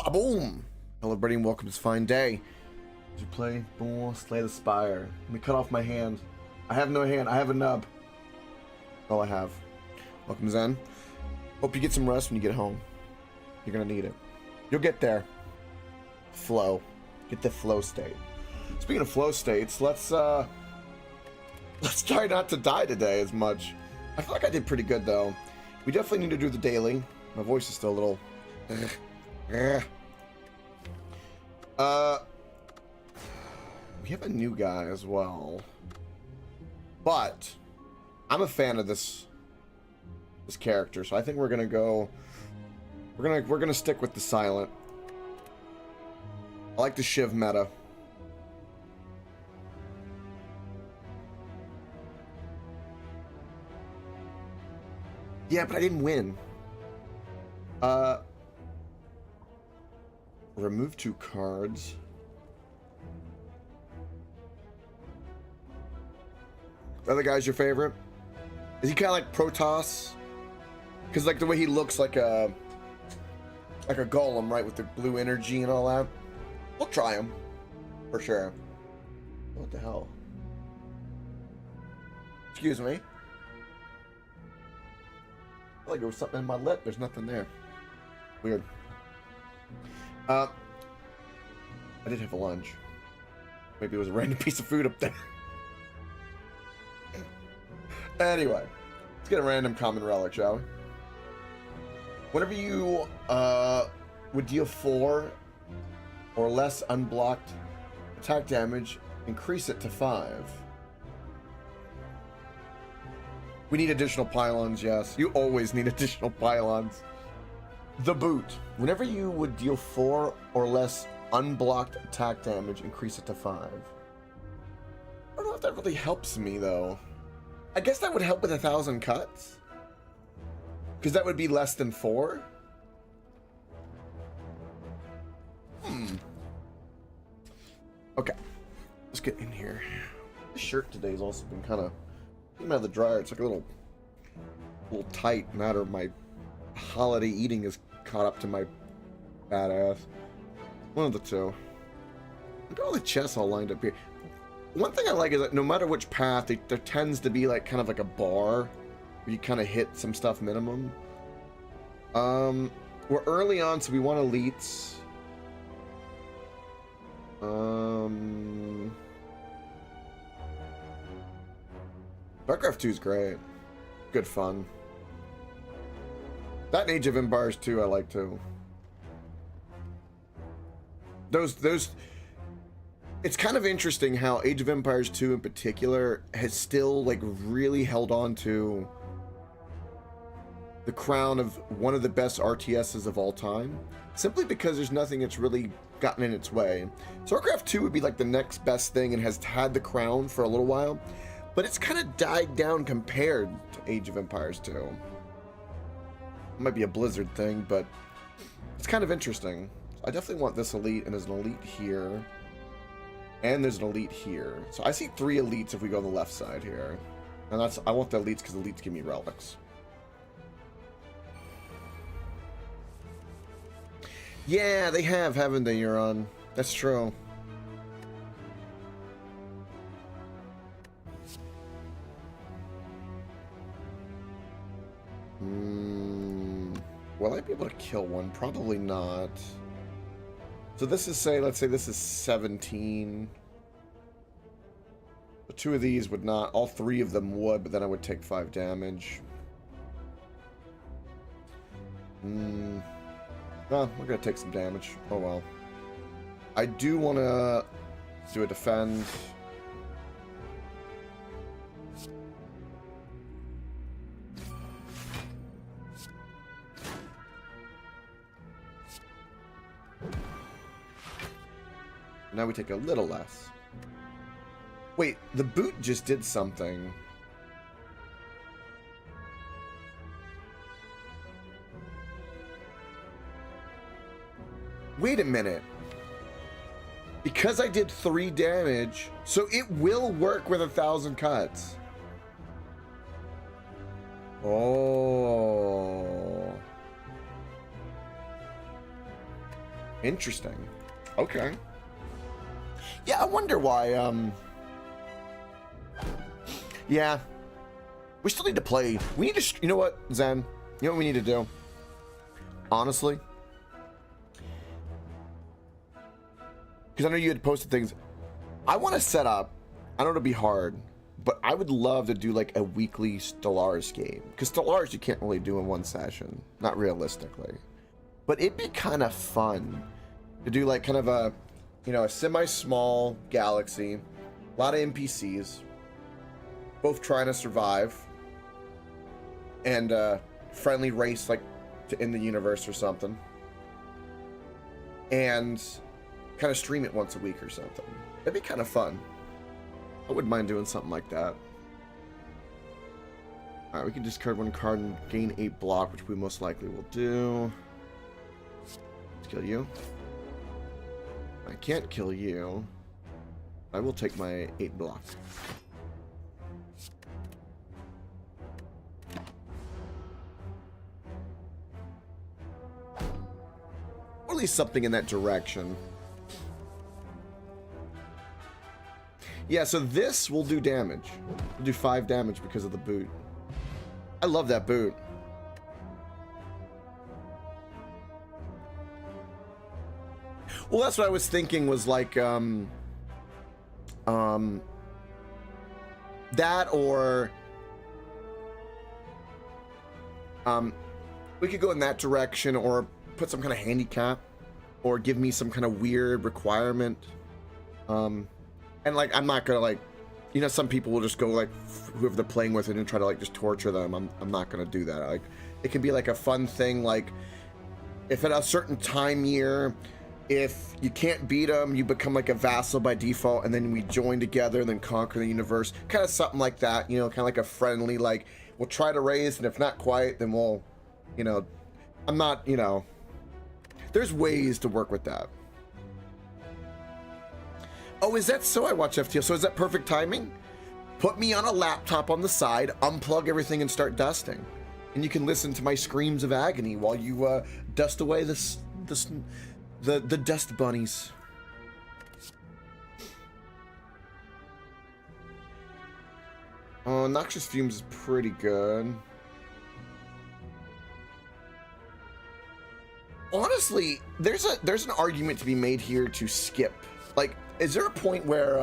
Ba-boom! Hello everybody and welcome to this fine day. As you play Boom, Slay the Spire. Let me cut off my hand. I have no hand, I have a nub. All I have. Welcome Zen. Hope you get some rest when you get home. You're gonna need it. You'll get there. Flow. Get the flow state. Speaking of flow states, let's try not to die today as much. I feel like I did pretty good though. We definitely need to do the daily. My voice is still a little we have a new guy as well, but I'm a fan of this character, so I think we're gonna go. We're gonna stick with the silent. I like the Shiv meta. Yeah, but I didn't win. Remove 2 cards. The other guy's your favorite? Is he kind of like Protoss? Because like the way he looks like a golem, right, with the blue energy and all that. We'll try him for sure. What the hell? Excuse me. I feel like there was something in my lip. There's nothing there. Weird. I did have a lunch. Maybe it was a random piece of food up there. Anyway, let's get a random common relic, shall we? Whenever you would deal 4 or less unblocked attack damage, increase it to 5. We need additional pylons, yes. You always need additional pylons. The boot. Whenever you would deal 4 or less unblocked attack damage, increase it to 5. I don't know if that really helps me, though. I guess that would help with 1,000 cuts. Because that would be less than 4. Okay. Let's get in here. The shirt today's also been kind of... Came out of the dryer. It's like a little tight. Matter of my holiday eating is caught up to my badass. One of the two. Look at all the chests all lined up here. One thing I like is that no matter which path, there tends to be like kind of like a bar where you kind of hit some stuff minimum. We're early on, so we want elites. Warcraft 2 is great. Good fun. That and Age of Empires 2 I like too. Those it's kind of interesting how Age of Empires 2 in particular has still like really held on to the crown of one of the best RTSs of all time, simply because there's nothing that's really gotten in its way. So Warcraft 2 would be like the next best thing and has had the crown for a little while, but it's kind of died down compared to Age of Empires 2. It might be a Blizzard thing, but it's kind of interesting. I definitely want this elite, and there's an elite here. And there's an elite here. So I see 3 elites if we go on the left side here. And that's, I want the elites because elites give me relics. Yeah, they have, haven't they, Euron? That's true. Will I be able to kill one? Probably not. So this is, let's say this is 17. The 2 of these would not, all 3 of them would, but then I would take 5 damage. Well, we're gonna take some damage. Oh well. I do want to do a defend. Now we take a little less. Wait, the boot just did something. Wait a minute. Because I did 3 damage, so it will work with 1,000 cuts. Oh. Interesting. Okay. Yeah, I wonder why, yeah. We still need to play. We need to, you know what, Zen? You know what we need to do? Honestly. Because I know you had posted things. I want to set up, I know it'll be hard, but I would love to do like a weekly Stellaris game. Because Stellaris you can't really do in one session. Not realistically. But it'd be kind of fun to do like kind of a, you know, a semi-small galaxy. A lot of NPCs. Both trying to survive. And friendly race like to end the universe or something. And kind of stream it once a week or something. That'd be kind of fun. I wouldn't mind doing something like that. Alright, we can discard one card and gain 8 block, which we most likely will do. Let's kill you. I can't kill you. I will take my 8 block. Or at least something in that direction. Yeah, so this will do damage. We'll do 5 damage because of the boot. I love that boot. Well, that's what I was thinking was like, that or, we could go in that direction or put some kind of handicap or give me some kind of weird requirement. And like, I'm not gonna like, you know, some people will just go like whoever they're playing with and try to like just torture them. I'm not gonna do that. Like, it can be like a fun thing. Like, if at a certain time year, if you can't beat them, you become like a vassal by default, and then we join together and then conquer the universe. Kind of something like that. You know, kind of like a friendly, like we'll try to raise, and if not quite, then we'll, you know, I'm not, you know, there's ways to work with that. Oh, is that so? I watch FTL. So is that perfect timing? Put me on a laptop on the side, unplug everything, and start dusting. And you can listen to my screams of agony while you dust away the dust bunnies. Oh, Noxious Fumes is pretty good. Honestly, there's an argument to be made here to skip. Like, is there a point where,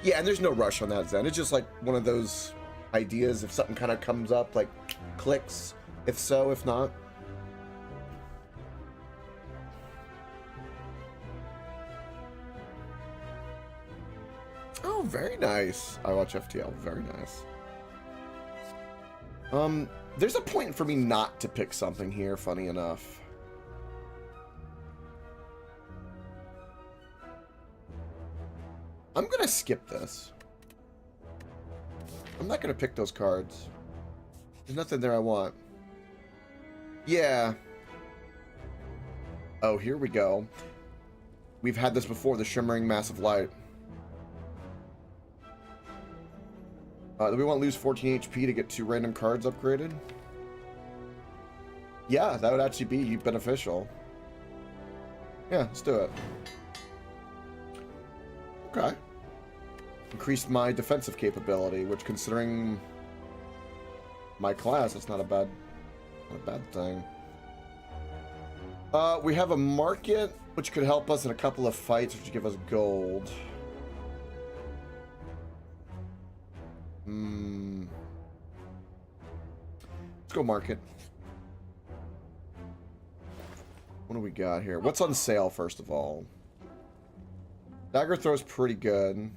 yeah, and there's no rush on that, Zen. It's just like one of those ideas if something kind of comes up, like, clicks. If so, if not. Oh, very nice. I watch FTL. Very nice. There's a point for me not to pick something here, funny enough. I'm gonna skip this. I'm not gonna pick those cards. There's nothing there I want. Yeah. Oh, here we go. We've had this before, the Shimmering Massive Light. Do we want to lose 14 HP to get 2 random cards upgraded? Yeah, that would actually be beneficial. Yeah, let's do it. Okay. Increased my defensive capability, which, considering my class, it's not a bad thing. We have a market, which could help us in a couple of fights, which would give us gold. Let's go market. What do we got here? What's on sale, first of all? Dagger throw's pretty good.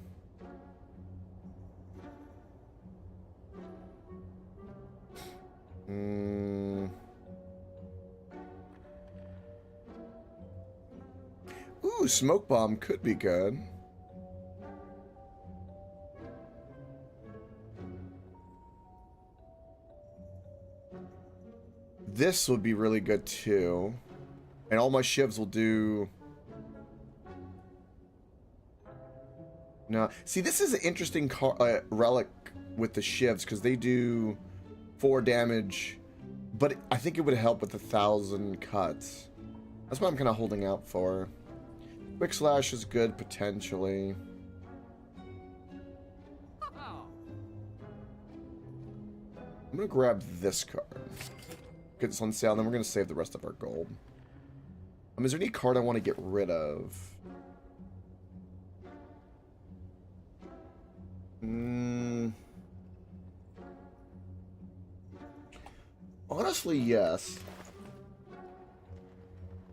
Ooh, smoke bomb could be good. This would be really good too. And all my shivs will do... No. See, this is an interesting relic with the shivs, because they do 4 damage, but I think it would help with 1,000 cuts. That's what I'm kind of holding out for. Quick Slash is good, potentially. I'm gonna grab this card. Get this on sale, and then we're gonna save the rest of our gold. Is there any card I want to get rid of? Honestly, yes.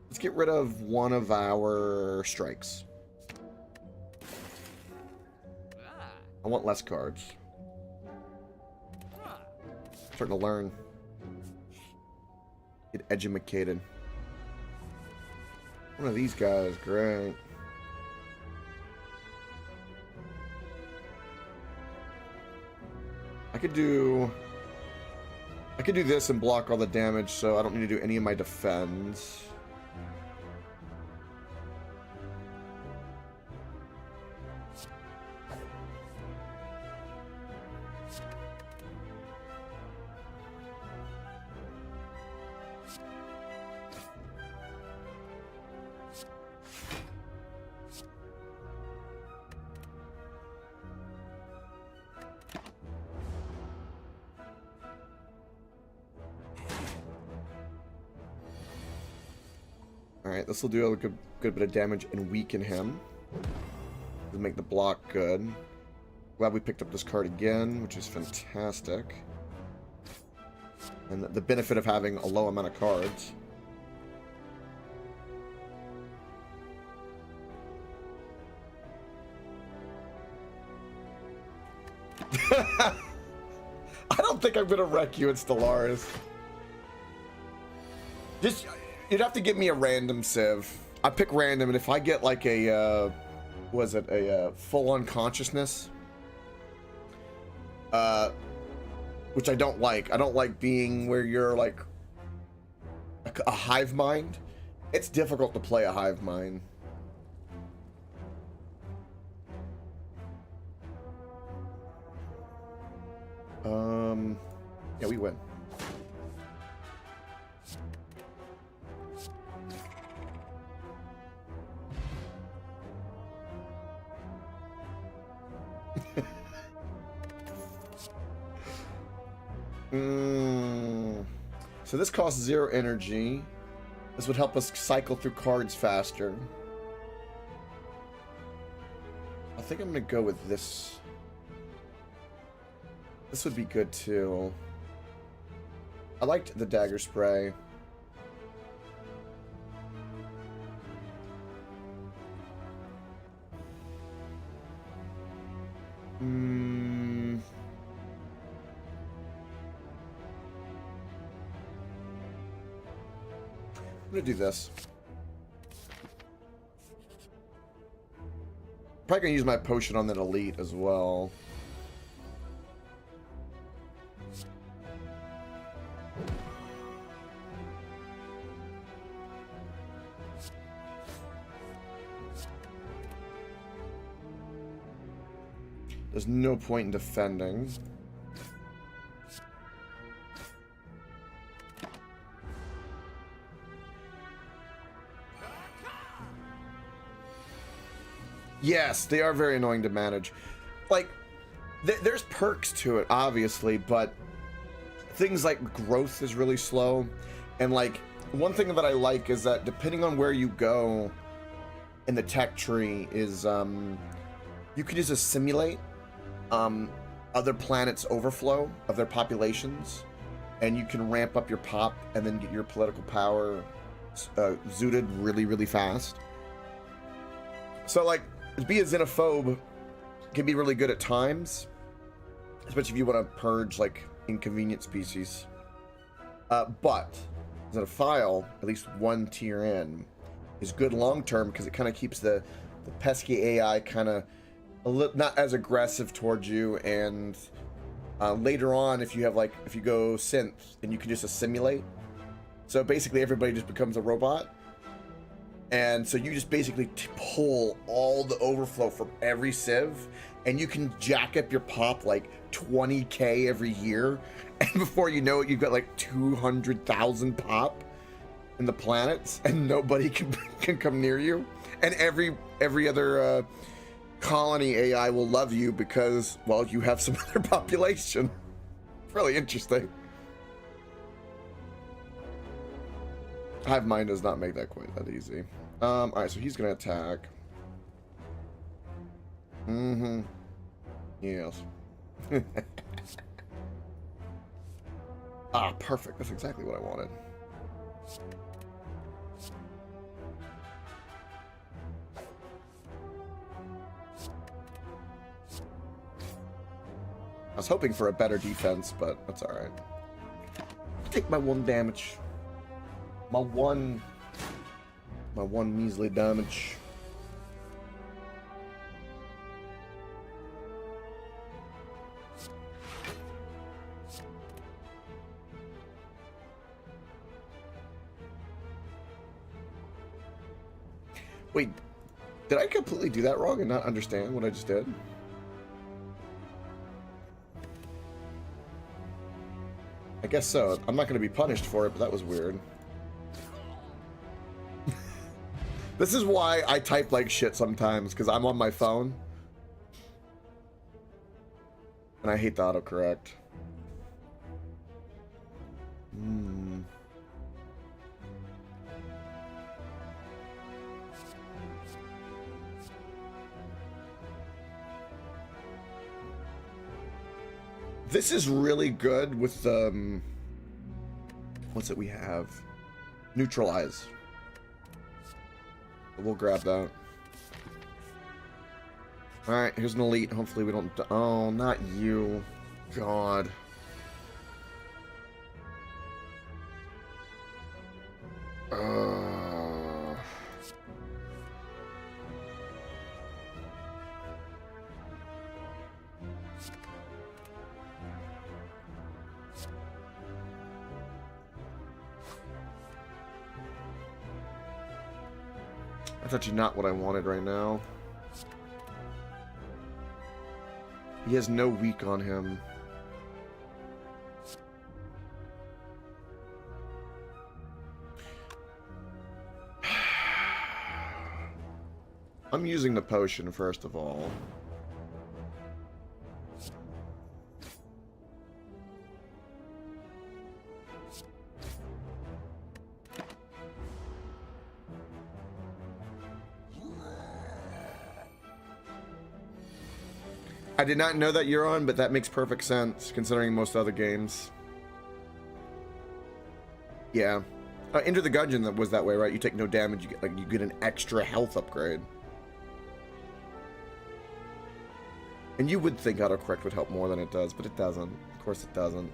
Let's get rid of one of our strikes. I want less cards. Starting to learn. Get educated. One of these guys, great. I could do this and block all the damage, so I don't need to do any of my defense. Alright, this will do a good bit of damage and weaken him. To make the block good. Glad we picked up this card again, which is fantastic. And the benefit of having a low amount of cards. I don't think I'm gonna wreck you in Stellaris. Just... You'd have to give me a random civ. I pick random, and if I get like a, was it a full unconsciousness? Which I don't like. I don't like being where you're like a hive mind. It's difficult to play a hive mind. Yeah, we win. So this costs 0 energy. This would help us cycle through cards faster. I think I'm gonna go with this. This would be good too. I liked the dagger spray. I'm gonna do this. Probably gonna use my potion on that elite as well. There's no point in defending. Yes, they are very annoying to manage. Like, there's perks to it, obviously, but things like growth is really slow. And, like, one thing that I like is that depending on where you go in the tech tree is, you can just assimilate other planets' overflow of their populations, and you can ramp up your pop and then get your political power zooted really, really fast. So, like, to be a xenophobe can be really good at times, especially if you want to purge, like, inconvenient species. But xenophile, at least one tier in, is good long-term because it kind of keeps the pesky AI kind of not as aggressive towards you, and later on, if you go synth, then you can just assimilate. So basically everybody just becomes a robot. And so you just basically pull all the overflow from every civ, and you can jack up your pop like 20k every year, and before you know it, you've got like 200,000 pop. in the planets, and nobody can come near you, and every other colony AI will love you because, well, you have some other population. It's really interesting. Hive mind does not make that quite that easy. All right, so he's gonna attack. Yes. Ah, perfect. That's exactly what I wanted. I was hoping for a better defense, but that's all right. Take my 1 damage. My one measly damage. Wait, did I completely do that wrong and not understand what I just did? I guess so. I'm not going to be punished for it, but that was weird. This is why I type like shit sometimes, because I'm on my phone. And I hate the autocorrect. This is really good with what's it we have? Neutralize. We'll grab that. Alright, here's an elite. Hopefully we don't... Oh, not you. God. That's actually not what I wanted right now. He has no weak on him. I'm using the potion first of all. I did not know that you're on, but that makes perfect sense considering most other games. Yeah. Enter the Gungeon that was that way, right? You take no damage, you get an extra health upgrade. And you would think autocorrect would help more than it does, but it doesn't. Of course it doesn't.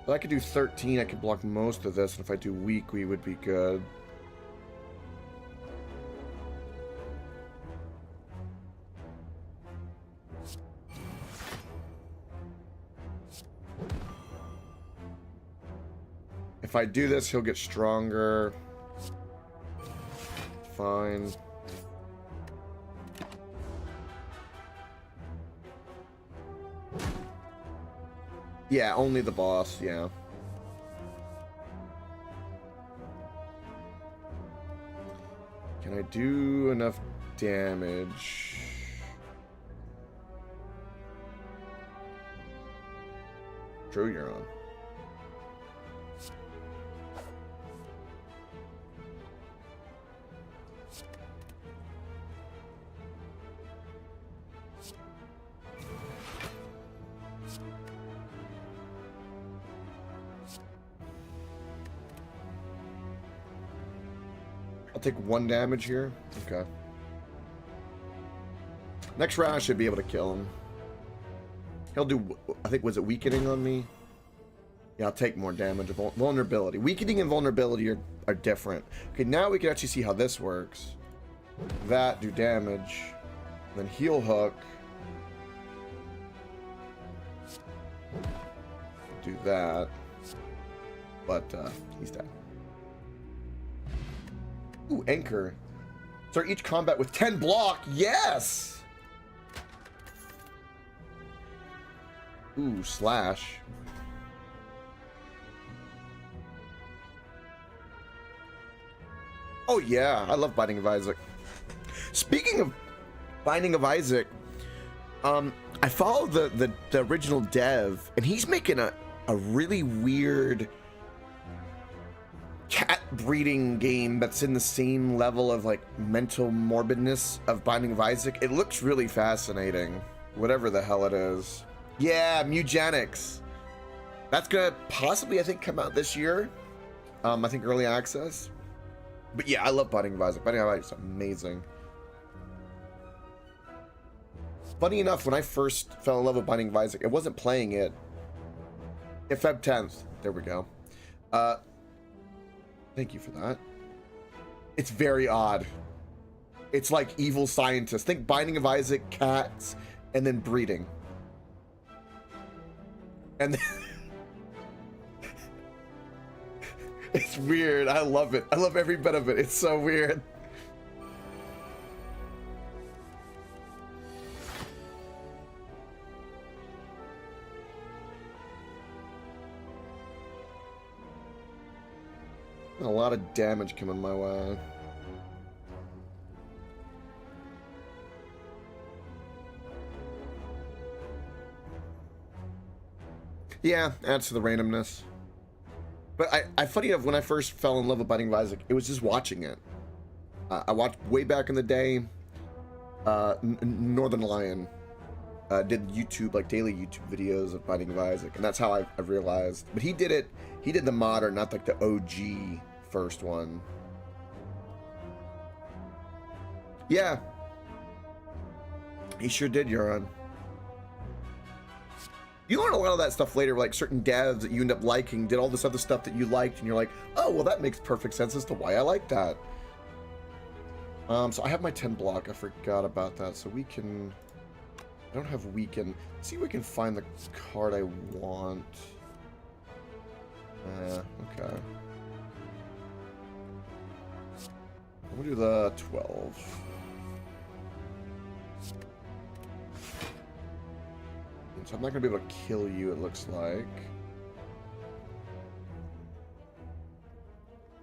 But I could do 13, I could block most of this, and if I do weak, we would be good. If I do this, he'll get stronger. Fine. Yeah, only the boss, yeah. Can I do enough damage? True, you're on. Take 1 damage here. Okay. Next round I should be able to kill him. He'll do, I think, was it weakening on me? Yeah, I'll take more damage. Vulnerability. Weakening and vulnerability are different. Okay, now we can actually see how this works. That, do damage. Then heal hook. Do that. But, he's dead. Ooh, anchor. Start each combat with 10 block. Yes! Ooh, slash. Oh yeah, I love Binding of Isaac. Speaking of Binding of Isaac, I follow the original dev, and he's making a really weird cat breeding game that's in the same level of like mental morbidness of Binding of Isaac. It looks really fascinating, whatever the hell it is. Yeah, Mugenics. That's gonna possibly, I think, come out this year. I think early access. But yeah, I love Binding of Isaac. Binding of Isaac is amazing. Funny enough, when I first fell in love with Binding of Isaac, I wasn't playing it. Yeah, Feb 10th. There we go. Thank you for that. It's very odd. It's like evil scientists. Think Binding of Isaac, cats, and then breeding. And then it's weird. I love it. I love every bit of it. It's so weird. A lot of damage coming my way. Yeah, adds to the randomness. But I funny enough, when I first fell in love with Binding of Isaac, it was just watching it. I watched way back in the day. Northern Lion did YouTube, like daily YouTube videos of Binding of Isaac, and that's how I realized. But he did it. He did the modern, not like the OG first one. Yeah, he sure did, Euron. You learn a lot of that stuff later, like certain devs that you end up liking did all this other stuff that you liked, and you're like, oh, well, that makes perfect sense as to why I like that. So I have my 10 block. I forgot about that. So we can... I don't have weaken. Let's see if we can find the card I want. Okay. I'm gonna do the 12. So I'm not gonna be able to kill you, it looks like.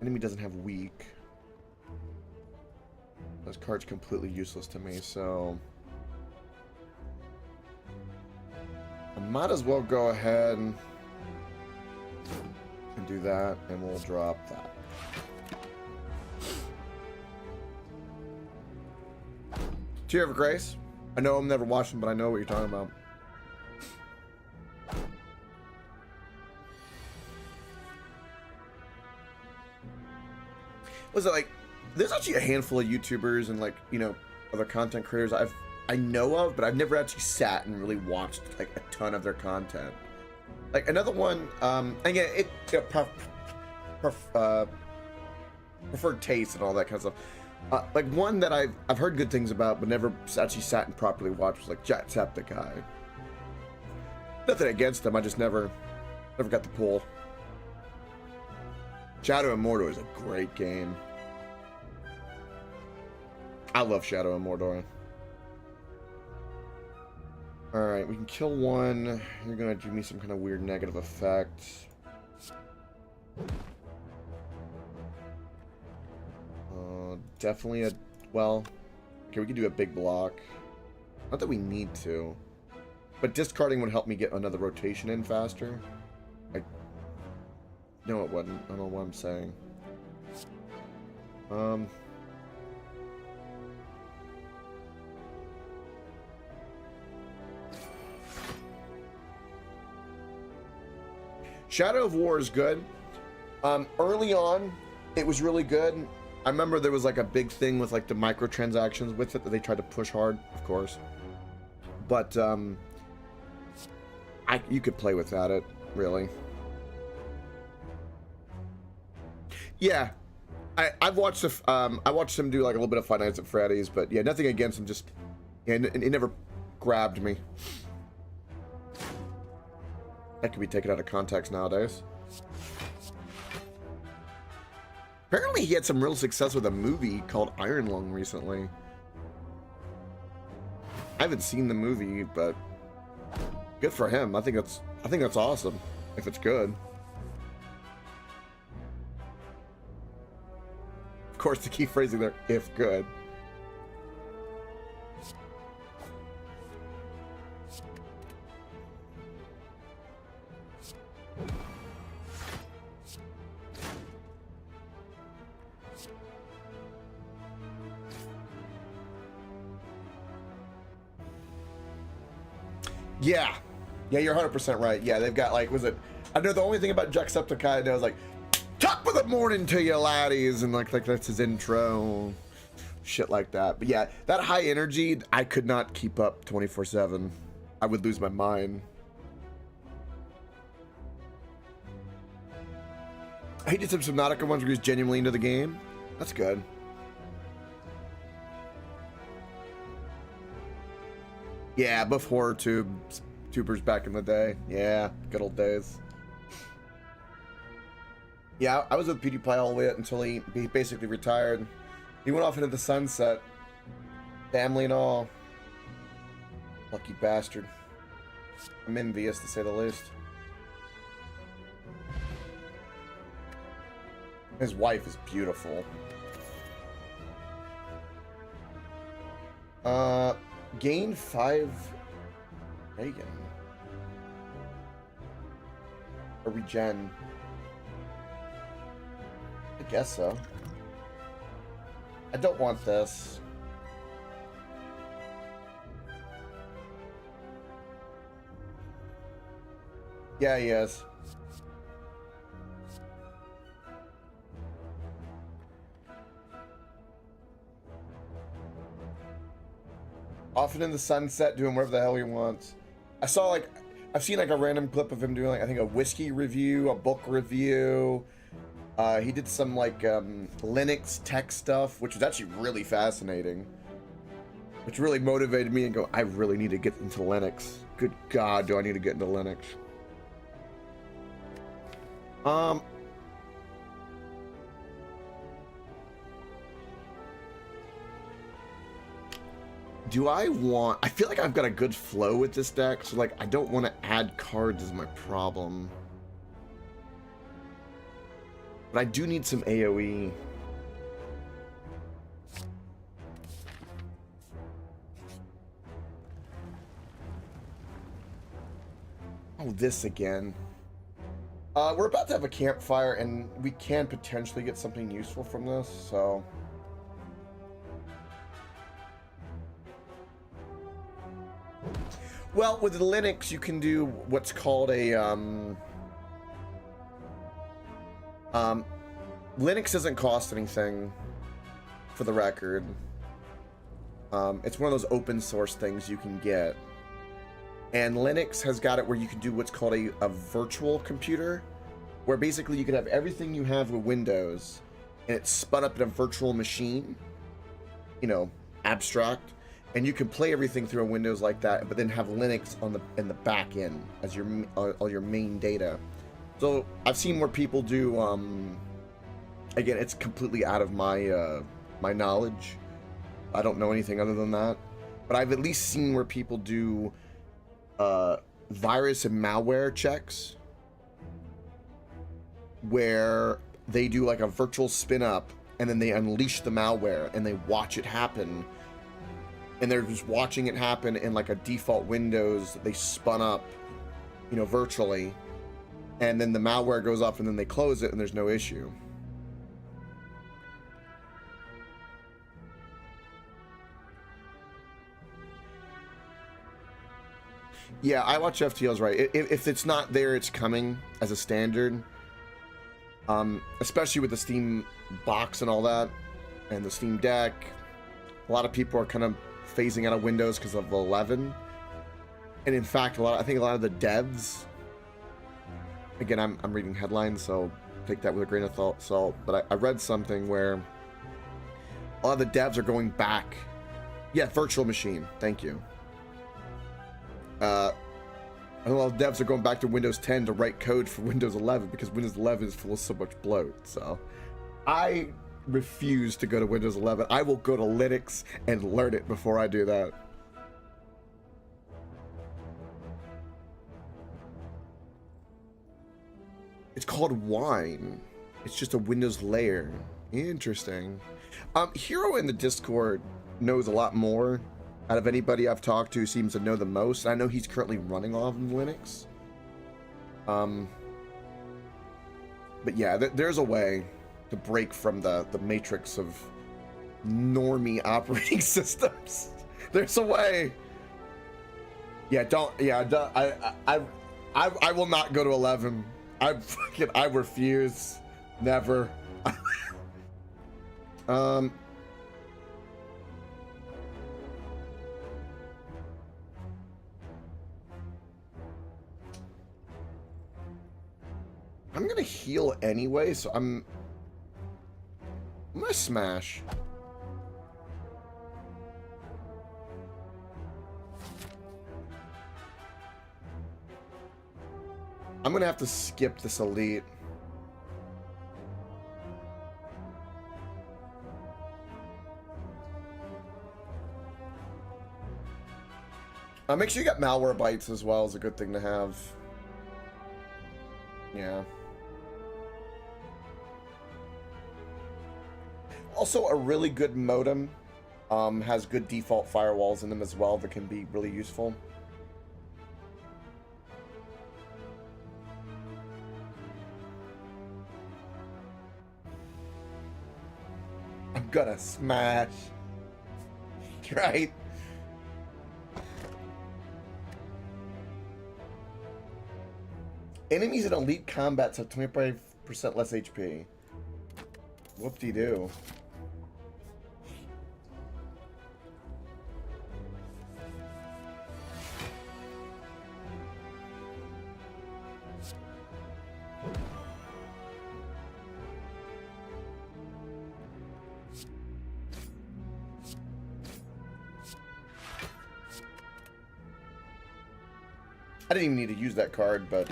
Enemy doesn't have weak. This card's completely useless to me, so... I might as well go ahead and do that, and we'll drop that. Tear of Grace. I know I'm never watching, but I know what you're talking about. Was it like, there's actually a handful of YouTubers and like, you know, other content creators I know of, but I've never actually sat and really watched like a ton of their content. Like another one, again, it preferred taste and all that kind of stuff. Like one that I've heard good things about, but never actually sat and properly watched was like Jacksepticeye. Nothing against them, I just never got the pull. Shadow and Mordor is a great game. I love Shadow and Mordor. Alright, we can kill one. You're gonna do me some kind of weird negative effect. Definitely a... Well... Okay, we can do a big block. Not that we need to. But discarding would help me get another rotation in faster. No, it wouldn't. I don't know what I'm saying. Shadow of War is good. Early on, it was really good. I remember there was like a big thing with like the microtransactions with it that they tried to push hard, of course. But you could play without it, really. Yeah, I've watched I watched him do like a little bit of Five Nights at Freddy's, but yeah, nothing against him. Just yeah, it never grabbed me. That could be taken out of context nowadays. Apparently, he had some real success with a movie called Iron Lung recently. I haven't seen the movie, but good for him. I think that's awesome if it's good. course, the key phrasing there, if good. Yeah. Yeah, you're 100% right. Yeah, they've got, like, was it... I know the only thing about Jacksepticeye I know is, like, top of the morning to you, laddies, and, like that's his intro. Shit like that. But, yeah, that high energy, I could not keep up 24/7. I would lose my mind. He did some Subnautica ones where he was genuinely into the game. That's good. Yeah, both horror tubers back in the day. Yeah, good old days. Yeah, I was with PewDiePie all the way up until he basically retired. He went off into the sunset. Family and all. Lucky bastard. I'm envious, to say the least. His wife is beautiful. Gain 5 Reagan. Or regen. I guess so. I don't want this. Yeah, he is. Often in the sunset, doing whatever the hell he wants. I've seen like a random clip of him doing, like, I think a whiskey review, a book review. He did some like Linux tech stuff, which was actually really fascinating. Which really motivated me and go, I really need to get into Linux. Good God, do I need to get into Linux? Do I want... I feel like I've got a good flow with this deck, so, like, I don't want to add cards is my problem. But I do need some AoE. Oh, this again. We're about to have a campfire, and we can potentially get something useful from this, so... Well, with Linux, you can do what's called a, Linux doesn't cost anything, for the record. It's one of those open source things you can get. And Linux has got it where you can do what's called a virtual computer, where basically you can have everything you have with Windows, and it's spun up in a virtual machine, you know, abstract. And you can play everything through a Windows like that, but then have Linux on in the back end as your all your main data. So I've seen where people do. Again, it's completely out of my my knowledge. I don't know anything other than that, but I've at least seen where people do virus and malware checks, where they do like a virtual spin up, and then they unleash the malware and they watch it happen. And they're just watching it happen in like a default Windows that they spun up, you know, virtually. And then the malware goes off and then they close it and there's no issue. Yeah, I watch FTL's right. If it's not there, it's coming as a standard. Especially with the Steam box and all that, and the Steam Deck. A lot of people are kind of phasing out of Windows because of 11, and in fact, I think a lot of the devs. Again, I'm reading headlines, so take that with a grain of salt. But I read something where a lot of the devs are going back. Yeah, virtual machine. Thank you. And a lot of devs are going back to Windows 10 to write code for Windows 11 because Windows 11 is full of so much bloat. So, I refuse to go to Windows 11. I will go to Linux and learn it before I do that. It's called Wine. It's just a Windows layer. Interesting. Hero in the Discord knows a lot more. Out of anybody I've talked to, seems to know the most. I know he's currently running off of Linux. But yeah, there's a way to break from the matrix of normie operating systems. There's a way. Yeah, I will not go to 11. I refuse. Never. I'm gonna heal anyway, so I'm gonna smash. I'm gonna have to skip this elite. Make sure you got malware bites as well, is a good thing to have. Yeah. Also, a really good modem has good default firewalls in them as well that can be really useful. I'm gonna smash. Right? Enemies in elite combats have 25% less HP. Whoop-de-doo. I didn't even need to use that card, but...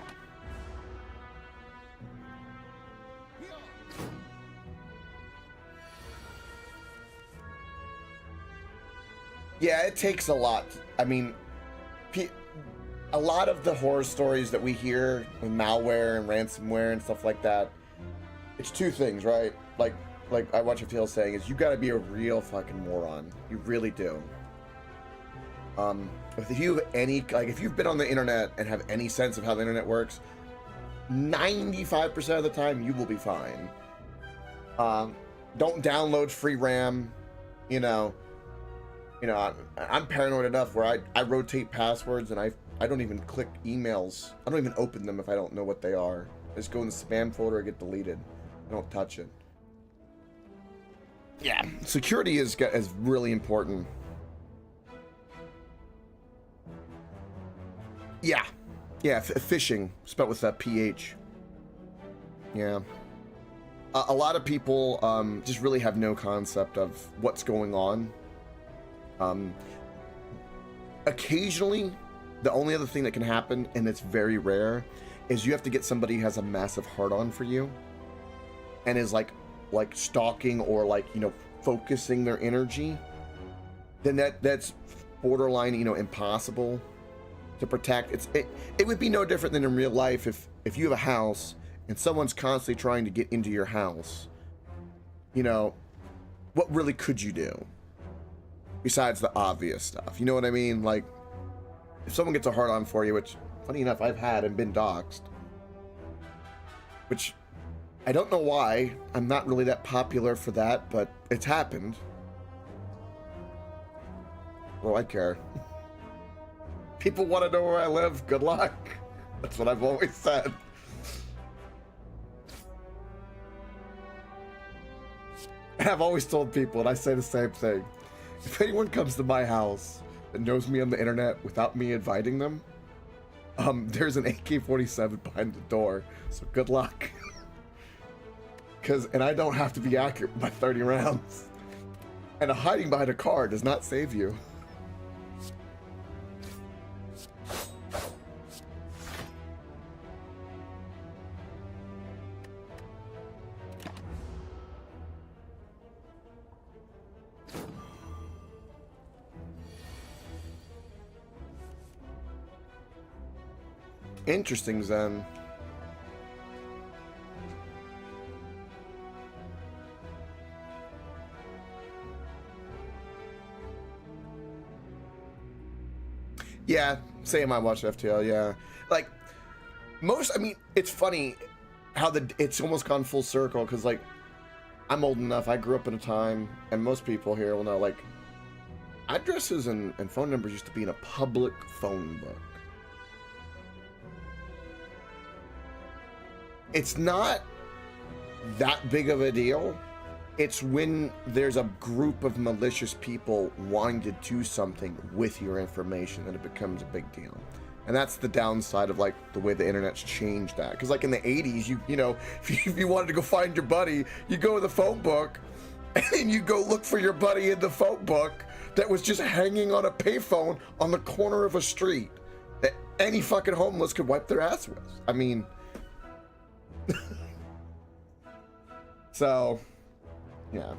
yeah, it takes a lot. I mean, a lot of the horror stories that we hear with malware and ransomware and stuff like that, it's two things, right? Like I watch a TL saying is you gotta be a real fucking moron. You really do. If you have any, if you've been on the internet and have any sense of how the internet works, 95% of the time you will be fine. Don't download free RAM, you know, I'm paranoid enough where I rotate passwords and I don't even click emails. I don't even open them if I don't know what they are. I just go in the spam folder and get deleted. I don't touch it. Yeah, security is really important. Yeah, phishing spelled with that PH. Yeah. A lot of people just really have no concept of what's going on. Occasionally, the only other thing that can happen, and it's very rare, is you have to get somebody who has a massive hard-on for you and is like stalking or focusing their energy. Then that's borderline, impossible to protect. It would be no different than in real life if you have a house and someone's constantly trying to get into your house. What really could you do besides the obvious stuff? You know what I mean? Like, if someone gets a hard-on for you, which funny enough I've had and been doxxed, which I don't know why. I'm not really that popular for that, but it's happened. Well, I care. People want to know where I live. Good luck. That's what I've always said. And I've always told people, and I say the same thing. If anyone comes to my house that knows me on the internet without me inviting them, there's an AK-47 behind the door. So good luck. And I don't have to be accurate by 30 rounds. And hiding behind a car does not save you. Interesting, Zen. Yeah, same. I watched FTL. Yeah, like most. I mean, it's funny how it's almost gone full circle because like I'm old enough. I grew up in a time, and most people here will know like addresses and phone numbers used to be in a public phone book. It's not that big of a deal. It's when there's a group of malicious people wanting to do something with your information that it becomes a big deal. And that's the downside of like the way the internet's changed that. Because like in the 80s, you know, if you wanted to go find your buddy, you go to the phone book and then you go look for your buddy in the phone book that was just hanging on a payphone on the corner of a street that any fucking homeless could wipe their ass with. I mean, so yeah.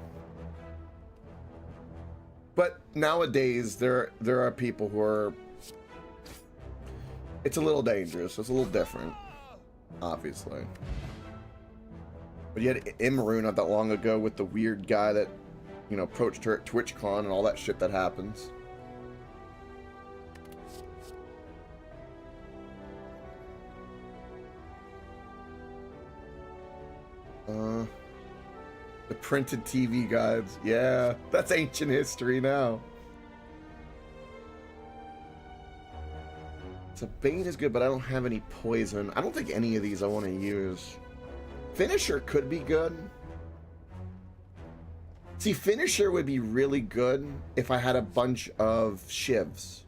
But nowadays there are people who are, it's a little dangerous. It's a little different, obviously. But you had Imru not that long ago with the weird guy that, you know, approached her at TwitchCon and all that shit that happens. The printed TV guides. Yeah, that's ancient history now. So Bane is good, but I don't have any poison. I don't think any of these I want to use. Finisher could be good. See, Finisher would be really good if I had a bunch of Shivs.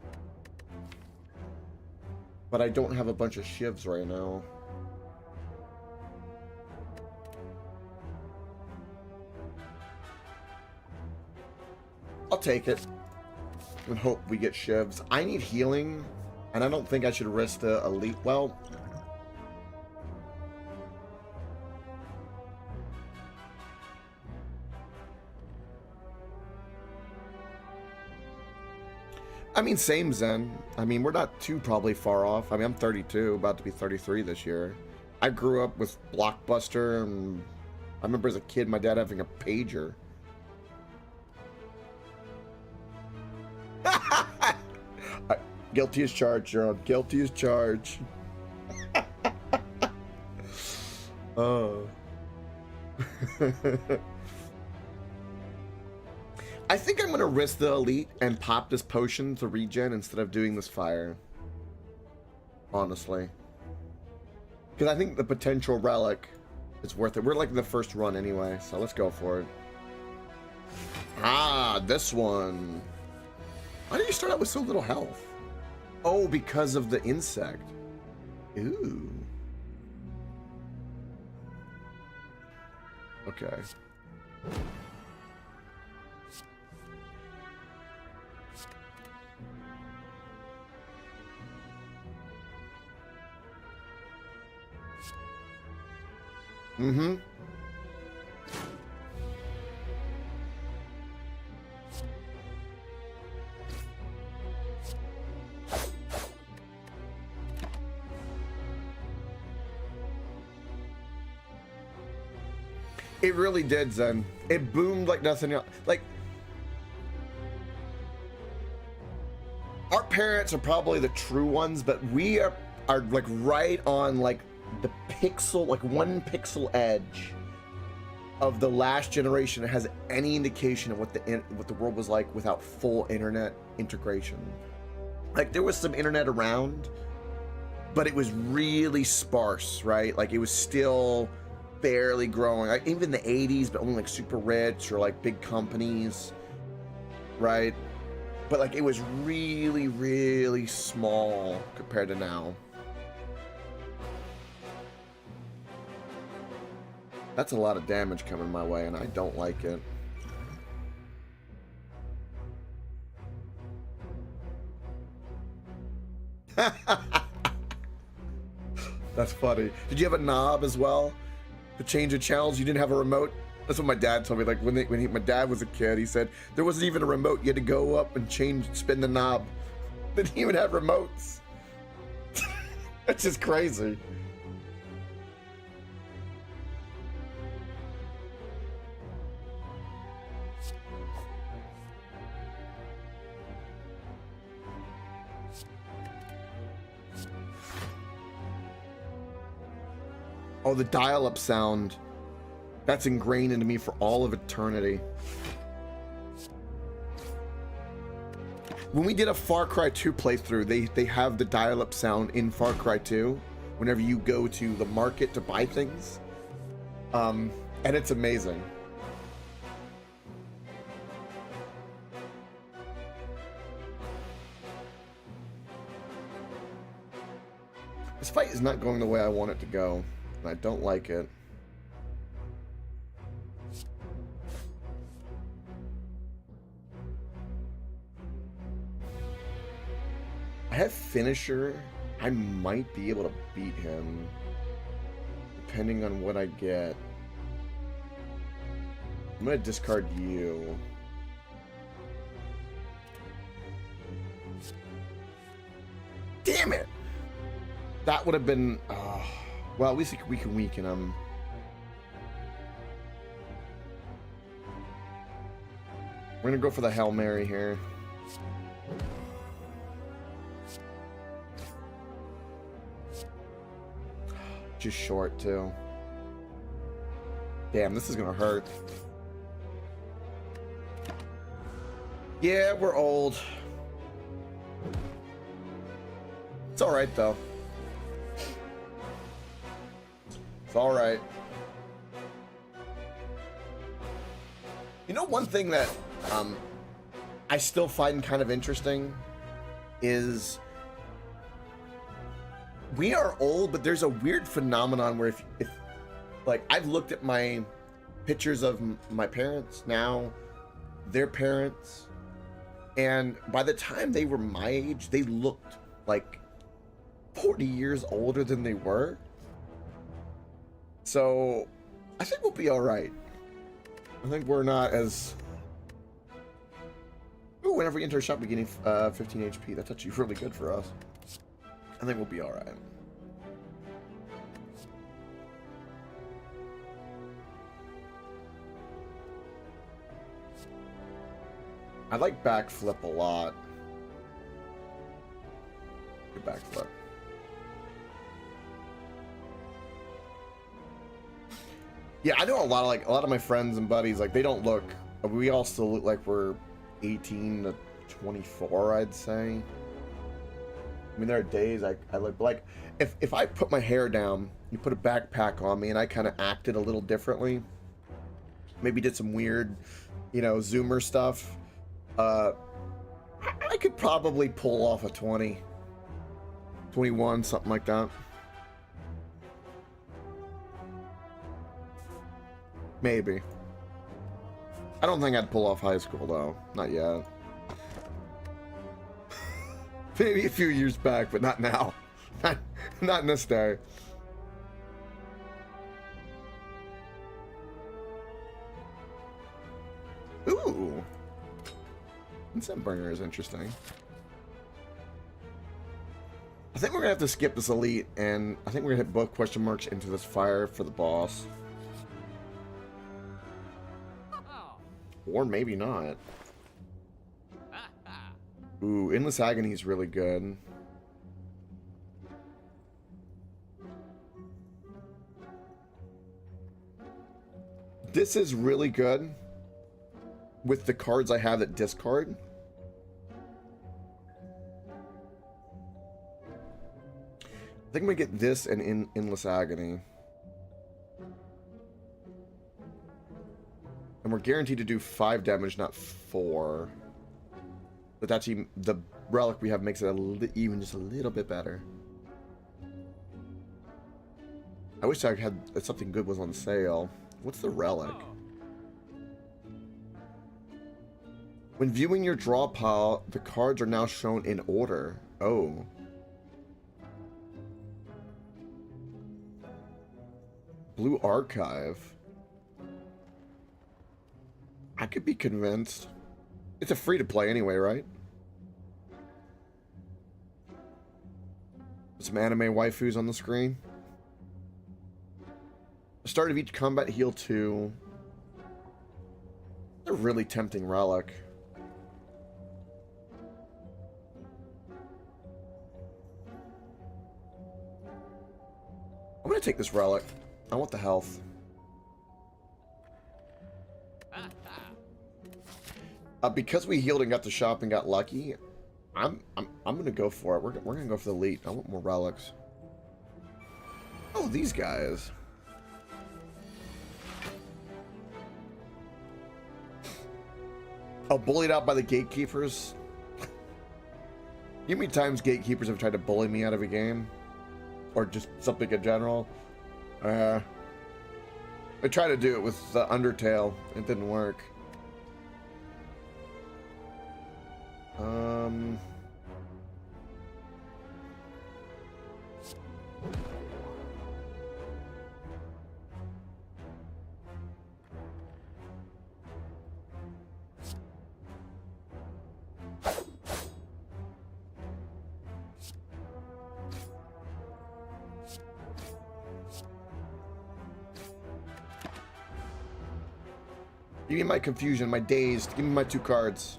But I don't have a bunch of Shivs right now. I'll take it and hope we get Shivs. I need healing, and I don't think I should risk the elite. Well, I mean, same Zen. I mean, we're not too probably far off. I mean, I'm 32, about to be 33 this year. I grew up with Blockbuster, and I remember as a kid my dad having a pager. Guilty as charged, Gerald. Guilty as charged. Oh. I think I'm going to risk the elite and pop this potion to regen instead of doing this fire. Honestly. Because I think the potential relic is worth it. We're like the first run anyway, so let's go for it. Ah, this one. Why did you start out with so little health? Oh, because of the insect. Ooh. Okay. Mm-hmm. It really did, Zen. It boomed like nothing else. Like, our parents are probably the true ones, but we are like right on like the pixel, like 1 pixel edge of the last generation that has any indication of what the world was like without full internet integration. Like, there was some internet around, but it was really sparse, right? Like, it was still barely growing. Like, even the 80s, but only like super rich or like big companies, right? But like, it was really, really small compared to now. That's a lot of damage coming my way, and I don't like it. That's funny. Did you have a knob as well to change the channels? You didn't have a remote? That's what my dad told me. Like my dad was a kid, he said there wasn't even a remote. You had to go up and spin the knob. They didn't even have remotes. That's just crazy. Oh, the dial-up sound. That's ingrained into me for all of eternity. When we did a Far Cry 2 playthrough, they have the dial-up sound in Far Cry 2 whenever you go to the market to buy things. And it's amazing. This fight is not going the way I want it to go, and I don't like it. I have finisher. I might be able to beat him, depending on what I get. I'm gonna discard you. Damn it! That would have been... well, at least we can weaken him. We're gonna go for the Hail Mary here. Just short, too. Damn, this is gonna hurt. Yeah, we're old. It's alright, though. It's alright. You know, one thing that I still find kind of interesting is we are old, but there's a weird phenomenon where if like, I've looked at my pictures of my parents now, their parents, and by the time they were my age, they looked like 40 years older than they were. So I think we'll be all right. I think we're not as... Ooh, whenever we enter a shop, we gain 15 HP. That's actually really good for us. I think we'll be all right. I like backflip a lot. Good backflip. Yeah, I know a lot of my friends and buddies, like, they don't look, we all still look like we're 18 to 24, I'd say. I mean, there are days I look like, if I put my hair down, you put a backpack on me, and I kind of acted a little differently, maybe did some weird, you know, Zoomer stuff, I could probably pull off a 20, 21, something like that. Maybe. I don't think I'd pull off high school, though. Not yet. Maybe a few years back, but not now. Not in this day. Ooh. Incense burner is interesting. I think we're gonna have to skip this elite, and I think we're gonna hit both question marks into this fire for the boss. Or maybe not. Ooh, Endless Agony is really good. This is really good with the cards I have that discard. I think I'm gonna get this and Endless Agony. And we're guaranteed to do 5 damage, not 4. But that's even, the relic we have makes it even just a little bit better. I wish I had something good was on sale. What's the relic? When viewing your draw pile, the cards are now shown in order. Oh. Blue Archive. I could be convinced. It's a free to play anyway, right? Some anime waifus on the screen. The start of each combat, heal 2. A really tempting relic. I'm gonna take this relic. I want the health. Because we healed and got the shop and got lucky, I'm gonna go for it. We're gonna go for the elite. I want more relics. Oh, these guys. Oh, bullied out by the gatekeepers. You know how many times gatekeepers have tried to bully me out of a game? Or just something in general? I tried to do it with Undertale. It didn't work. Give me my confusion, my dazed. Give me my 2 cards.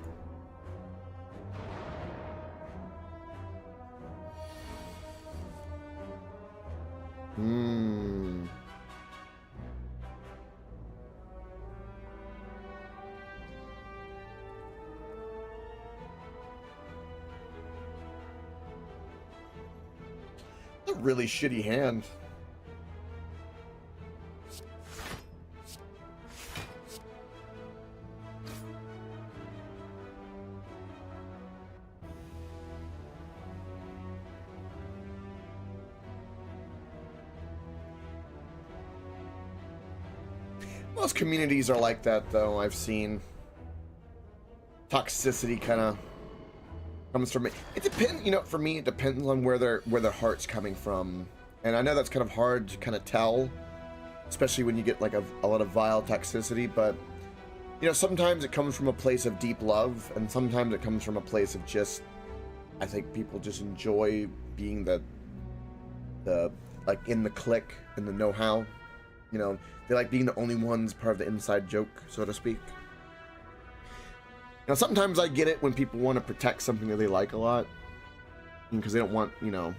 A really shitty hand. Most communities are like that, though. I've seen toxicity kind of comes from it. It depends, you know. For me, it depends on where their heart's coming from, and I know that's kind of hard to kind of tell, especially when you get like a lot of vile toxicity. But you know, sometimes it comes from a place of deep love, and sometimes it comes from a place of just, I think people just enjoy being the like in the clique and the know-how. You know, they like being the only ones part of the inside joke, so to speak. Now, sometimes I get it when people want to protect something that they like a lot, because they don't want, you know,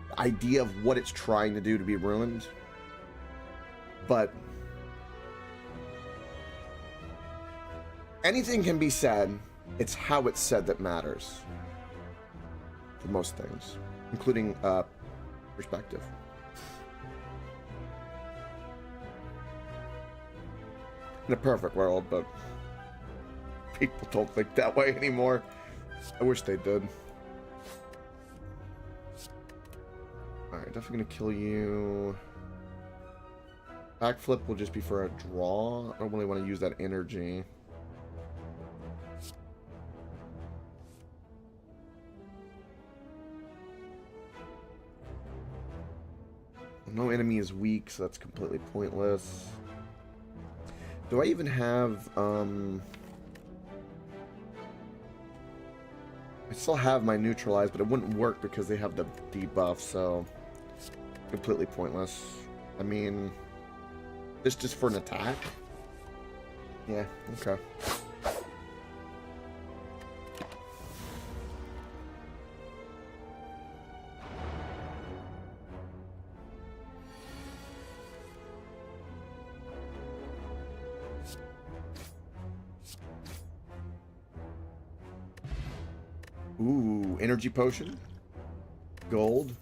the idea of what it's trying to do to be ruined. But anything can be said. It's how it's said that matters for most things, including perspective. In a perfect world, but people don't think that way anymore. I wish they did. Alright, definitely gonna kill you. Backflip will just be for a draw. I don't really want to use that energy. No enemy is weak, so that's completely pointless. Do I even have, I still have my neutralize, but it wouldn't work because they have the debuff, so completely pointless. I mean, this just for an attack? Yeah, okay. Ooh, energy potion. Gold.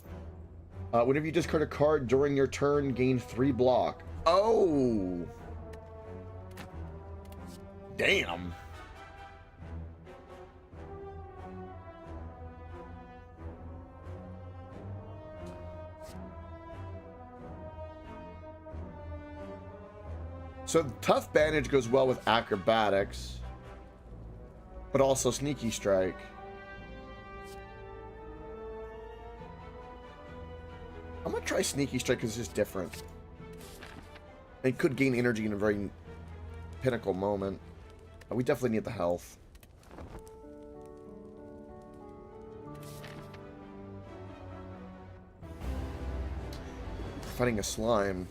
Whenever you discard a card during your turn, gain 3 block. Oh! Damn. So tough bandage goes well with acrobatics, but also sneaky strike. I'm gonna try sneaky strike because it's just different. It could gain energy in a very pinnacle moment. But we definitely need the health. Fighting a slime.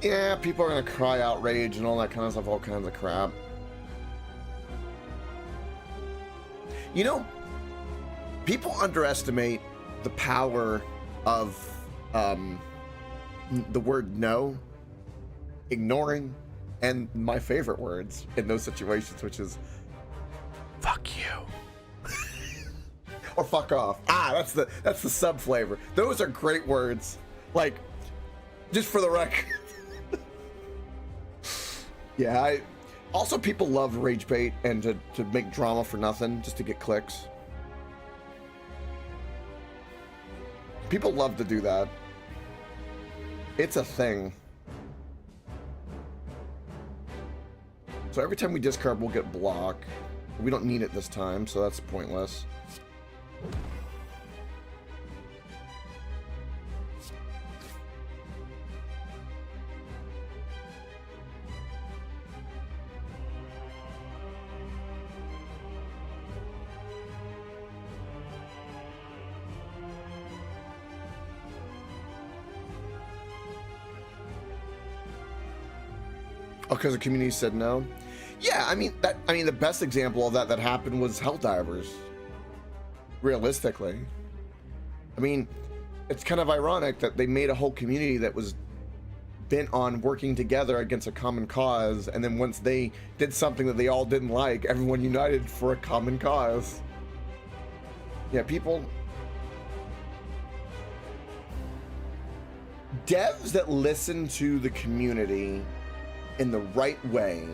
Yeah, people are gonna cry outrage and all that kind of stuff, all kinds of crap. You know, people underestimate the power of the word no, ignoring, and my favorite words in those situations, which is fuck you. Or fuck off. That's the sub flavor. Those are great words. Like, just for the record. Yeah, also people love rage bait and to make drama for nothing just to get clicks. People love to do that. It's a thing. So every time we discard, we'll get block. We don't need it this time, so that's pointless. Oh, because the community said no? Yeah, I mean the best example of that happened was Helldivers. Realistically. I mean, it's kind of ironic that they made a whole community that was bent on working together against a common cause, and then once they did something that they all didn't like, everyone united for a common cause. Yeah, people... Devs that listen to the community in the right way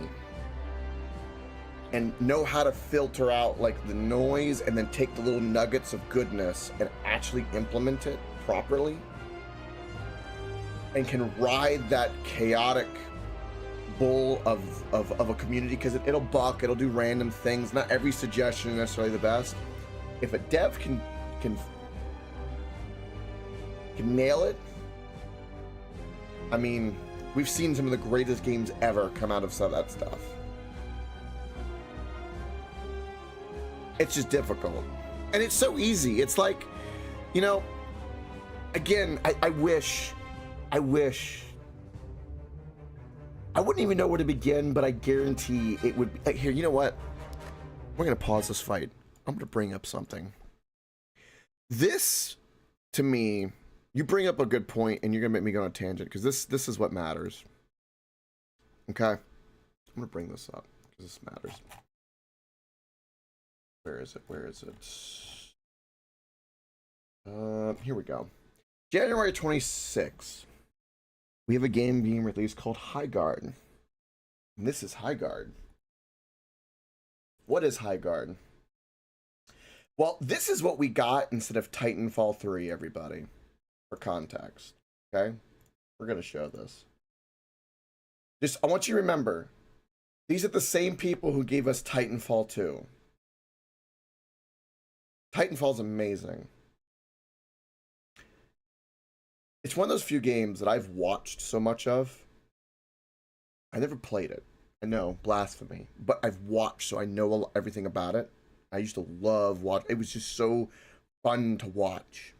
and know how to filter out like the noise and then take the little nuggets of goodness and actually implement it properly and can ride that chaotic bull of a community, because it'll buck, it'll do random things. Not every suggestion is necessarily the best. If a dev can nail it, I mean, we've seen some of the greatest games ever come out of some of that stuff. It's just difficult. And it's so easy. It's like, you know, again, I wish, I wouldn't even know where to begin, but I guarantee it would be, here, you know what? We're going to pause this fight. I'm going to bring up something. This, to me, you bring up a good point, and you're going to make me go on a tangent, because this is what matters. Okay? I'm going to bring this up, because this matters. Where is it? Where is it? Here we go. January 26th. We have a game being released called Highguard. And this is Highguard. What is Highguard? Well, this is what we got instead of Titanfall 3, everybody. For context. Okay? We're going to show this. Just, I want you to remember, these are the same people who gave us Titanfall 2. Titanfall's amazing. It's one of those few games that I've watched so much of. I never played it. I know, blasphemy. But I've watched, so I know everything about it. I used to love watch. It was just so fun to watch.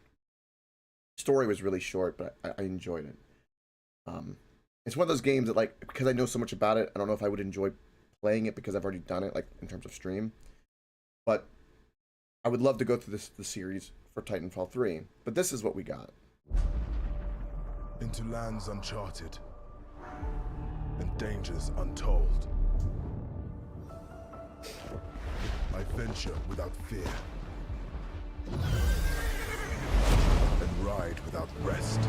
Story was really short, but I enjoyed it. It's one of those games that, like, because I know so much about it, I don't know if I would enjoy playing it because I've already done it, like, in terms of stream. But I would love to go through the series for Titanfall 3. But this is what we got. Into lands uncharted and dangers untold, I venture without fear and ride without rest.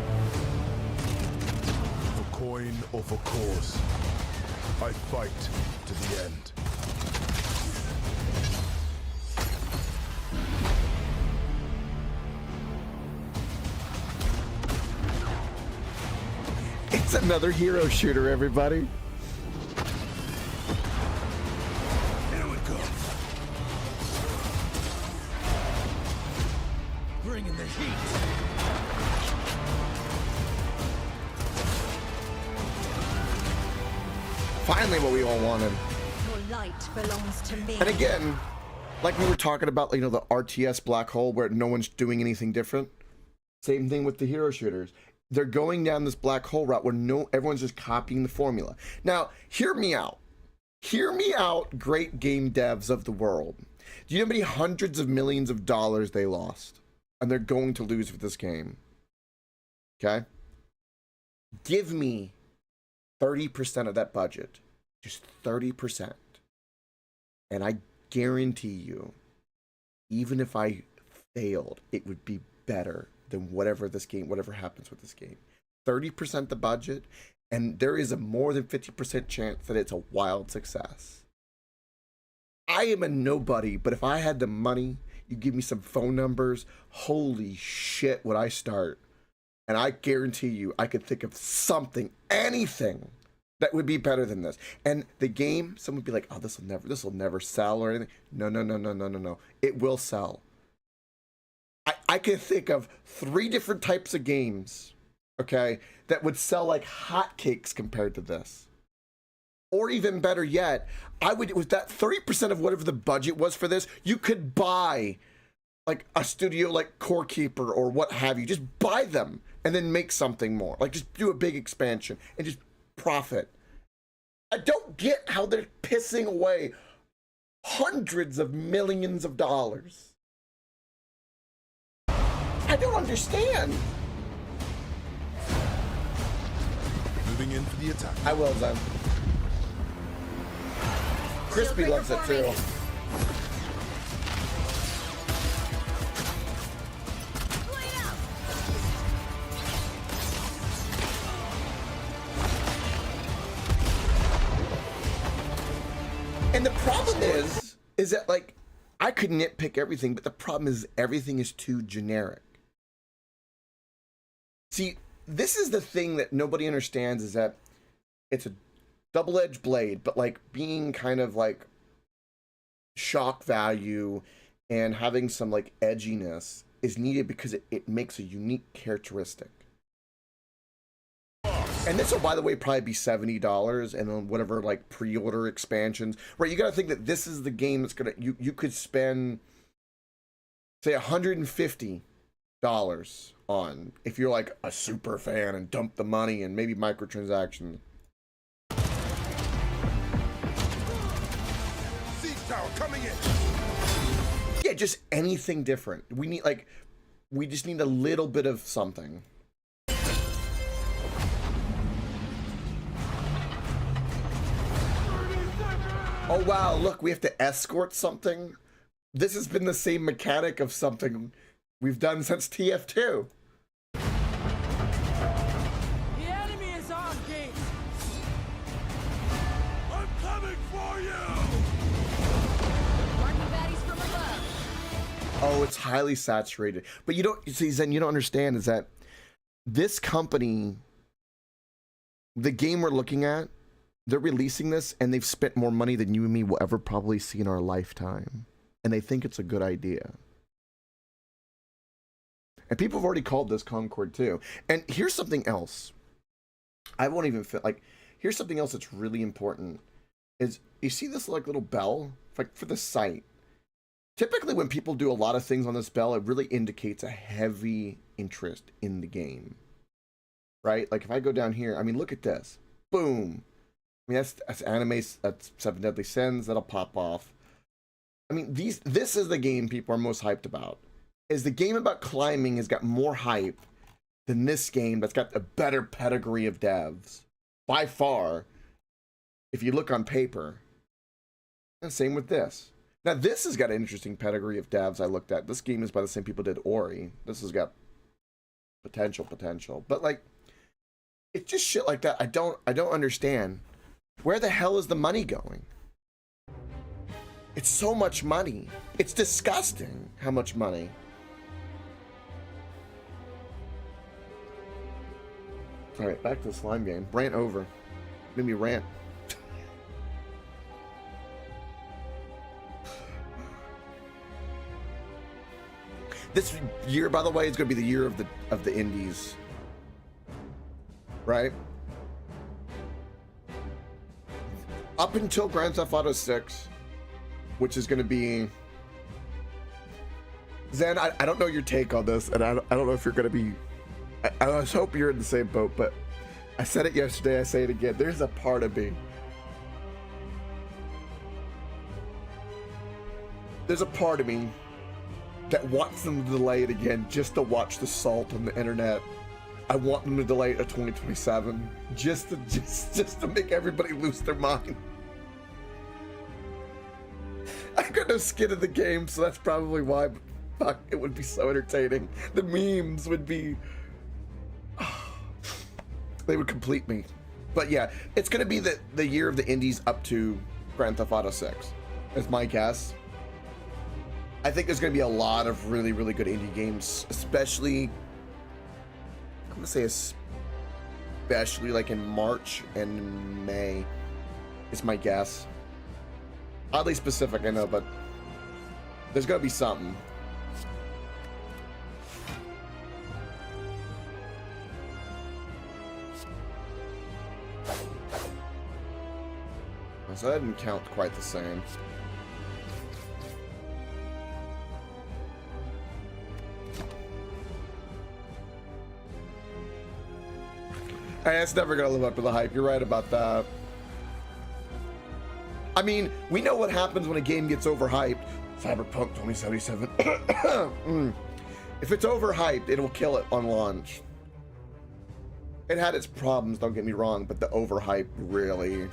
For coin or for cause, I fight to the end. It's another hero shooter, everybody. Here we go. Bringing the heat. Finally, what we all wanted. Your light belongs to me. And again, like we were talking about, you know, the RTS black hole where no one's doing anything different. Same thing with the hero shooters. they're going down this black hole route where everyone's just copying the formula. Now, hear me out. Hear me out, great game devs of the world. Do you know how many hundreds of millions of dollars they lost? And they're going to lose with this game. Okay? Give me 30% of that budget. Just 30%. And I guarantee you, even if I failed, it would be better than whatever happens with this game. 30% the budget, and there is a more than 50% chance that it's a wild success. I am a nobody, but if I had the money, you give me some phone numbers, holy shit would I start. And I guarantee you, I could think of something, anything, that would be better than this. And the game, someone would be like, oh, this will never sell or anything. No. It will sell. I can think of 3 different types of games, okay, that would sell like hotcakes compared to this. Or even better yet, with that 30% of whatever the budget was for this, you could buy like a studio like Core Keeper or what have you. Just buy them and then make something more. Like just do a big expansion and just profit. I don't get how they're pissing away hundreds of millions of dollars. I don't understand. Moving in for the attack. I will then. Crispy loves it too. And the problem is that like I could nitpick everything, but the problem is everything is too generic. See, this is the thing that nobody understands, is that it's a double-edged blade, but like being kind of like shock value and having some like edginess is needed because it makes a unique characteristic. And this will, by the way, probably be $70, and then whatever like pre-order expansions, right? You got to think that this is the game that's gonna you could spend say $150 on if you're like a super fan and dump the money and maybe microtransactions. Siege tower coming in. Yeah, just anything different. We just need a little bit of something. Oh wow, look, we have to escort something. This has been the same mechanic of something we've done since TF2. The enemy is on gate. I'm coming for you. Marking baddies from above. Oh, it's highly saturated. But you don't see, Zen, you don't understand is that this company, the game we're looking at, they're releasing this and they've spent more money than you and me will ever probably see in our lifetime. And they think it's a good idea. And people have already called this Concord too. And here's something else. I won't even fit like, here's something else that's really important is you see this like little bell like for the site. Typically when people do a lot of things on this bell, it really indicates a heavy interest in the game. Right? Like if I go down here, I mean, look at this. Boom. I mean, that's anime, that's Seven Deadly Sins, that'll pop off. I mean, this is the game people are most hyped about. Is the game about climbing has got more hype than this game that's got a better pedigree of devs. By far, if you look on paper. And same with this. Now, this has got an interesting pedigree of devs I looked at. This game is by the same people who did Ori. This has got potential. But, like, it's just shit like that I don't understand. Where the hell is the money going? It's so much money. It's disgusting how much money. All right, back to the slime game. Rant over. Made me rant. This year, by the way, is going to be the year of the indies. Right? Up until Grand Theft Auto 6, which is going to be... Zen, I don't know your take on this, and I don't know if you're going to be I was hoping you're in the same boat, but I said it yesterday, I say it again. There's a part of me. There's a part of me that wants them to delay it again just to watch the salt on the internet. I want them to delay it to 2027 just to make everybody lose their mind. I got no skin in the game, so that's probably why. But fuck, it would be so entertaining. The memes would be... they would complete me. But yeah, it's gonna be the year of the indies up to Grand Theft Auto 6. Is my guess. I think there's gonna be a lot of really, really good indie games, especially... I'm gonna say especially like in March and May is my guess. Oddly specific, I know, but there's gonna be something. So that didn't count quite the same. Hey, it's never gonna live up to the hype. You're right about that. I mean, we know what happens when a game gets overhyped. Cyberpunk 2077. If it's overhyped, it'll kill it on launch. It had its problems, don't get me wrong, but the overhype really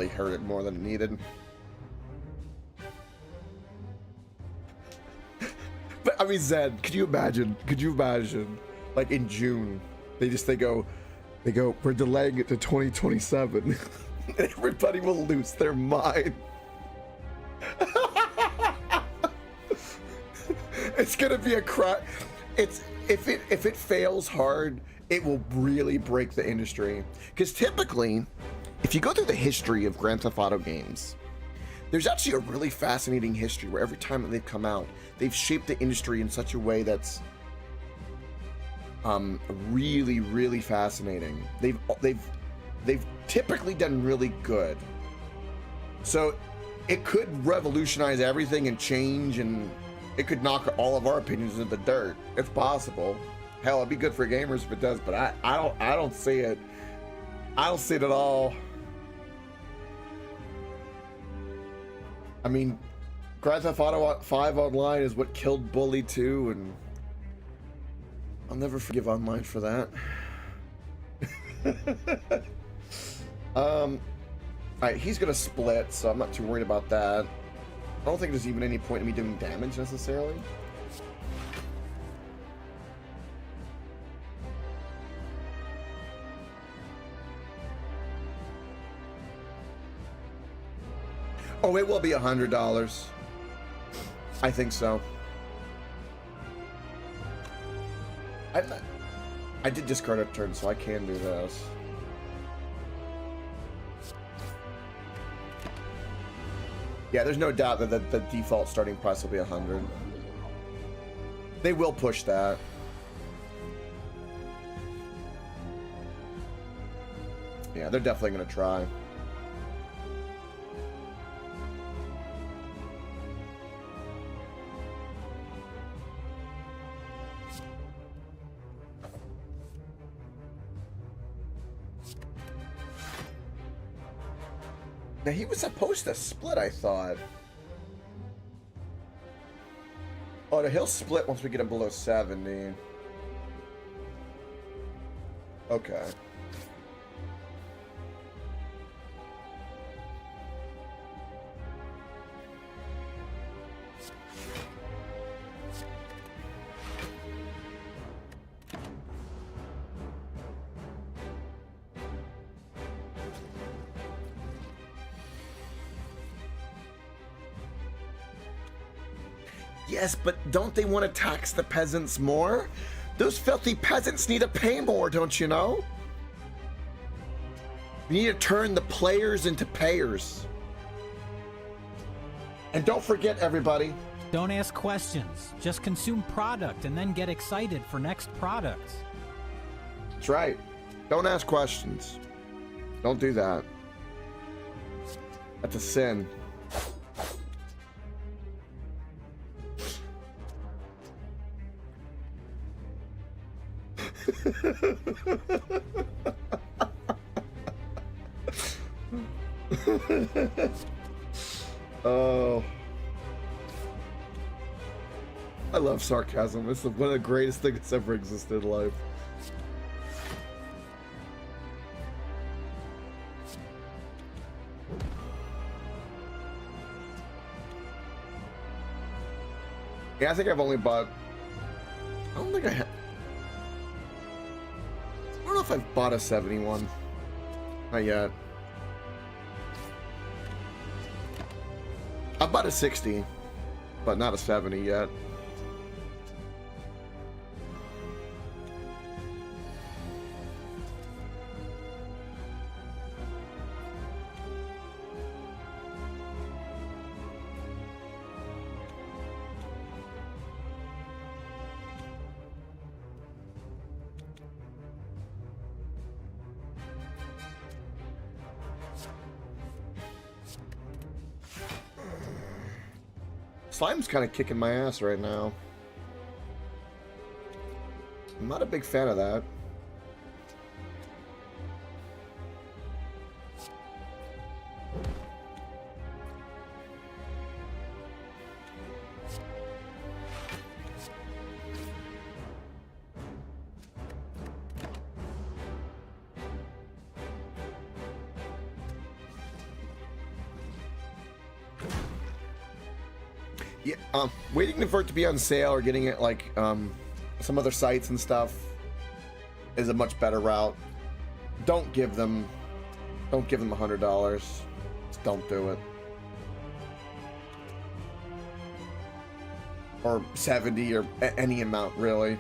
hurt it more than it needed. But I mean, Zed, could you imagine? Like in June, they go, we're delaying it to 2027. Everybody will lose their mind. It's gonna be a cry. If it fails hard, it will really break the industry. Because typically, if you go through the history of Grand Theft Auto games, there's actually a really fascinating history where every time that they've come out, they've shaped the industry in such a way that's really fascinating. They've typically done really good. So it could revolutionize everything and change, and it could knock all of our opinions into the dirt. It's possible. Hell, it'd be good for gamers if it does, but I don't see it. I don't see it at all. I mean, Grand Theft Auto 5 Online is what killed Bully 2, and I'll never forgive Online for that. Alright, he's gonna split, so I'm not too worried about that. I don't think there's even any point in me doing damage necessarily. Oh, it will be $100. I think so. I did discard a turn, so I can do this. Yeah, there's no doubt that the default starting price will be 100. They will push that. Yeah, they're definitely gonna try. Now, he was supposed to split, I thought. Oh, he'll split once we get him below 70. Okay. Yes, but don't they want to tax the peasants more? Those filthy peasants need to pay more, don't you know? We need to turn the players into payers. And don't forget, everybody. Don't ask questions. Just consume product and then get excited for next products. That's right. Don't ask questions. Don't do that. That's a sin. Oh. I love sarcasm. It's one of the greatest things that's ever existed in life. Yeah, I think I've only bought... I don't think I have... I don't know if I've bought a 71. Not yet. I've bought a 60, but not a 70 yet. Slime's kind of kicking my ass right now. I'm not a big fan of that. Yeah, waiting for it to be on sale or getting it like some other sites and stuff is a much better route. Don't give them $100. Just don't do it. Or 70 or any amount really.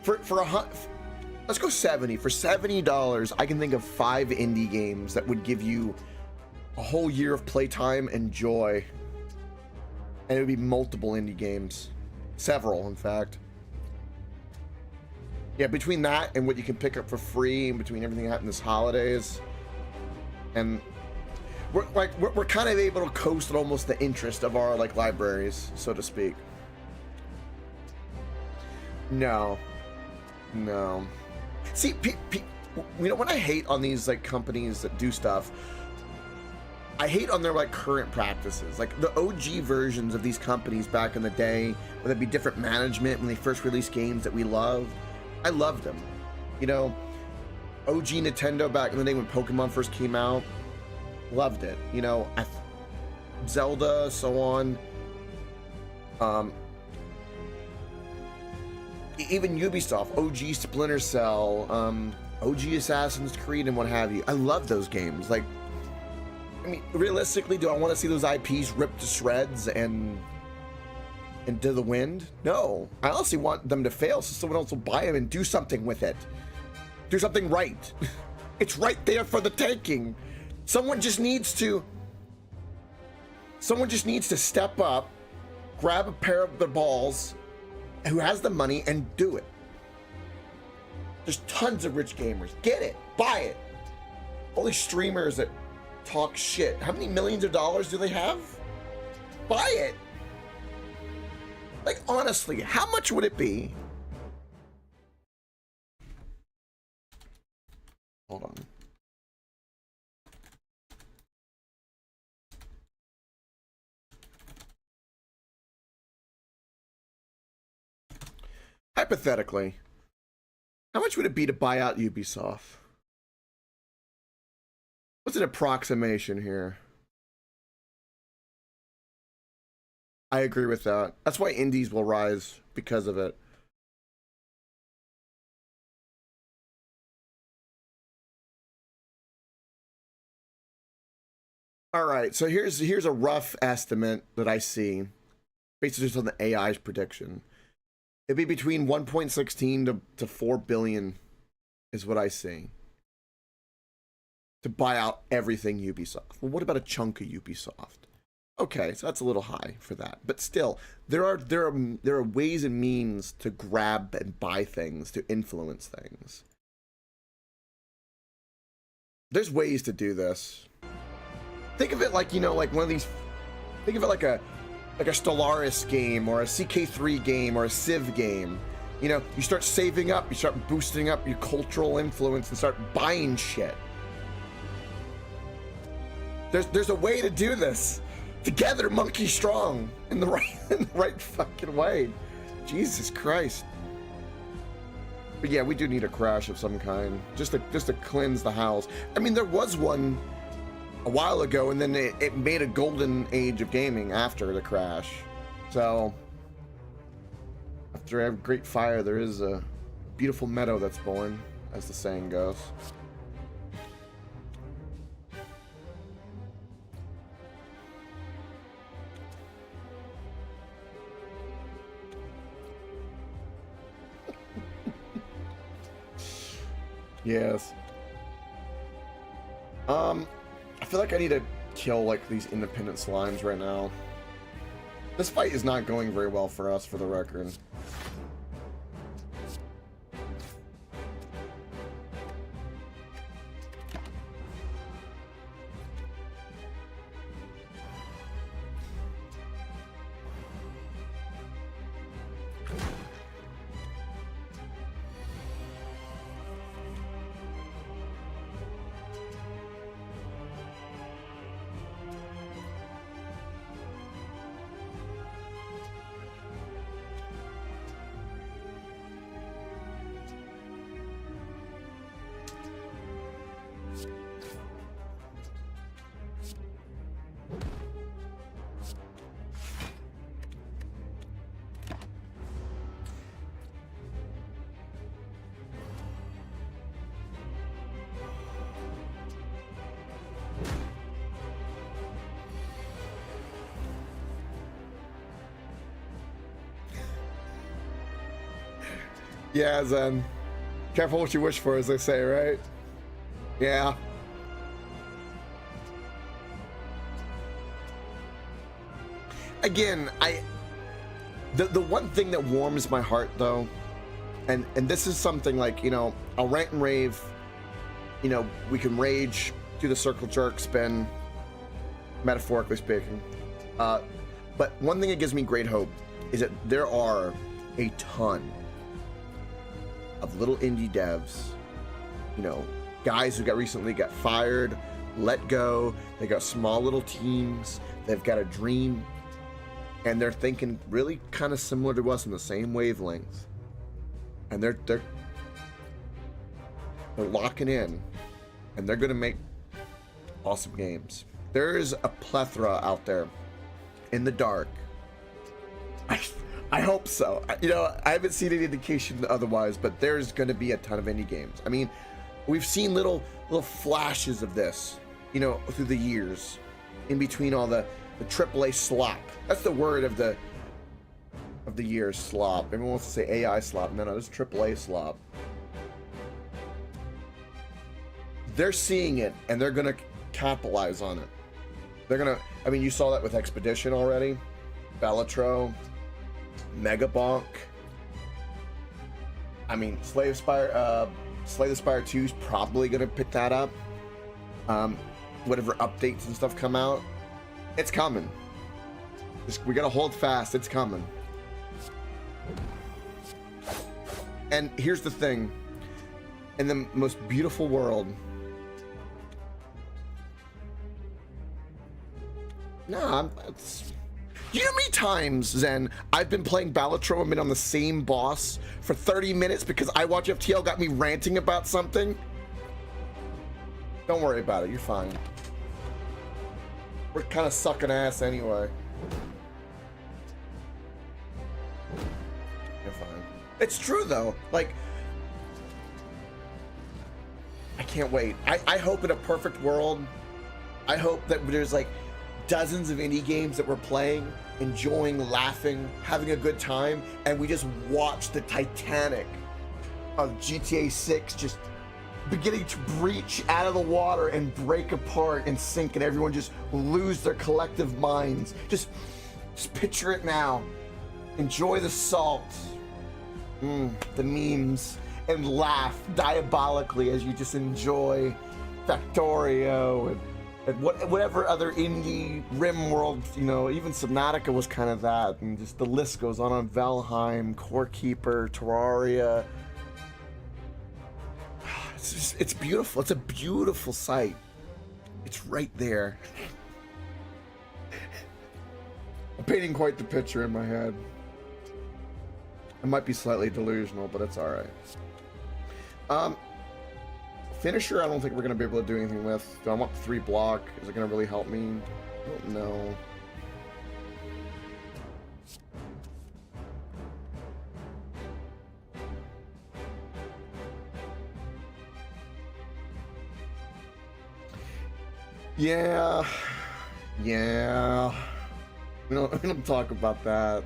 Let's go 70. For $70, I can think of 5 indie games that would give you a whole year of playtime and joy. And it would be multiple indie games. Several, in fact. Yeah, between that and what you can pick up for free, and between everything happening this holidays, and we're kind of able to coast at almost the interest of our like libraries, so to speak. No. See, you know, when I hate on these like companies that do stuff, I hate on their like current practices. Like the OG versions of these companies back in the day, whether it be different management when they first released games that we loved. I loved them. You know, OG Nintendo back in the day when Pokemon first came out, loved it. You know, Zelda, so on. Even Ubisoft, OG Splinter Cell, OG Assassin's Creed, and what have you. I love those games. Like, I mean, realistically, do I want to see those IPs ripped to shreds and into the wind? No. I honestly want them to fail so someone else will buy them and do something with it. Do something right. It's right there for the taking. Someone just needs to step up, grab a pair of the balls, who has the money, and do it. There's tons of rich gamers. Get it. Buy it. All these streamers that talk shit. How many millions of dollars do they have? Buy it. Like, honestly, how much would it be? Hold on. Hypothetically, how much would it be to buy out Ubisoft? What's an approximation here? I agree with that. That's why indies will rise because of it. All right, so here's a rough estimate that I see, based just on the AI's prediction. It'd be between 1.16 to 4 billion, is what I see, to buy out everything Ubisoft. Well, what about a chunk of Ubisoft? Okay, so that's a little high for that, but still, there are ways and means to grab and buy things, to influence things. There's ways to do this. Think of it like, you know, like one of these. Think of it like a Stellaris game or a CK3 game or a Civ game. You know, you start saving up, you start boosting up your cultural influence and start buying shit. There's a way to do this. Together, monkey strong, in the right fucking way. Jesus Christ. But yeah, we do need a crash of some kind, just to cleanse the house. I mean, there was one a while ago, and then it made a golden age of gaming after the crash. So after every great fire, there is a beautiful meadow that's born, as the saying goes. Yes. I feel like I need to kill like these independent slimes right now. This fight is not going very well for us, for the record. Yeah, Zen. Careful what you wish for, as they say, right? Yeah. Again, the one thing that warms my heart, though, and this is something like, you know, I'll rant and rave, you know, we can rage, do the circle jerk spin, metaphorically speaking. But one thing that gives me great hope is that there are a ton of little indie devs, you know, guys who recently got fired, let go, they got small little teams, they've got a dream, and they're thinking really kind of similar to us in the same wavelengths, and they're locking in, and they're gonna make awesome games. There is a plethora out there in the dark. I hope so. You know, I haven't seen any indication otherwise, but there's going to be a ton of indie games. I mean, we've seen little flashes of this, you know, through the years, in between all the AAA slop. That's the word of the year, slop. Everyone wants to say AI slop. No, it's AAA slop. They're seeing it, and they're going to capitalize on it. They're going to, I mean, you saw that with Expedition already, Bellatro, Megabonk. I mean, Slay the Spire 2 is probably gonna pick that up. Whatever updates and stuff come out, it's coming. We gotta hold fast. It's coming. And here's the thing: in the most beautiful world, it's. You know how many times, Zen, I've been playing Balatro and been on the same boss for 30 minutes because iWatchFTL got me ranting about something? Don't worry about it, you're fine. We're kind of sucking ass anyway. You're fine. It's true though, like, I can't wait. I hope in a perfect world, I hope that there's like dozens of indie games that we're playing, enjoying, laughing, having a good time, and we just watch the Titanic of GTA 6 just beginning to breach out of the water and break apart and sink, and everyone just lose their collective minds. Just picture it now. Enjoy the salt, the memes, and laugh diabolically as you just enjoy Factorio and And whatever other indie Rim World, you know, even Subnautica was kind of that, and just the list goes on. Valheim, Core Keeper, Terraria. It's beautiful. It's a beautiful site. It's right there. I'm painting quite the picture in my head. It might be slightly delusional, but it's all right. Finisher, I don't think we're going to be able to do anything with. Do I want the 3 block? Is it going to really help me? I don't know. Yeah. We don't talk about that.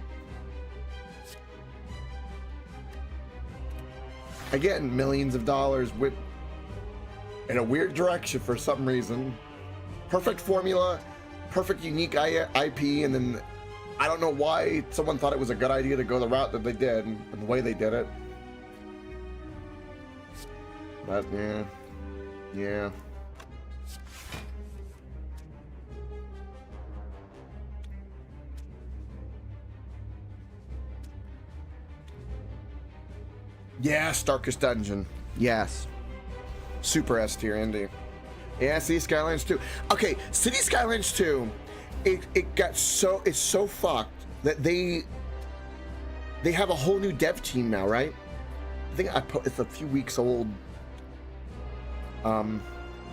Again, millions of dollars whipped in a weird direction for some reason. Perfect formula, perfect unique IP, and then I don't know why someone thought it was a good idea to go the route that they did and the way they did it. But yeah. Yes, Darkest Dungeon. Yes. Super S tier indie. Yeah, City Skylines 2. Okay, City Skylines 2, it's so fucked that they have a whole new dev team now, right? I think it's a few weeks old. But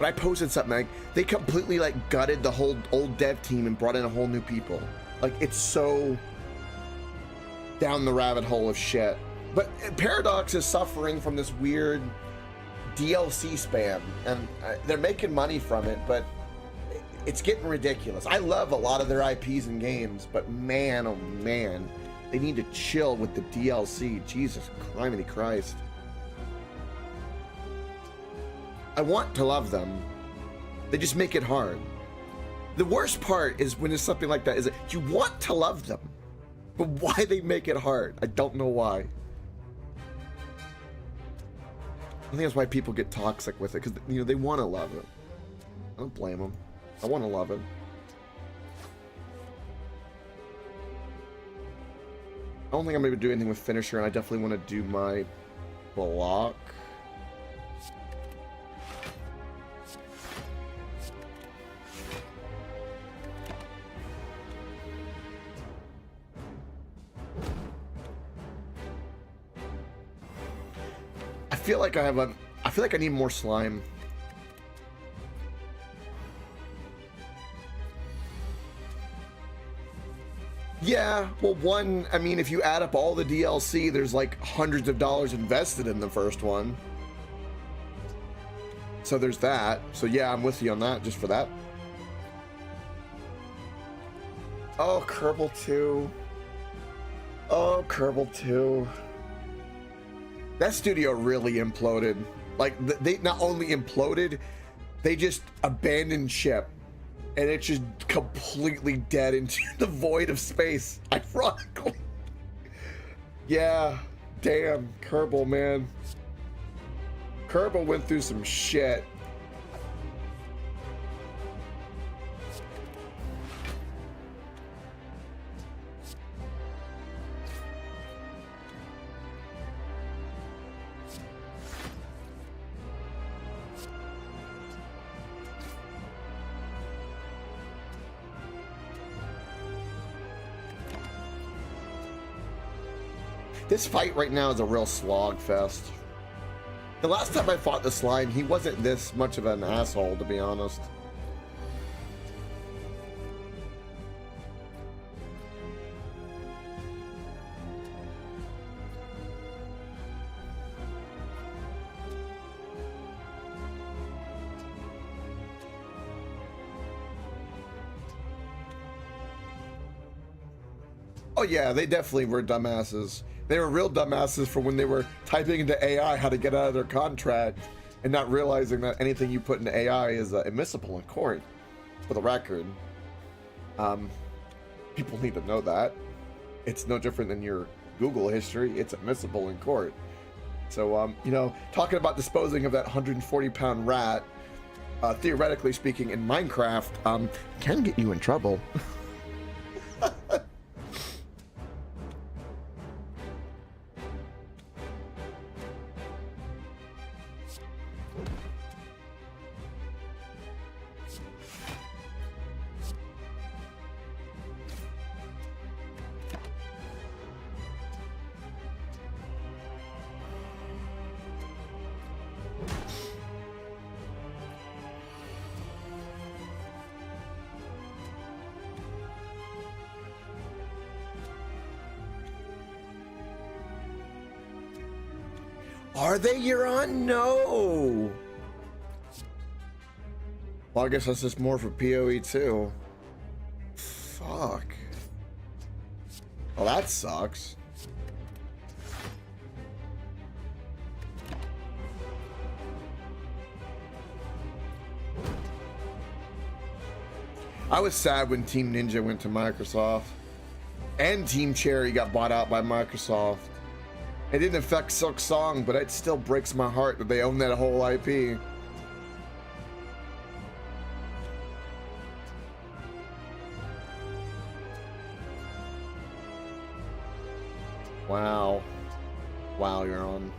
I posted something like they completely like gutted the whole old dev team and brought in a whole new people. Like it's so down the rabbit hole of shit. But Paradox is suffering from this weird DLC spam, and they're making money from it, but it's getting ridiculous. I love a lot of their IPs and games, but man, oh man, they need to chill with the DLC. Jesus criminy Christ. I want to love them. They just make it hard. The worst part is when it's something like that, is that you want to love them, but why they make it hard, I don't know why. I think that's why people get toxic with it, because you know they want to love it. I don't blame them. I want to love it. I don't think I'm going to do anything with Finisher, and I definitely want to do my block. I feel like I need more slime. Yeah, well, one, I mean, if you add up all the DLC, there's like hundreds of dollars invested in the first one. So there's that. So yeah, I'm with you on that, just for that. Oh, Kerbal 2. Oh, Kerbal 2. That studio really imploded. Like, they not only imploded, they just abandoned ship. And it's just completely dead into the void of space, ironically. Yeah, damn, Kerbal, man. Kerbal went through some shit. This fight right now is a real slog fest. The last time I fought the slime, he wasn't this much of an asshole, to be honest. Oh yeah, they definitely were dumbasses. They were real dumbasses for when they were typing into AI how to get out of their contract and not realizing that anything you put into AI is admissible in court. For the record, people need to know that. It's no different than your Google history. It's admissible in court. So, you know, talking about disposing of that 140-pound rat, theoretically speaking, in Minecraft, can get you in trouble. Are they Euron? No! Well, I guess that's just more for PoE too. Fuck. Well, that sucks. I was sad when Team Ninja went to Microsoft. And Team Cherry got bought out by Microsoft. It didn't affect Silk Song, but it still breaks my heart that they own that whole IP. Wow. Wow, you're on.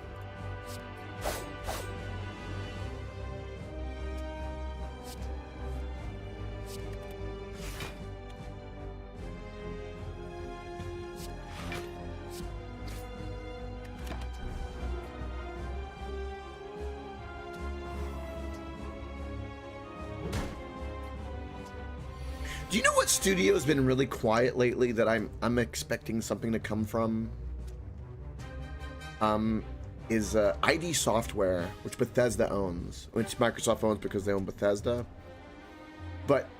Do you know what studio has been really quiet lately that I'm expecting something to come from? Is ID Software, which Bethesda owns, which Microsoft owns because they own Bethesda. But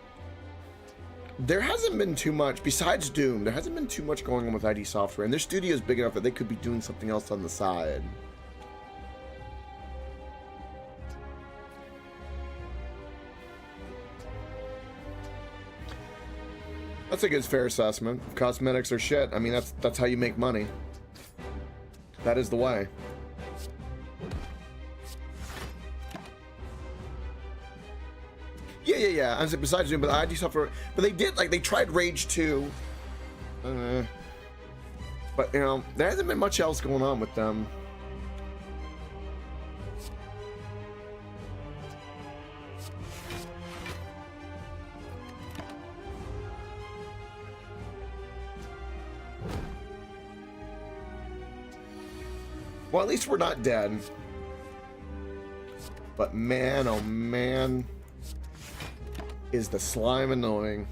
there hasn't been too much, besides Doom, there hasn't been too much going on with ID Software, and their studio is big enough that they could be doing something else on the side. That's a good, fair assessment. If cosmetics are shit, I mean, that's how you make money. That is the way. Yeah. I said besides Doom, but ID Software, but they did, like, they tried Rage 2. But, you know, there hasn't been much else going on with them. Well, at least we're not dead. But man, oh man, is the slime annoying.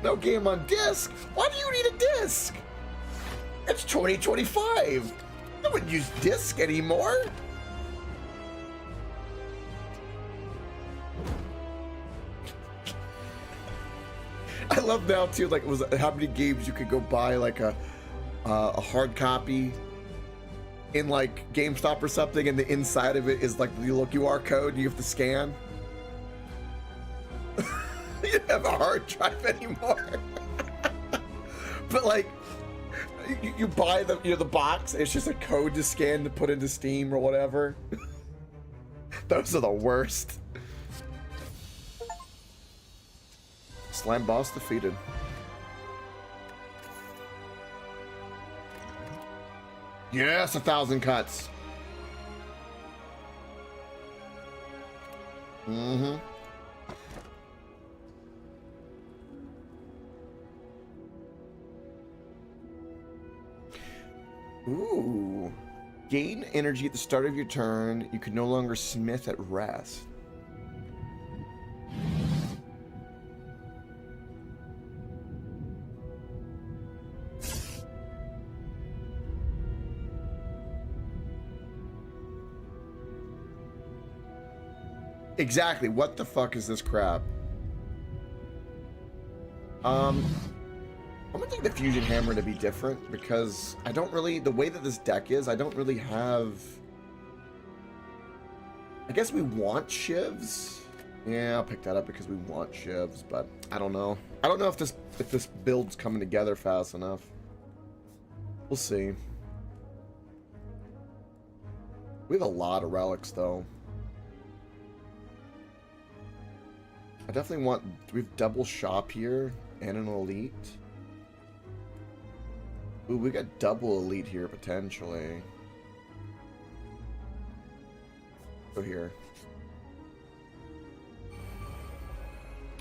No game on disc? Why do you need a disc? It's 2025. No one use disc anymore. I love now too, like, it was how many games you could go buy like a hard copy in like GameStop or something, and the inside of it is like the little QR code you have to scan. You don't have a hard drive anymore. But like, you buy the the box. It's just a code to scan to put into Steam or whatever. Those are the worst. Slime boss defeated. Yes, 1,000 cuts. Mm-hmm. Ooh. Gain energy at the start of your turn. You can no longer smith at rest. Exactly. What the fuck is this crap? How would like the Fusion Hammer to be different because I don't really, the way that this deck is, I don't really have, I guess we want Shivs. Yeah, I'll pick that up because we want Shivs, but I don't know. I don't know if this build's coming together fast enough. We'll see. We have a lot of relics though. I definitely want, we have double shop here and an elite. Ooh, we got double elite here potentially. Go here.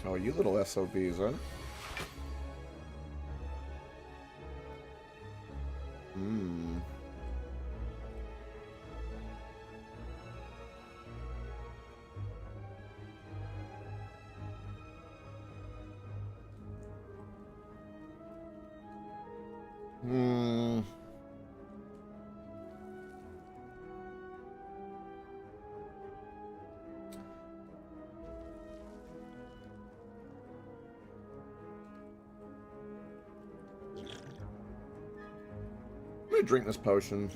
Oh, you little SOBs, huh? Hmm. Hmm. I'm gonna drink this potion.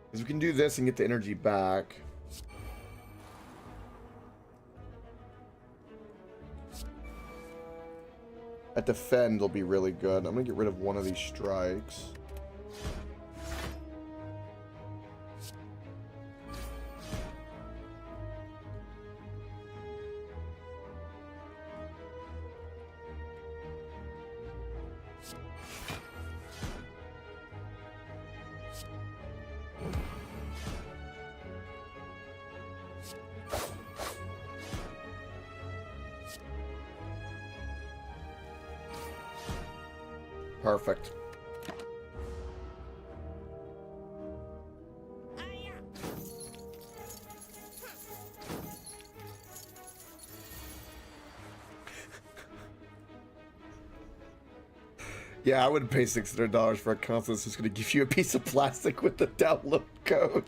Because we can do this and get the energy back. At defend will be really good. I'm gonna get rid of one of these strikes. Perfect. Yeah, I wouldn't pay $600 for a console that's just going to give you a piece of plastic with the download code.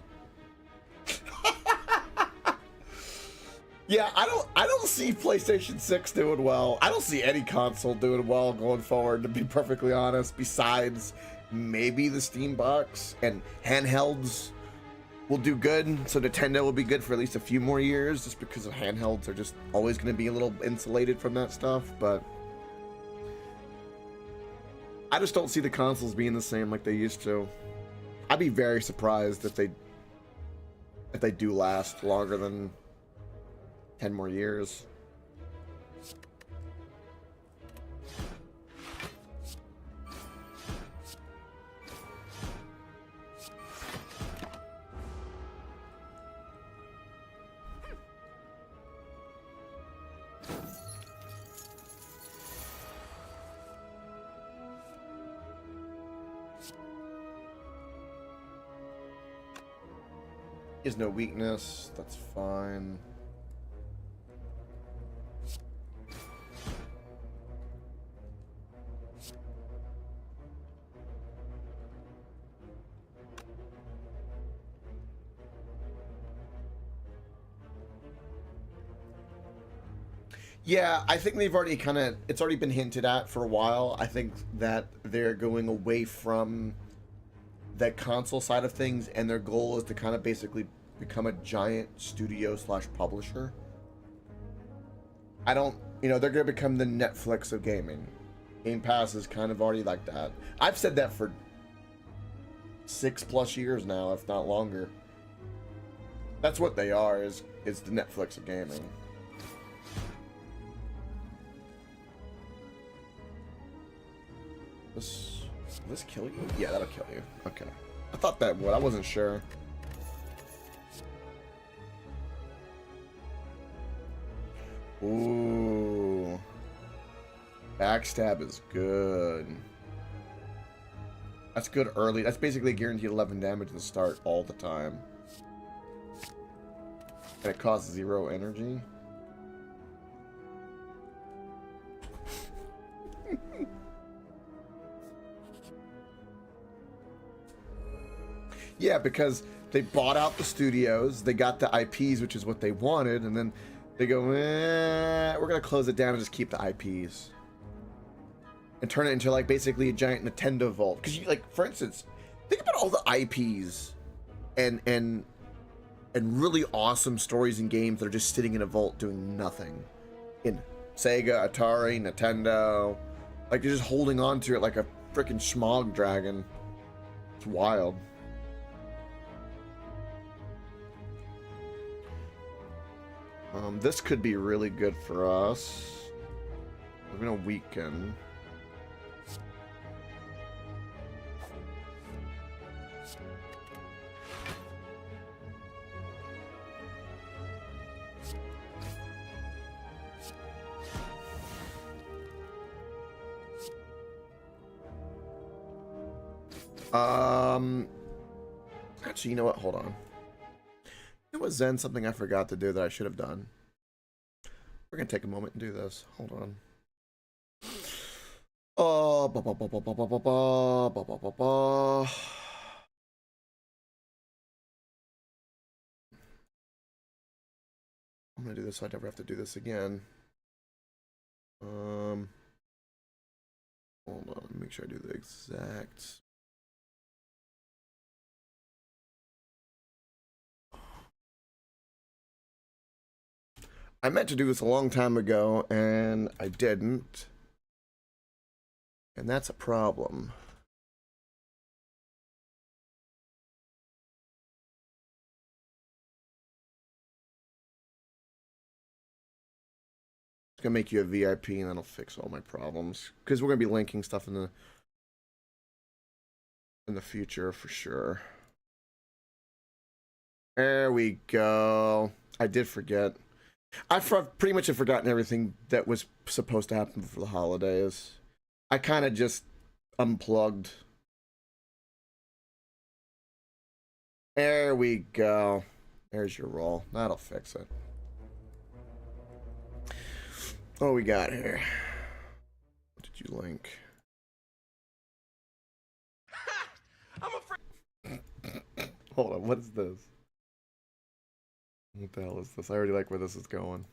Yeah, I don't see PlayStation 6 doing well. I don't see any console doing well going forward, to be perfectly honest, besides maybe the Steam box, and handhelds will do good. So Nintendo will be good for at least a few more years, just because of handhelds are just always going to be a little insulated from that stuff, but I just don't see the consoles being the same like they used to. I'd be very surprised if they do last longer than 10 more years. He has no weakness, that's fine. Yeah, I think they've already it's already been hinted at for a while. I think that they're going away from that console side of things, and their goal is to kind of basically become a giant studio slash publisher. They're going to become the Netflix of gaming. Game Pass is kind of already like that. I've said that for 6+ years now, if not longer. That's what they are, is the Netflix of gaming. Will this kill you? Yeah, that'll kill you. Okay. I thought that would. I wasn't sure. Ooh. Backstab is good. That's good early. That's basically guaranteed 11 damage at the start all the time. And it costs 0 energy. Yeah, because They bought out the studios, they got the IPs, which is what they wanted, and then they go, we're gonna close it down and just keep the IPs. And turn it into like basically a giant Nintendo vault. Because you like, for instance, think about all the IPs and really awesome stories and games that are just sitting in a vault doing nothing. In Sega, Atari, Nintendo. Like they're just holding on to it like a freaking Schmog dragon. It's wild. This could be really good for us. We're gonna weaken. Actually, you know what? Hold on. It was then something I forgot to do that I should have done. We're gonna take a moment and do this. Hold on. Oh, I'm gonna do this so I never have to do this again. Hold on. Make sure I do the exact. I meant to do this a long time ago, and I didn't. And that's a problem. It's gonna make you a VIP, and that'll fix all my problems. Because we're gonna be linking stuff in the future for sure. There we go. I did forget. Pretty much have forgotten everything that was supposed to happen for the holidays. I kind of just unplugged. There we go. There's your roll. That'll fix it. What we got here? What did you link? I'm afraid. Hold on, what is this? What the hell is this? I already like where this is going.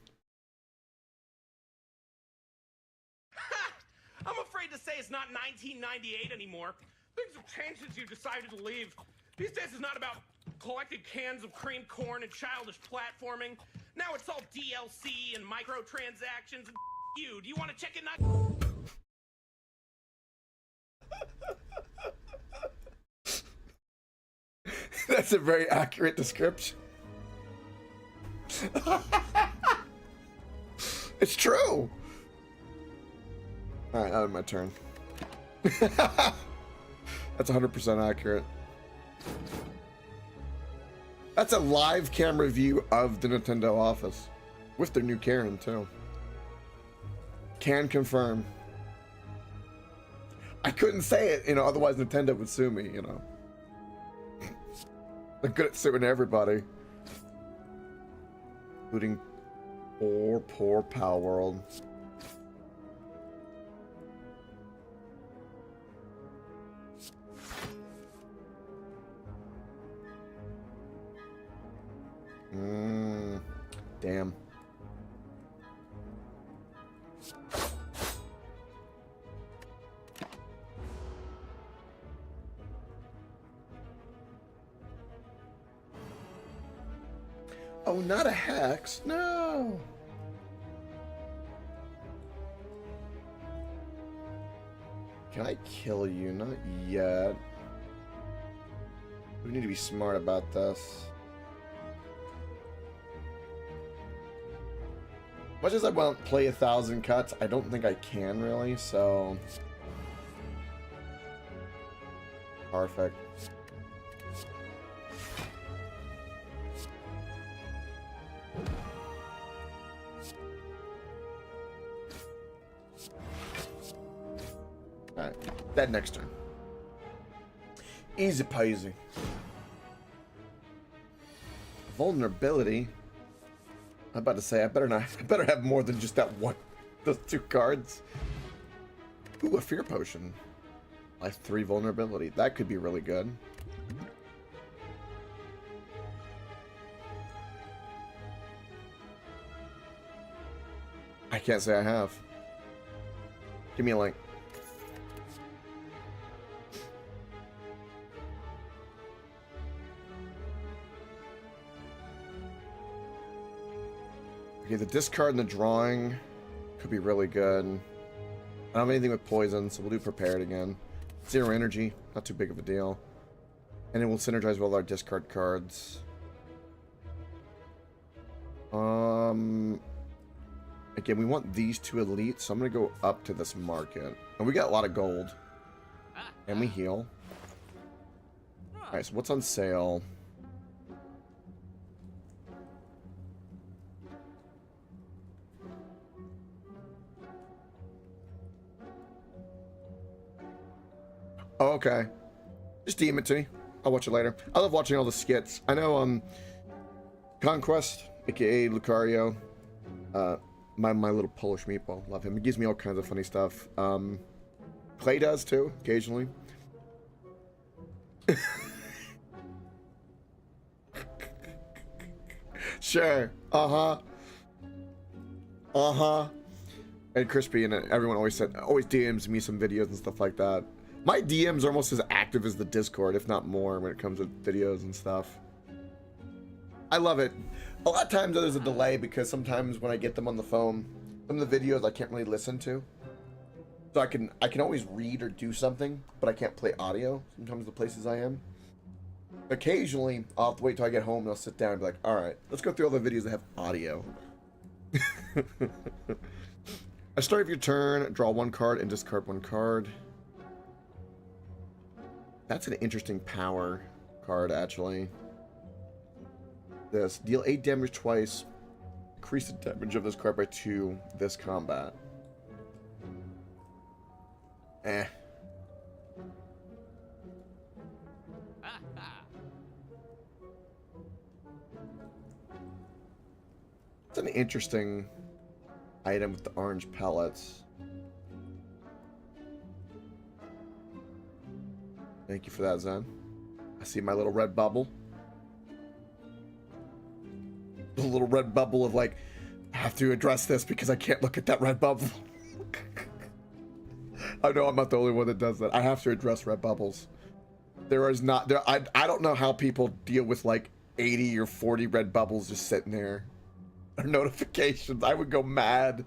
I'm afraid to say it's not 1998 anymore. Things have changed since you decided to leave. These days it's not about collected cans of creamed corn and childish platforming. Now it's all DLC and microtransactions and you. Do you want to check it out? That's a very accurate description. It's true. All right, out of my turn. That's 100% accurate. That's a live camera view of the Nintendo office with their new Karen too. Can confirm. I couldn't say it, you know, otherwise Nintendo would sue me, you know. They're good at suing everybody. Including poor Pal World. Damn. Oh, not a hex. No. Can I kill you? Not yet. We need to be smart about this. Much as I want to play 1,000 cuts, I don't think I can really, so... Perfect. Alright, that next turn. Easy peasy. Vulnerability. I'm about to say I better have more than just that one, those two cards. Ooh, a fear potion. Life 3 vulnerability. That could be really good. can't say I have. Give me a link. Okay, the discard and the drawing could be really good. I don't have anything with poison, so we'll do prepared again. 0 energy, not too big of a deal. And it will synergize with all our discard cards. Again, we want these 2 elites, so I'm gonna go up to this market. And we got a lot of gold. And we heal. Alright, so what's on sale? Oh, okay. Just DM it to me. I'll watch it later. I love watching all the skits. I know, Conquest, aka Lucario, my little Polish meatball. Love him. He gives me all kinds of funny stuff. Clay does too, occasionally. Sure. Uh-huh. Uh-huh. And Crispy and everyone always DMs me some videos and stuff like that. My DMs are almost as active as the Discord, if not more, when it comes to videos and stuff. I love it. A lot of times there's a delay because sometimes when I get them on the phone, some of the videos I can't really listen to. So I can always read or do something, but I can't play audio sometimes the places I am. Occasionally, I'll have to wait till I get home and I'll sit down and be like, alright, let's go through all the videos that have audio. At start of your turn, draw 1 card and discard 1 card. That's an interesting power card, actually. This. Deal 8 damage twice. Increase the damage of this card by 2 this combat. Eh. It's an interesting item with the orange pellets. Thank you for that, Zen. I see my little red bubble. The little red bubble of like, I have to address this because I can't look at that red bubble. I know I'm not the only one that does that. I have to address red bubbles. There is not there. I don't know how people deal with like 80 or 40 red bubbles just sitting there. Or notifications. I would go mad.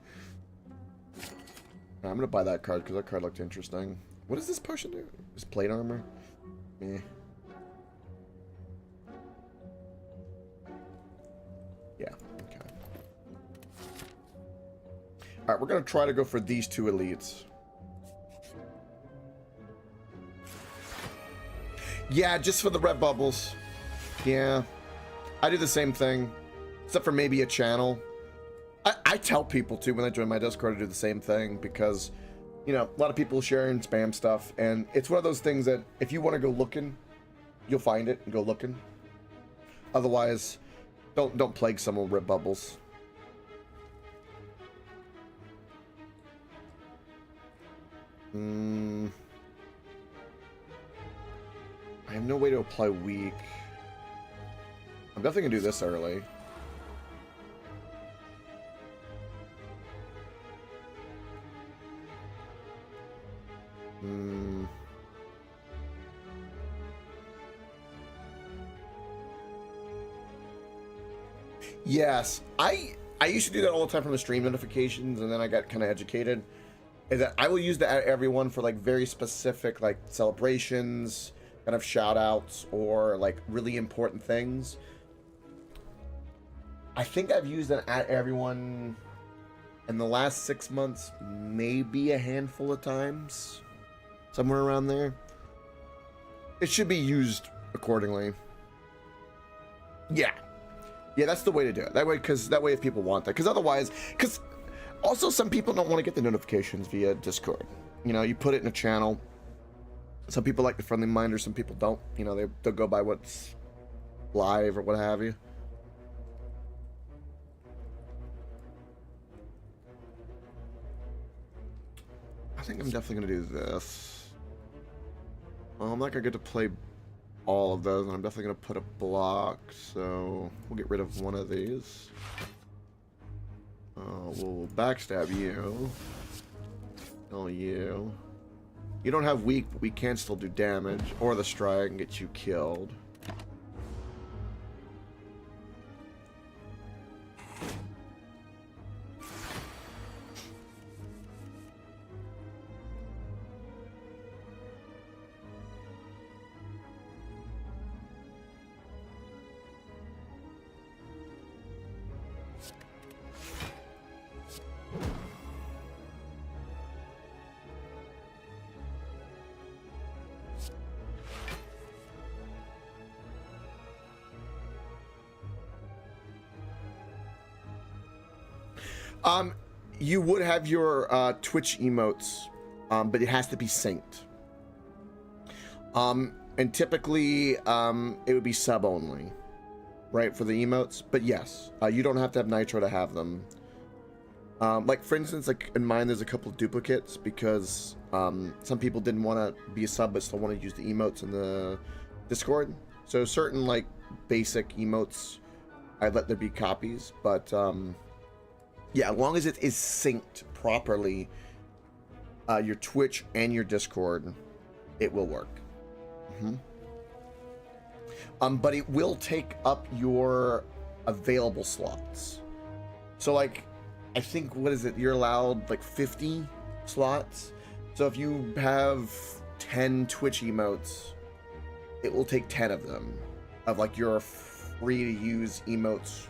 I'm gonna buy that card because that card looked interesting. What does this potion do? Is plate armor? Eh. Yeah, okay. Alright, we're gonna try to go for these 2 elites. Yeah, just for the red bubbles. Yeah. I do the same thing. Except for maybe a channel. I tell people too when they join my Discord to do the same thing because, you know, a lot of people share and spam stuff, and it's one of those things that if you want to go looking, you'll find it and go looking. Otherwise, don't plague someone with red bubbles. I have no way to apply weak. I'm definitely gonna do this early. Yes, I used to do that all the time from the stream notifications, and then I got kind of educated. Is that I will use that everyone for like very specific like celebrations, kind of shout outs, or like really important things. I think I've used that at everyone in the last 6 months, maybe a handful of times. Somewhere around there. It should be used accordingly. Yeah. Yeah, that's the way to do it. That way, if people want that. Because otherwise, also some people don't want to get the notifications via Discord. You know, you put it in a channel. Some people like the friendly reminder, some people don't. You know, they'll go by what's live or what have you. I think I'm definitely going to do this. Well, I'm not going to get to play all of those, and I'm definitely going to put a block, so we'll get rid of one of these. We'll backstab you. Oh, you. You don't have weak, but we can still do damage. Or the strike and get you killed. You would have your Twitch emotes, but it has to be synced. And typically, it would be sub only, right, for the emotes. But yes, you don't have to have Nitro to have them. Like for instance, like in mine, there's a couple of duplicates because some people didn't want to be a sub but still want to use the emotes in the Discord. So certain like basic emotes, I let there be copies, but yeah, as long as it is synced properly, your Twitch and your Discord, it will work. But it will take up your available slots. So like, I think, what is it? You're allowed like 50 slots. So if you have 10 Twitch emotes, it will take 10 of them of like your free to use emotes.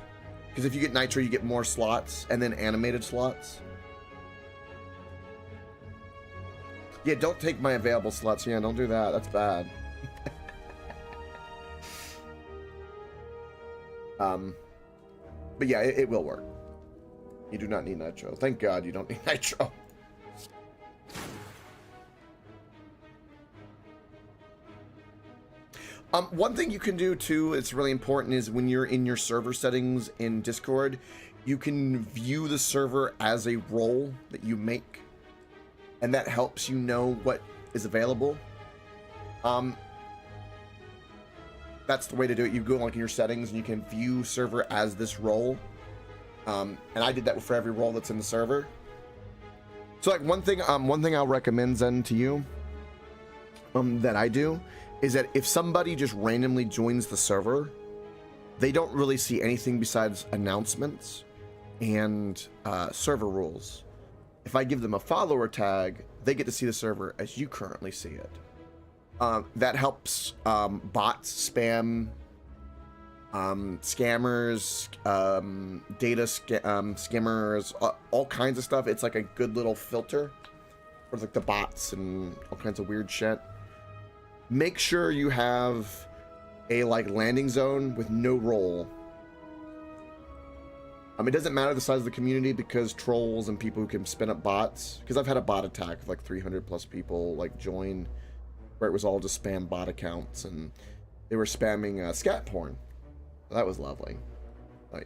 Because if you get Nitro, you get more slots and then animated slots. Yeah, don't take my available slots. Yeah, don't do that. That's bad. But yeah, it will work. You do not need Nitro. Thank God you don't need Nitro. One thing you can do too, it's really important, is when you're in your server settings in Discord, you can view the server as a role that you make, and that helps you know what is available. That's the way to do it. You go like in your settings and you can view server as this role. And I did that for every role that's in the server. So like one thing I'll recommend then to you, that I do, is that if somebody just randomly joins the server, they don't really see anything besides announcements and server rules. If I give them a follower tag, they get to see the server as you currently see it. That helps bots, spam, scammers, data skimmers, all kinds of stuff. It's like a good little filter for like the bots and all kinds of weird shit. Make sure you have a like landing zone with no role. It doesn't matter the size of the community, because trolls and people who can spin up bots, because I've had a bot attack of like 300 plus people like join, where it was all just spam bot accounts and they were spamming scat porn. That was lovely.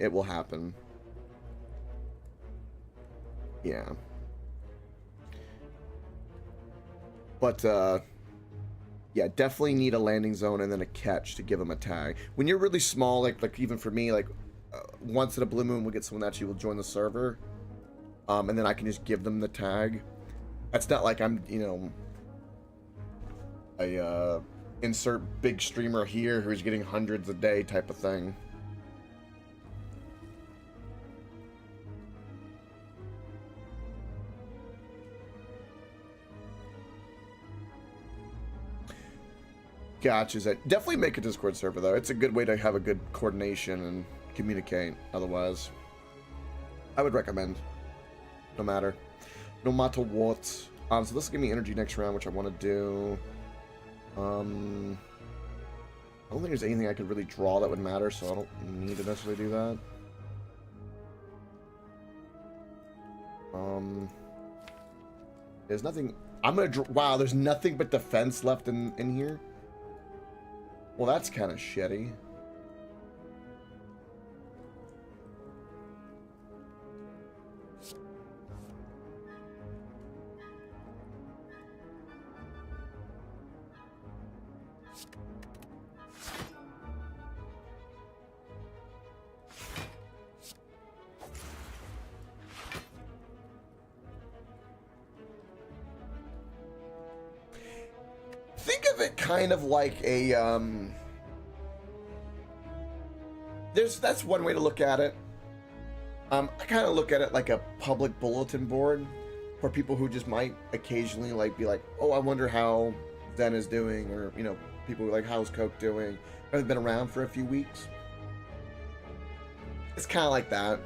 It will happen. Yeah. But yeah, definitely need a landing zone and then a catch to give them a tag. When you're really small, like even for me, like once in a blue moon we'll get someone that actually will join the server, and then I can just give them the tag. That's not like I'm, you know, a insert big streamer here who's getting hundreds a day type of thing. Gotcha. Definitely make a Discord server though. It's a good way to have a good coordination and communicate. Otherwise, I would recommend. No matter what. So this will give me energy next round, which I want to do. I don't think there's anything I could really draw that would matter, so I don't need to necessarily do that. There's nothing. I'm gonna wow. There's nothing but defense left in here. Well, that's kind of shitty. think of it kind of like a that's one way to look at it. I kind of look at it like a public bulletin board for people who just might occasionally like be like, oh, I wonder how Zen is doing, or you know, people like, how's Coke doing? I've been around for a few weeks. It's kind of like that.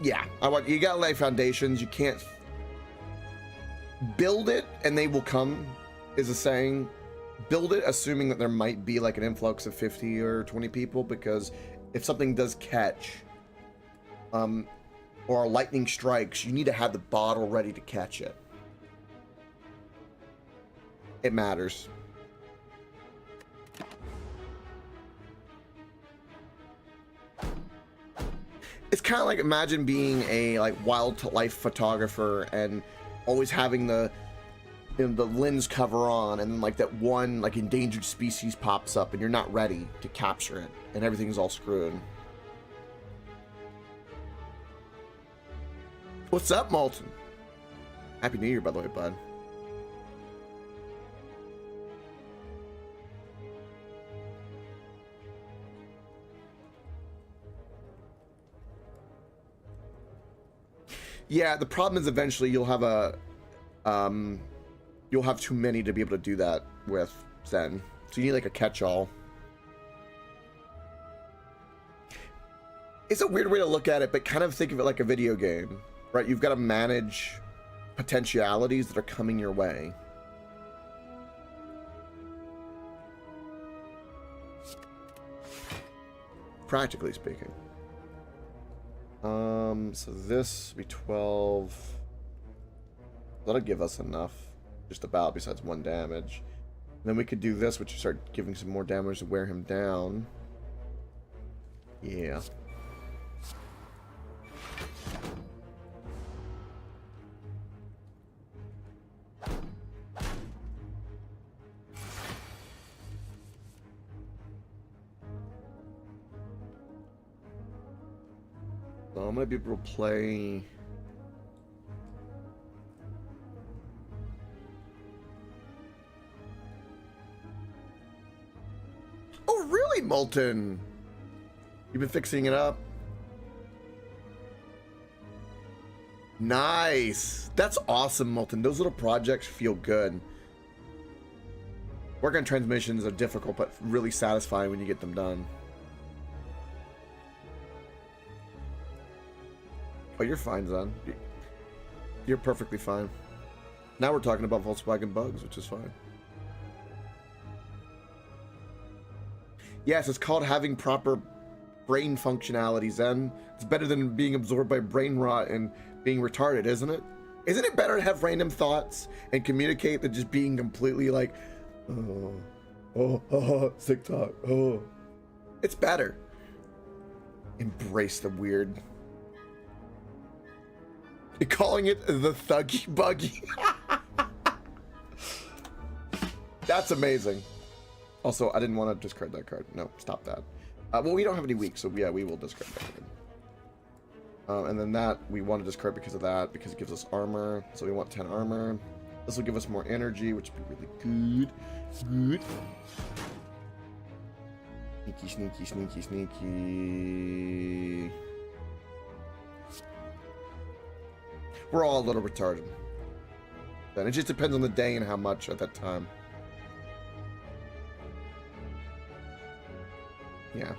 Yeah, you gotta lay foundations. You can't build it and they will come, is a saying. Build it assuming that there might be like an influx of 50 or 20 people, because if something does catch, or lightning strikes, you need to have the bottle ready to catch it. It matters. It's kind of like, imagine being a like wildlife photographer and always having the lens cover on, and then like that one like endangered species pops up and you're not ready to capture it and everything's all screwed. What's up, Molten? Happy New Year, by the way, bud. Yeah, the problem is eventually you'll have you'll have too many to be able to do that with Zen. So you need like a catch-all. It's a weird way to look at it, but kind of think of it like a video game, right? You've got to manage potentialities that are coming your way. Practically speaking. So this will be 12. That'll give us enough, just about, besides 1 damage. And then we could do this, which would start giving some more damage to wear him down. Yeah. So I'm gonna be able to play. Oh, really, Molten? You've been fixing it up? Nice. That's awesome, Molten. Those little projects feel good. Work on transmissions are difficult, but really satisfying when you get them done. Oh, you're fine, Zen. You're perfectly fine. Now we're talking about Volkswagen bugs, which is fine. Yes, it's called having proper brain functionality, Zen. It's better than being absorbed by brain rot and being retarded, isn't it? Isn't it better to have random thoughts and communicate than just being completely like, sick talk, oh. It's better. Embrace the weird. You're calling it the Thuggy Buggy. That's amazing. Also, I didn't want to discard that card. No, stop that. Well, we don't have any weak, so yeah, we will discard that card. And then that, we want to discard because of that, because it gives us armor. So we want 10 armor. This will give us more energy, which would be really good. Sneaky, sneaky, sneaky, sneaky. We're all a little retarded. Then it just depends on the day and how much at that time. Yeah.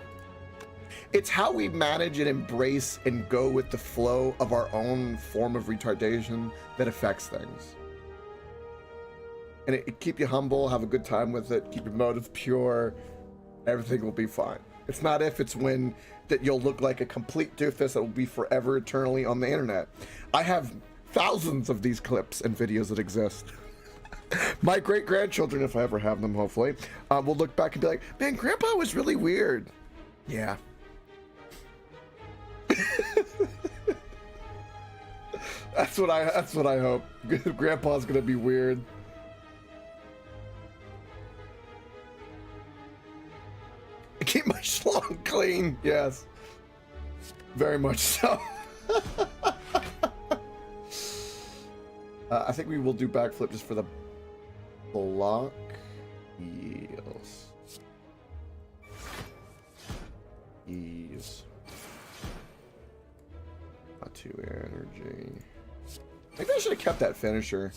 It's how we manage and embrace and go with the flow of our own form of retardation that affects things. And it keep you humble, have a good time with it, keep your motive pure, everything will be fine. It's not if, it's when that you'll look like a complete doofus that will be forever eternally on the internet. I have thousands of these clips and videos that exist. My great-grandchildren, if I ever have them, hopefully, will look back and be like, man, Grandpa was really weird. Yeah. That's what I hope. Grandpa's gonna be weird. I keep my schlong clean. Yes. Very much so. I think we will do backflip just for the Block heals. Ease. Not 2 energy. Maybe I should have kept that finisher.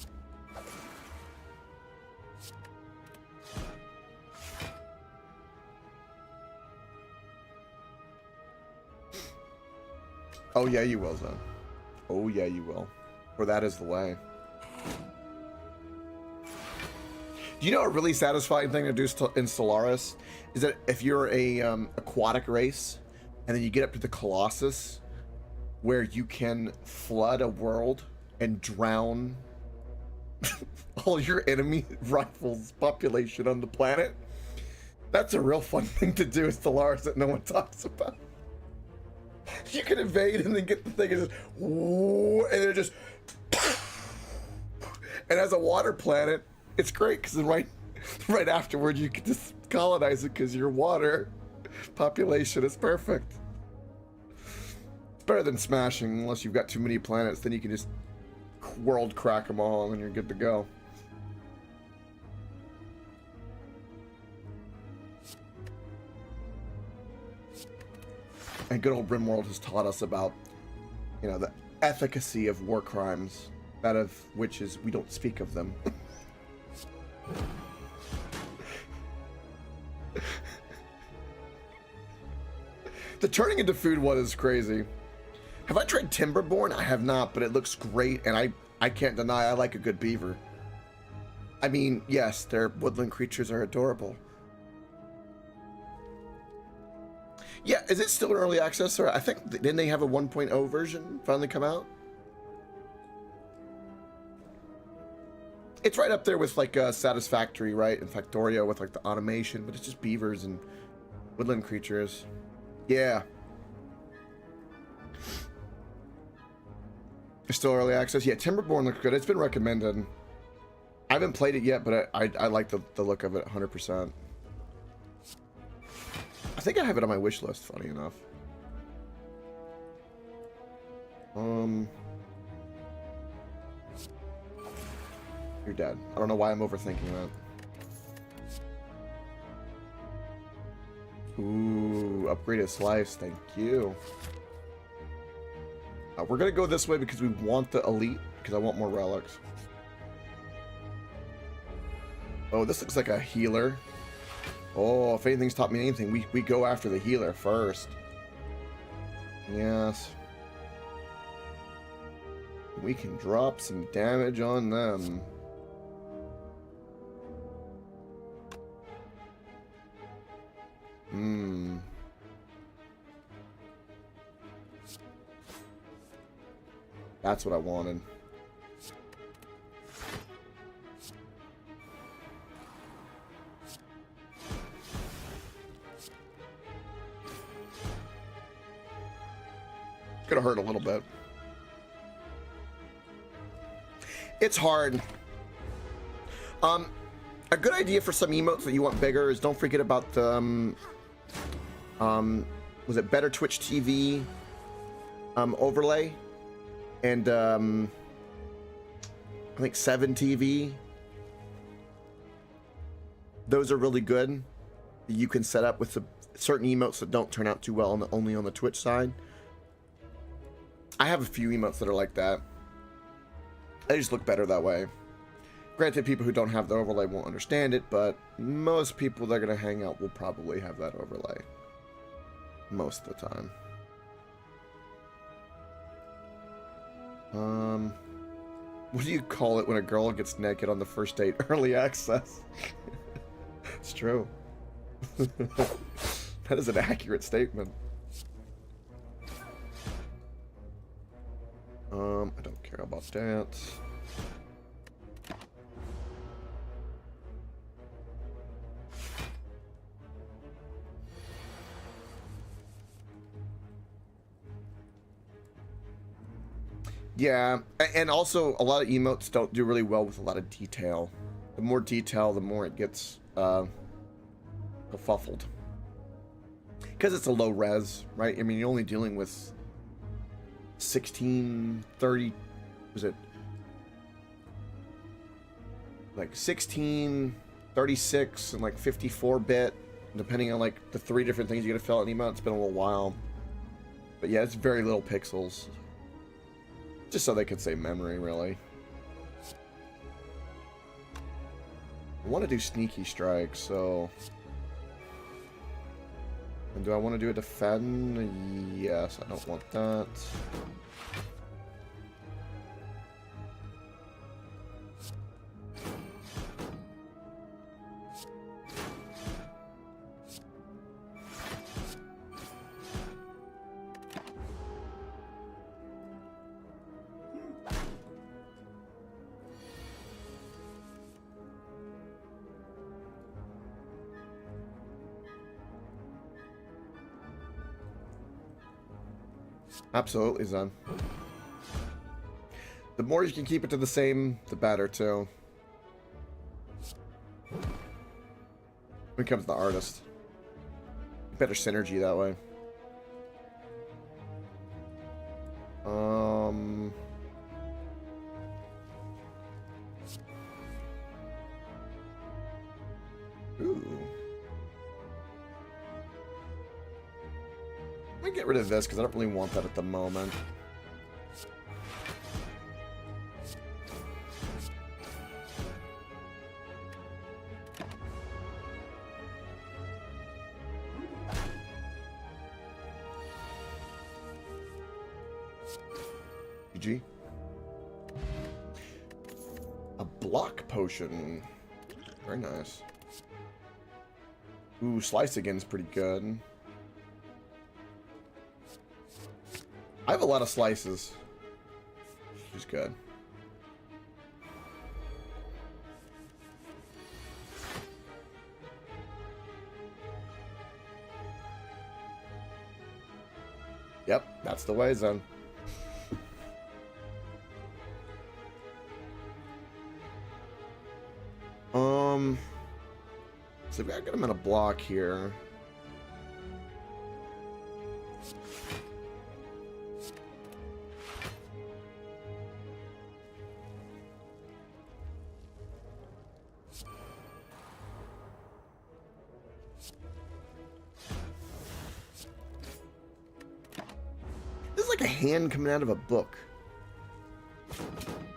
Oh yeah, you will, Zen. Oh yeah, you will. For that is the way. Do you know a really satisfying thing to do in Stellaris is that if you're a aquatic race and then you get up to the Colossus where you can flood a world and drown all your enemy rifles population on the planet, that's a real fun thing to do in Stellaris that no one talks about. You can invade and then get the thing and just, and then just, and as a water planet, it's great because right afterward you can just colonize it because your water population is perfect. It's better than smashing unless you've got too many planets. Then you can just world crack them all and you're good to go. And good old Rimworld has taught us about, you know, the efficacy of war crimes, that of which is we don't speak of them. The turning into food one is crazy. Have I tried Timberborn? I have not, but it looks great, and I can't deny I like a good beaver. I mean, yes, their woodland creatures are adorable. Yeah, is it still in early access? Or I think, didn't they have a 1.0 version finally come out? It's right up there with like Satisfactory, right? And Factorio with like the automation, but it's just beavers and woodland creatures. Yeah. It's still early access. Yeah, Timberborn looks good. It's been recommended. I haven't played it yet, but I like the look of it 100%. I think I have it on my wish list, funny enough. You're dead. I don't know why I'm overthinking that. Ooh, upgraded slice. Thank you. We're gonna go this way because we want the elite, because I want more relics. Oh, this looks like a healer. Oh, if anything's taught me anything, we go after the healer first. Yes. We can drop some damage on them. That's what I wanted. Gonna hurt a little bit. It's hard. A good idea for some emotes that you want bigger is don't forget about the was it Better Twitch TV overlay, and I think 7 TV. Those are really good. You can set up with the certain emotes that don't turn out too well only on the Twitch side. I have a few emotes that are like that. They just look better that way. Granted, people who don't have the overlay won't understand it, but most people that are going to hang out will probably have that overlay. Most of the time. What do you call it when a girl gets naked on the first date? Early access. It's true. That is an accurate statement. I don't care about that. Yeah, and also a lot of emotes don't do really well with a lot of detail. The more detail, the more it gets befuffled. Because it's a low res, right? I mean, you're only dealing with 1630, was it like 16, 36, and like 54-bit, depending on like the 3 different things you gotta fill out in emote. It's been a little while. But yeah, it's very little pixels. Just so they could save memory, really. I want to do sneaky strike, so... And do I want to do a defend? Yes, I don't want that. Absolutely, Zen. The more you can keep it to the same, the better, too. Becomes the artist. Better synergy that way. Ooh. Let me get rid of this because I don't really want that at the moment. GG. A block potion. Very nice. Ooh, slice again is pretty good. I have a lot of slices, which is good. Yep, that's the way, Zen. So I got him in a block here. This is like a hand coming out of a book. Kind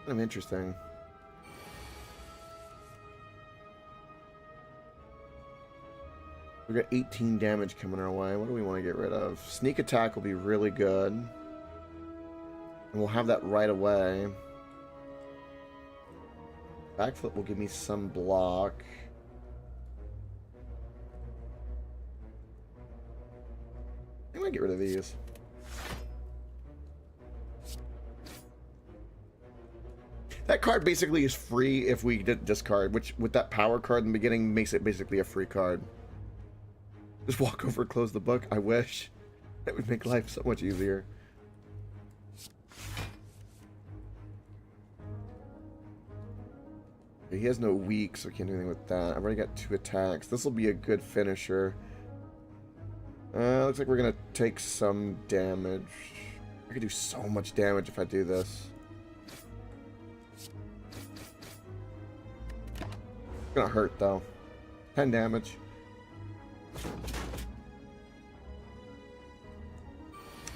of interesting. We got 18 damage coming our way. What do we want to get rid of? Sneak attack will be really good. And we'll have that right away. Backflip will give me some block. I'm going to get rid of these. That card basically is free if we discard, which with that power card in the beginning makes it basically a free card. Just walk over and close the book. I wish. That would make life so much easier. He has no weak, so I can't do anything with that. I've already got 2 attacks. This will be a good finisher. Looks like we're going to take some damage. I could do so much damage if I do this. It's going to hurt, though. 10 damage.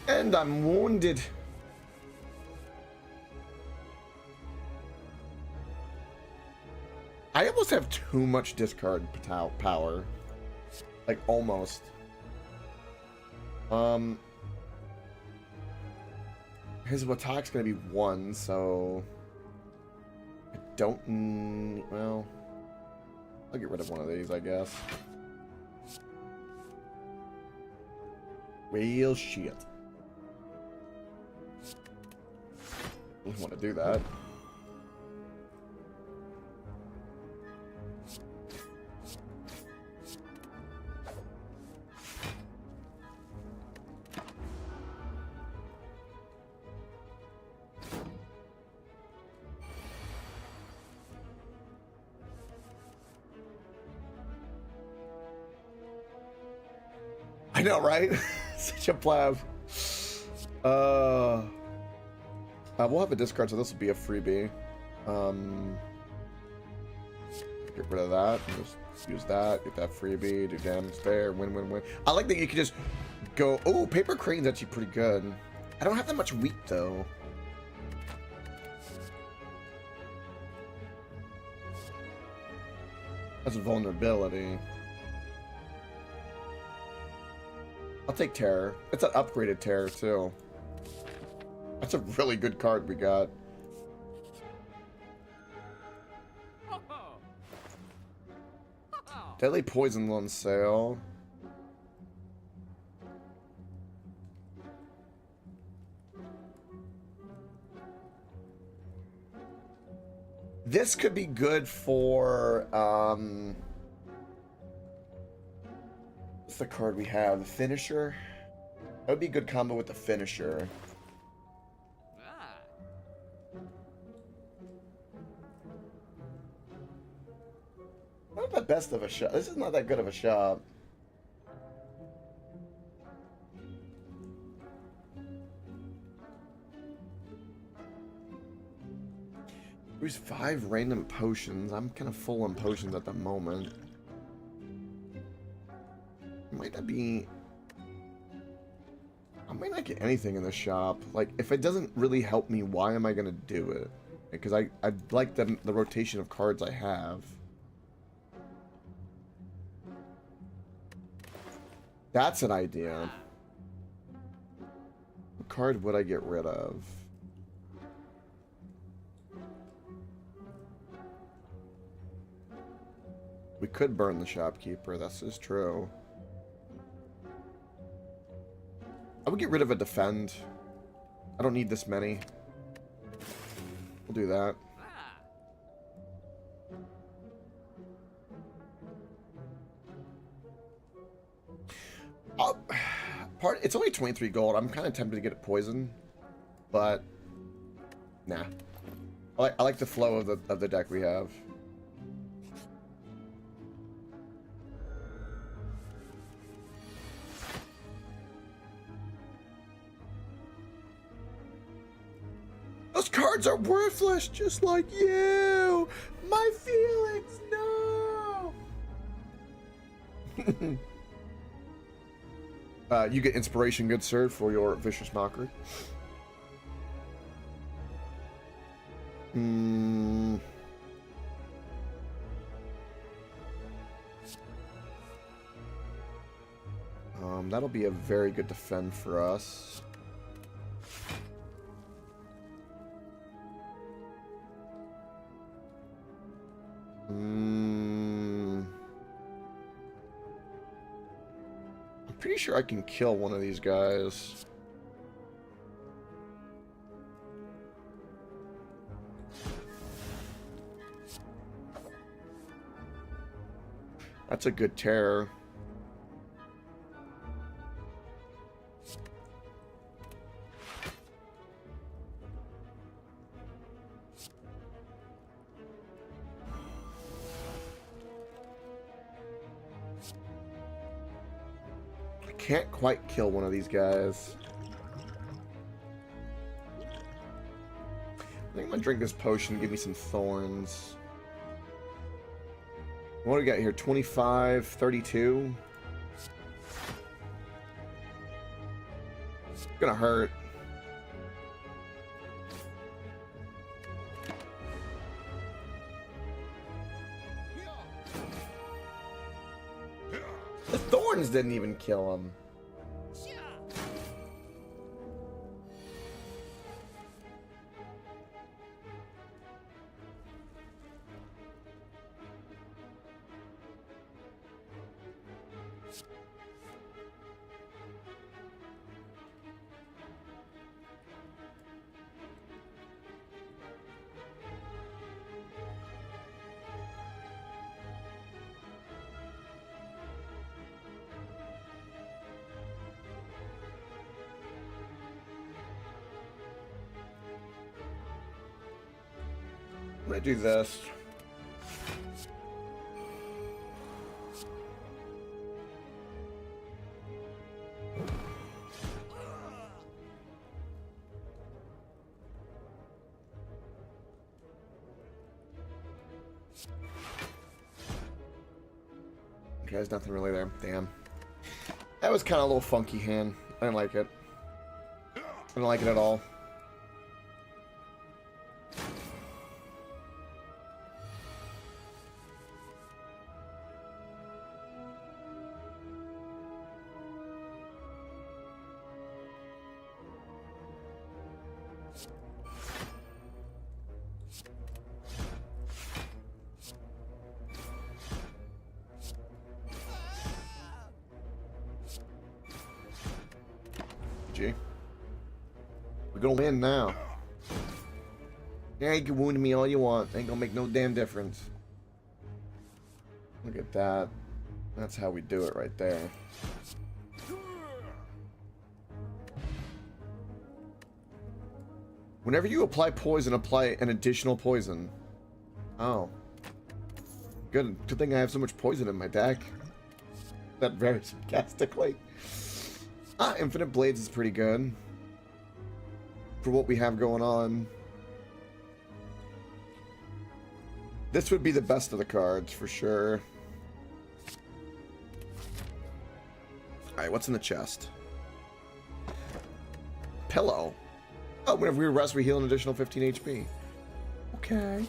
And I'm wounded. I almost have too much discard power. Like, almost. His attack's gonna be 1, so... I don't... Well... I'll get rid of one of these, I guess. Real shit. I don't want to do that. I know, right? Such a pleb. We'll have a discard, so this will be a freebie. Get rid of that. And just use that. Get that freebie. Do damage there. Win, win, win. I like that you can just go... Oh, Paper Crane's actually pretty good. I don't have that much wheat, though. That's a vulnerability. I'll take Terror. It's an upgraded Terror, too. That's a really good card we got. Deadly Poison on sale. This could be good for, what's the card we have? The Finisher? That would be a good combo with the Finisher. Not the best of a shop. This is not that good of a shop. There's 5 random potions. I'm kind of full on potions at the moment. Might not be... I might not get anything in the shop. Like, if it doesn't really help me, why am I going to do it? Because I like the rotation of cards I have. That's an idea. What card would I get rid of? We could burn the shopkeeper, this is true. I would get rid of a defend. I don't need this many. We'll do that. It's only 23 gold. I'm kind of tempted to get it poison, but nah. I like the flow of the deck we have. Those cards are worthless, just like you. My feelings, no. You get inspiration, good sir, for your vicious mockery. That'll be a very good defend for us. I'm pretty sure I can kill one of these guys. That's a good terror. Can't quite kill one of these guys. I think I'm gonna drink this potion, give me some thorns. What do we got here? 25, 32. It's gonna hurt. The thorns didn't even kill him. I'm gonna do this. Okay, there's nothing really there. Damn. That was kind of a little funky hand. I didn't like it. I didn't like it at all. We're gonna win now. Yeah, you can wound me all you want. Ain't gonna make no damn difference. Look at that. That's how we do it right there. Whenever you apply poison, apply an additional poison. Oh. Good thing I have so much poison in my deck. That very sarcastically. Ah, Infinite Blades is pretty good. For what we have going on. This would be the best of the cards, for sure. Alright, what's in the chest? Pillow. Oh, whenever we rest, we heal an additional 15 HP. Okay.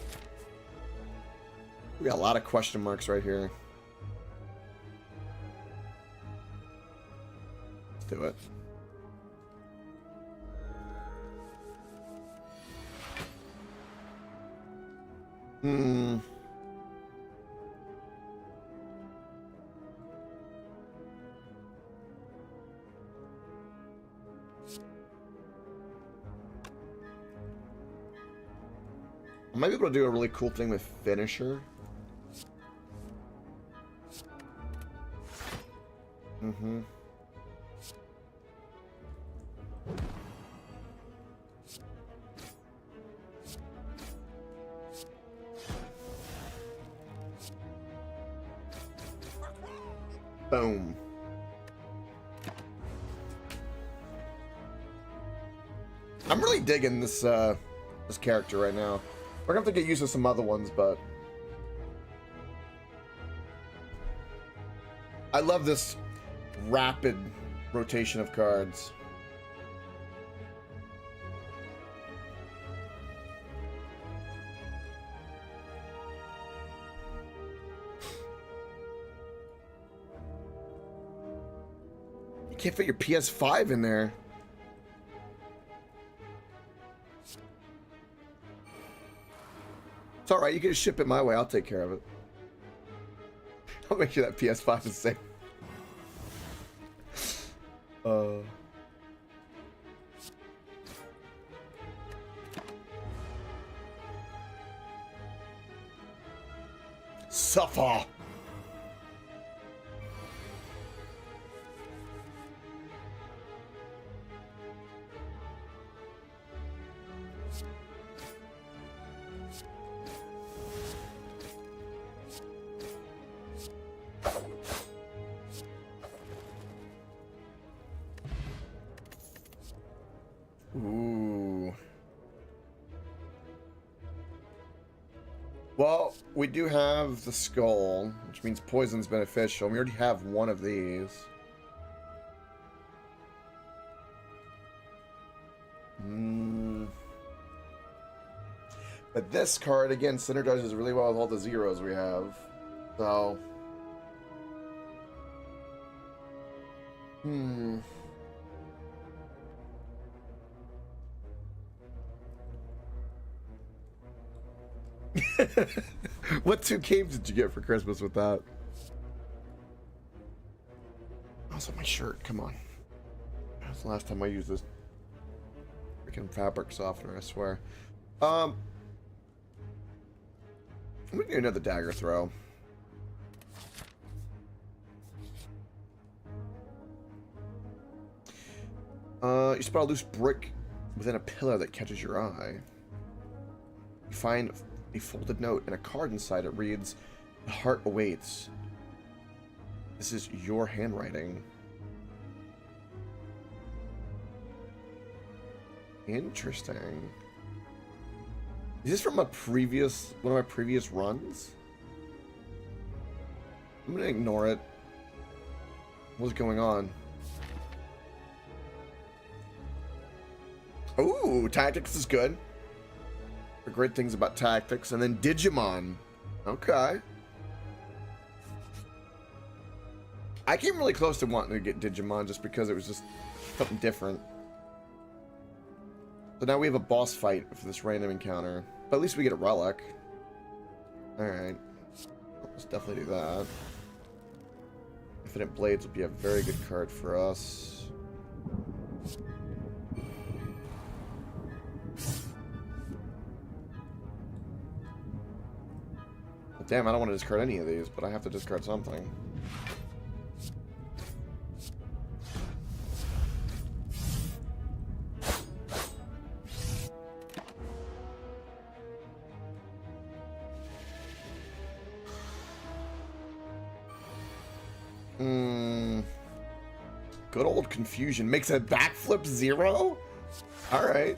We got a lot of question marks right here. Let's do it. I might be able to do a really cool thing with Finisher. Boom. I'm really digging this this character right now. We're gonna have to get used to some other ones, but I love this rapid rotation of cards. You can't fit your PS5 in there. It's alright, you can just ship it my way, I'll take care of it. I'll make sure that PS5 is safe. Suffer! Ooh. Well, we do have the skull, which means poison's beneficial. We already have one of these. But this card, again, synergizes really well with all the zeros we have. So... What 2 games did you get for Christmas with that? Also, my shirt. Come on. That's the last time I used this freaking fabric softener, I swear. I'm gonna do another dagger throw. You spot a loose brick within a pillar that catches your eye. You find a folded note and a card inside it reads, "The heart awaits." This is your handwriting. Interesting. Is this from one of my previous runs? I'm gonna ignore it. What's going on? Ooh, tactics is good. The great things about tactics. And then Digimon. Okay. I came really close to wanting to get Digimon just because it was just something different. So now we have a boss fight for this random encounter. But at least we get a relic. Alright. Let's definitely do that. Infinite Blades will be a very good card for us. Well, damn, I don't want to discard any of these, but I have to discard something. Good old confusion. Makes a backflip 0? Alright.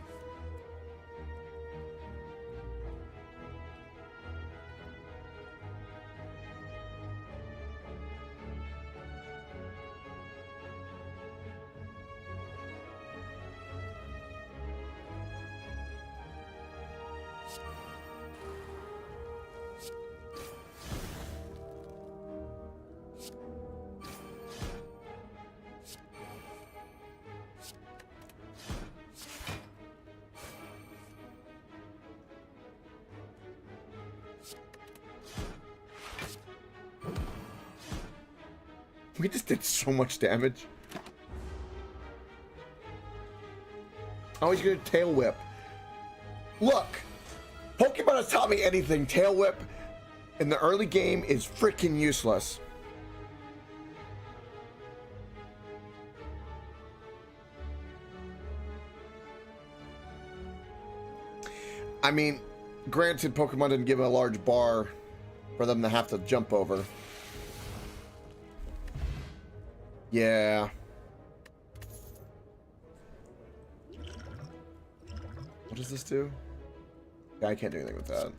We just did so much damage. Oh, he's gonna tail whip. Look, Pokemon has taught me anything. Tail whip in the early game is freaking useless. I mean, granted, Pokemon didn't give a large bar for them to have to jump over. Yeah. What does this do? Yeah, I can't do anything with that.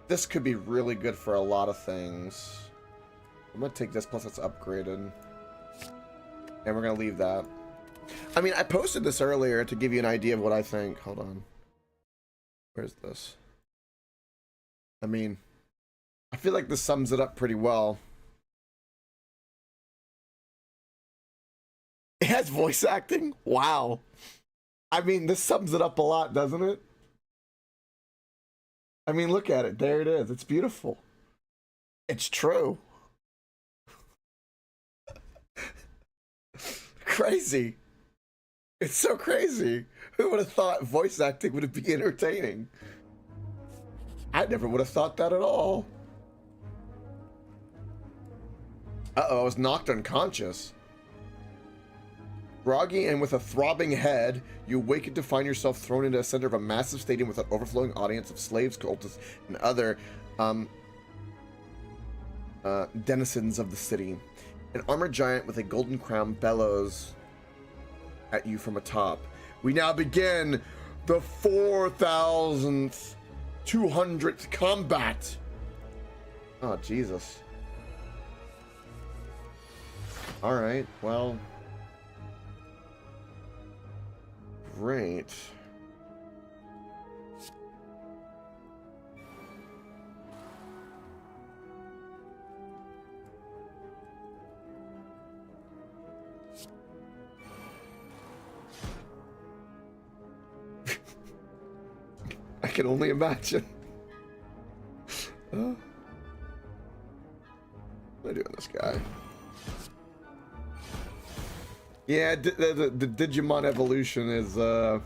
This could be really good for a lot of things. I'm gonna take this, plus it's upgraded. And we're gonna leave that. I mean, I posted this earlier to give you an idea of what I think. Hold on. Where's this? I mean, I feel like this sums it up pretty well. It has voice acting? Wow. I mean, this sums it up a lot, doesn't it? I mean, look at it. There it is. It's beautiful. It's true. Crazy. It's so crazy. Who would have thought voice acting would be entertaining? I never would have thought that at all. Uh-oh, I was knocked unconscious. Groggy and with a throbbing head, you awaken to find yourself thrown into the center of a massive stadium with an overflowing audience of slaves, cultists, and other denizens of the city. An armored giant with a golden crown bellows at you from atop. We now begin the 4,200th combat. Oh, Jesus. Alright, well. Great. I can only imagine. What am I doing this guy? Yeah, the Digimon evolution is it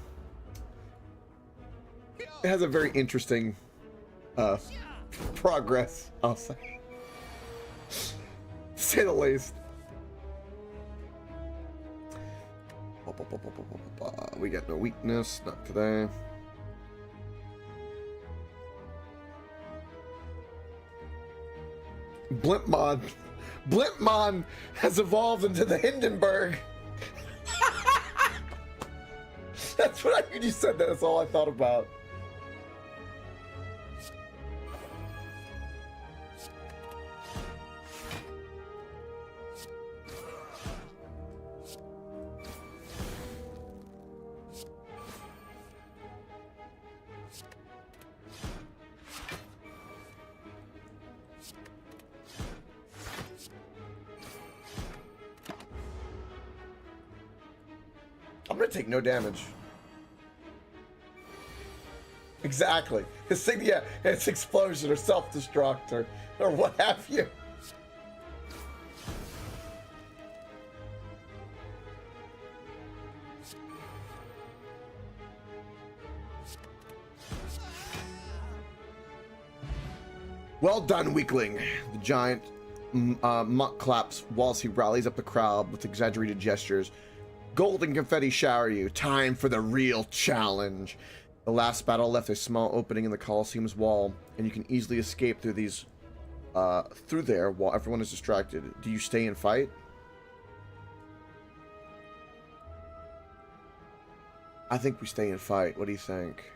has a very interesting progress, I'll say. To say the least. We got no weakness, not today. Blimpmon has evolved into the Hindenburg. That's what I heard you said. That's all I thought about. I'm gonna take no damage. Exactly. His thing, yeah, it's explosion or self-destruct or what have you. Well done, weakling. The giant Muck claps whilst he rallies up the crowd with exaggerated gestures. Gold and confetti shower you. Time for the real challenge. The last battle left a small opening in the Colosseum's wall, and you can easily escape through these, through there while everyone is distracted. Do you stay and fight? I think we stay and fight. What do you think?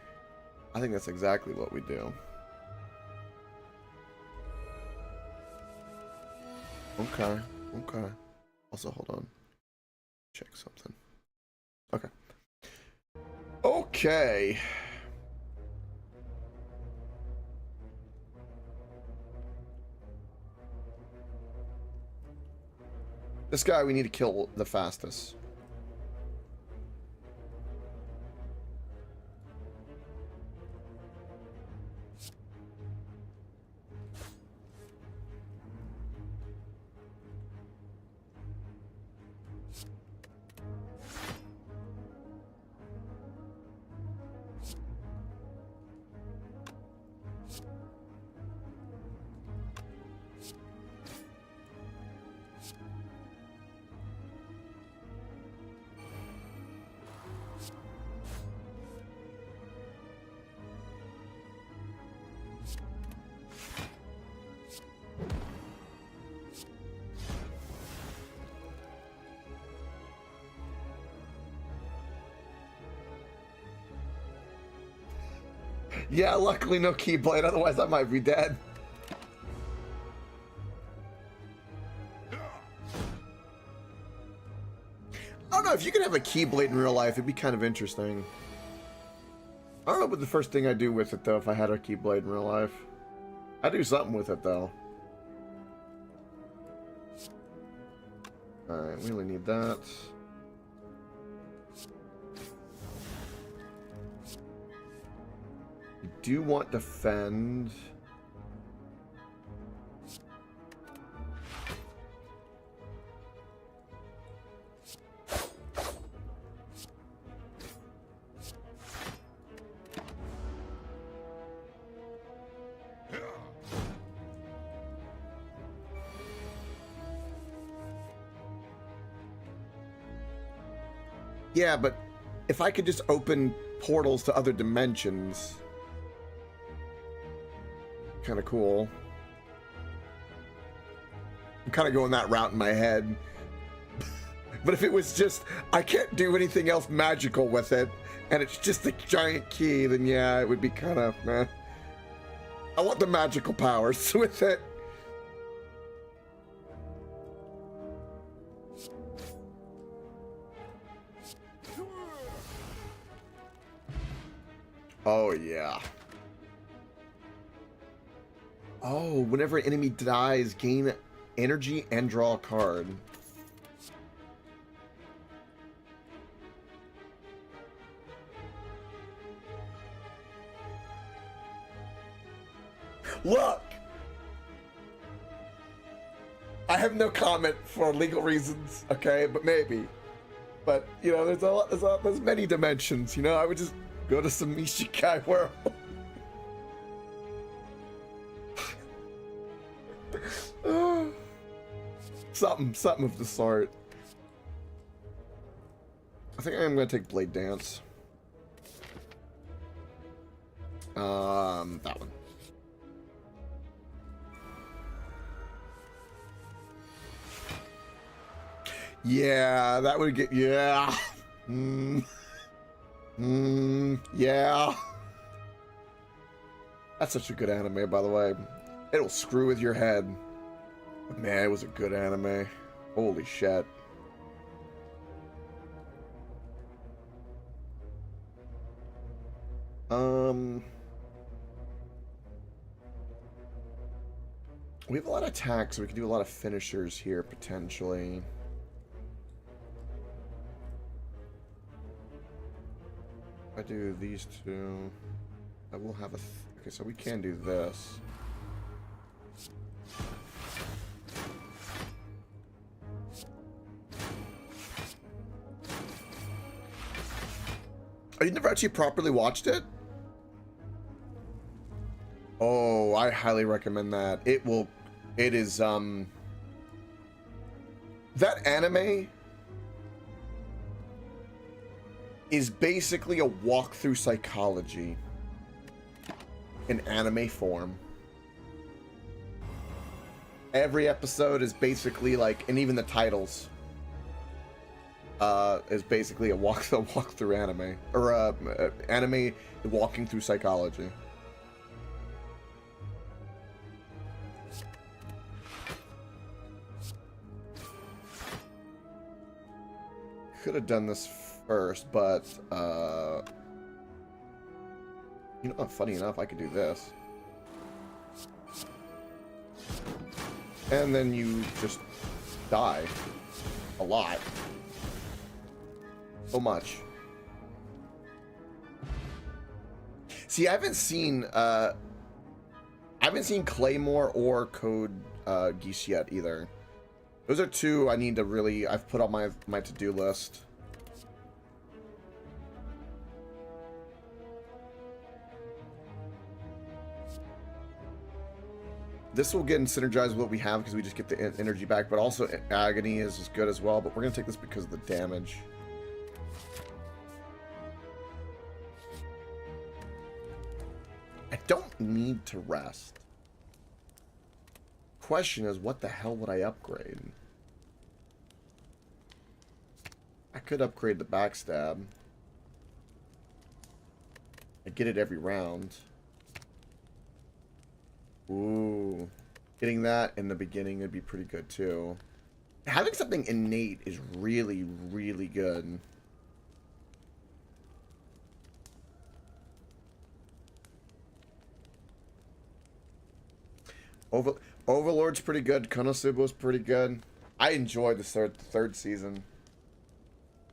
I think that's exactly what we do. Okay, okay. Also, hold on. Check something. Okay. Okay. This guy we need to kill the fastest. Yeah, luckily no Keyblade, otherwise I might be dead. I don't know, if you could have a Keyblade in real life, it'd be kind of interesting. I don't know what the first thing I'd do with it, though, if I had a Keyblade in real life. I'd do something with it, though. Alright, we only need that. Do want defend. Yeah, but if I could just open portals to other dimensions, kind of cool. I'm kind of going that route in my head. But if it was just, I can't do anything else magical with it, and it's just a giant key, then yeah, it would be kind of, meh. I want the magical powers with it. Oh, yeah. Oh, whenever an enemy dies, gain energy and draw a card. Look! I have no comment for legal reasons, okay? But maybe. But, you know, there's many dimensions, you know? I would just go to some Isekai world. Something of the sort. I think I'm gonna take Blade Dance. That one. Yeah, that would get, yeah. Yeah. That's such a good anime, by the way. It'll screw with your head. But man, it was a good anime. Holy shit. We have a lot of attacks, so we can do a lot of finishers here, potentially. I do these two. I will have a... okay, so we can do this. Oh, you never actually properly watched it? Oh, I highly recommend that. It is, that anime is basically a walk through psychology in anime form. Every episode is basically like, and even the titles, is basically a walk through anime, or anime walking through psychology. Could have done this first, but you know, funny enough, I could do this, and then you just die a lot. So much. See, I haven't seen Claymore or Code Geass yet either. Those are two I need to really... I've put on my to-do list. This will get synergized with what we have because we just get the energy back, but also Agony is good as well, but we're going to take this because of the damage. I don't need to rest. Question is, what the hell would I upgrade? I could upgrade the backstab. I get it every round. Ooh. Getting that in the beginning would be pretty good too. Having something innate is really, really good. Overlord's pretty good. Konosuba's pretty good. I enjoyed the third season.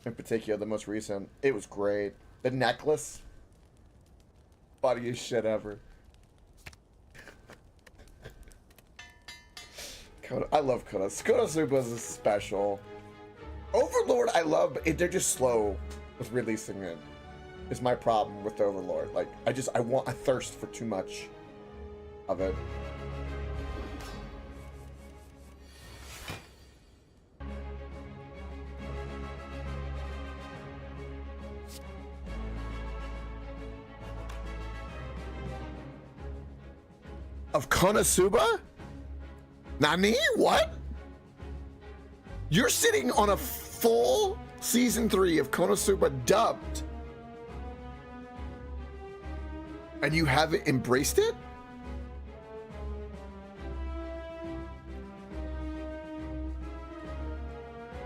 In particular, the most recent. It was great. The necklace. Funniest shit ever. I love Konosuba's is special. Overlord, I love, but they're just slow with releasing it. Is my problem with Overlord. Like, I thirst for too much of it. Of Konosuba? Nani? What? You're sitting on a full season 3 of Konosuba dubbed, and you haven't embraced it?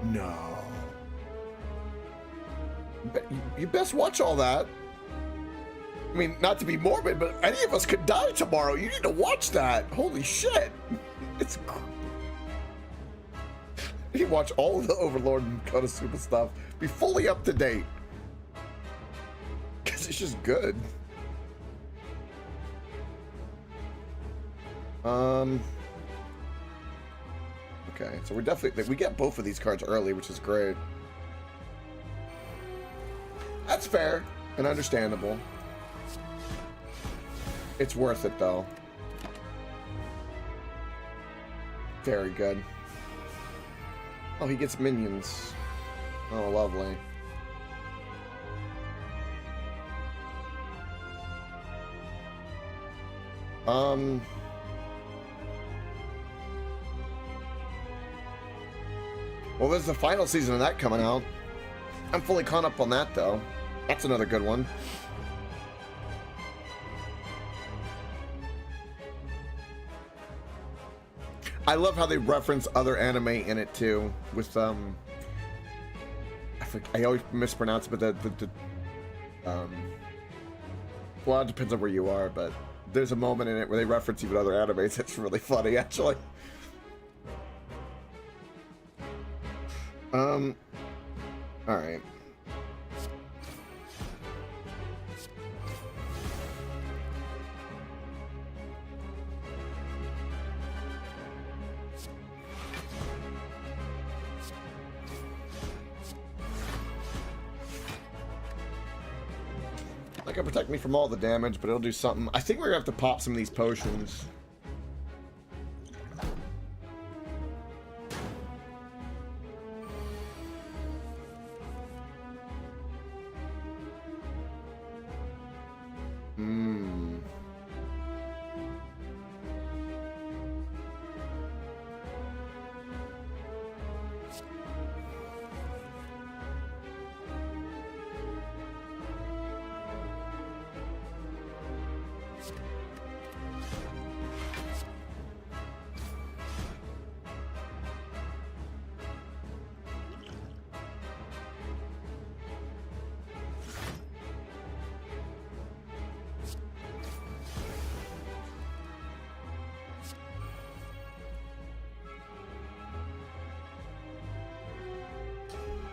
No. You best watch all that. I mean, not to be morbid, but any of us could die tomorrow. You need to watch that. Holy shit. It's... You can watch all of the Overlord and Konosuba stuff. Be fully up to date. Because it's just good. Okay, so we're definitely... We get both of these cards early, which is great. That's fair and understandable. It's worth it, though. Very good. Oh, he gets minions. Oh, lovely. Well, there's the final season of that coming out. I'm fully caught up on that, though. That's another good one. I love how they reference other anime in it too. With I always mispronounce it, but well, it depends on where you are. But there's a moment in it where they reference even other animes. It's really funny, actually. All right. gonna protect me from all the damage, but it'll do something. I think we're gonna have to pop some of these potions.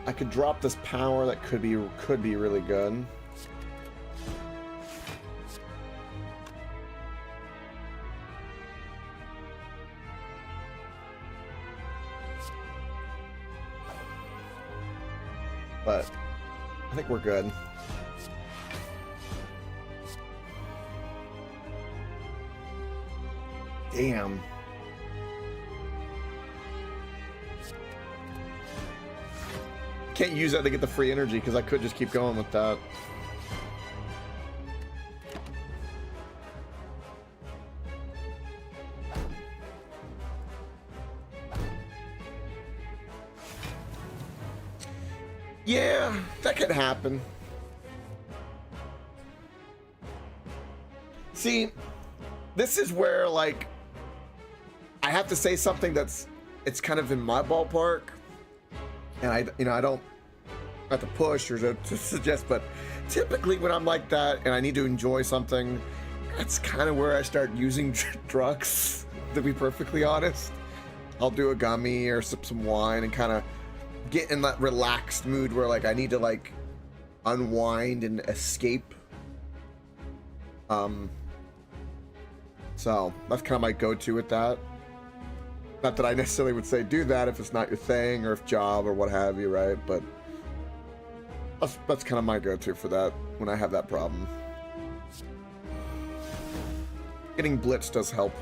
I could drop this power. That could be really good. But I think we're good. Damn. Can't use that to get the free energy because I could just keep going with that. Yeah, that could happen. See, this is where, like, I have to say something it's kind of in my ballpark. And I don't have to push or to suggest, but typically when I'm like that and I need to enjoy something, that's kind of where I start using drugs, to be perfectly honest. I'll do a gummy or sip some wine and kind of get in that relaxed mood where, like, I need to, like, unwind and escape. So that's kind of my go-to with that. Not that I necessarily would say do that if it's not your thing or if job or what have you, right? But that's kind of my go-to for that when I have that problem. Getting blitzed does help.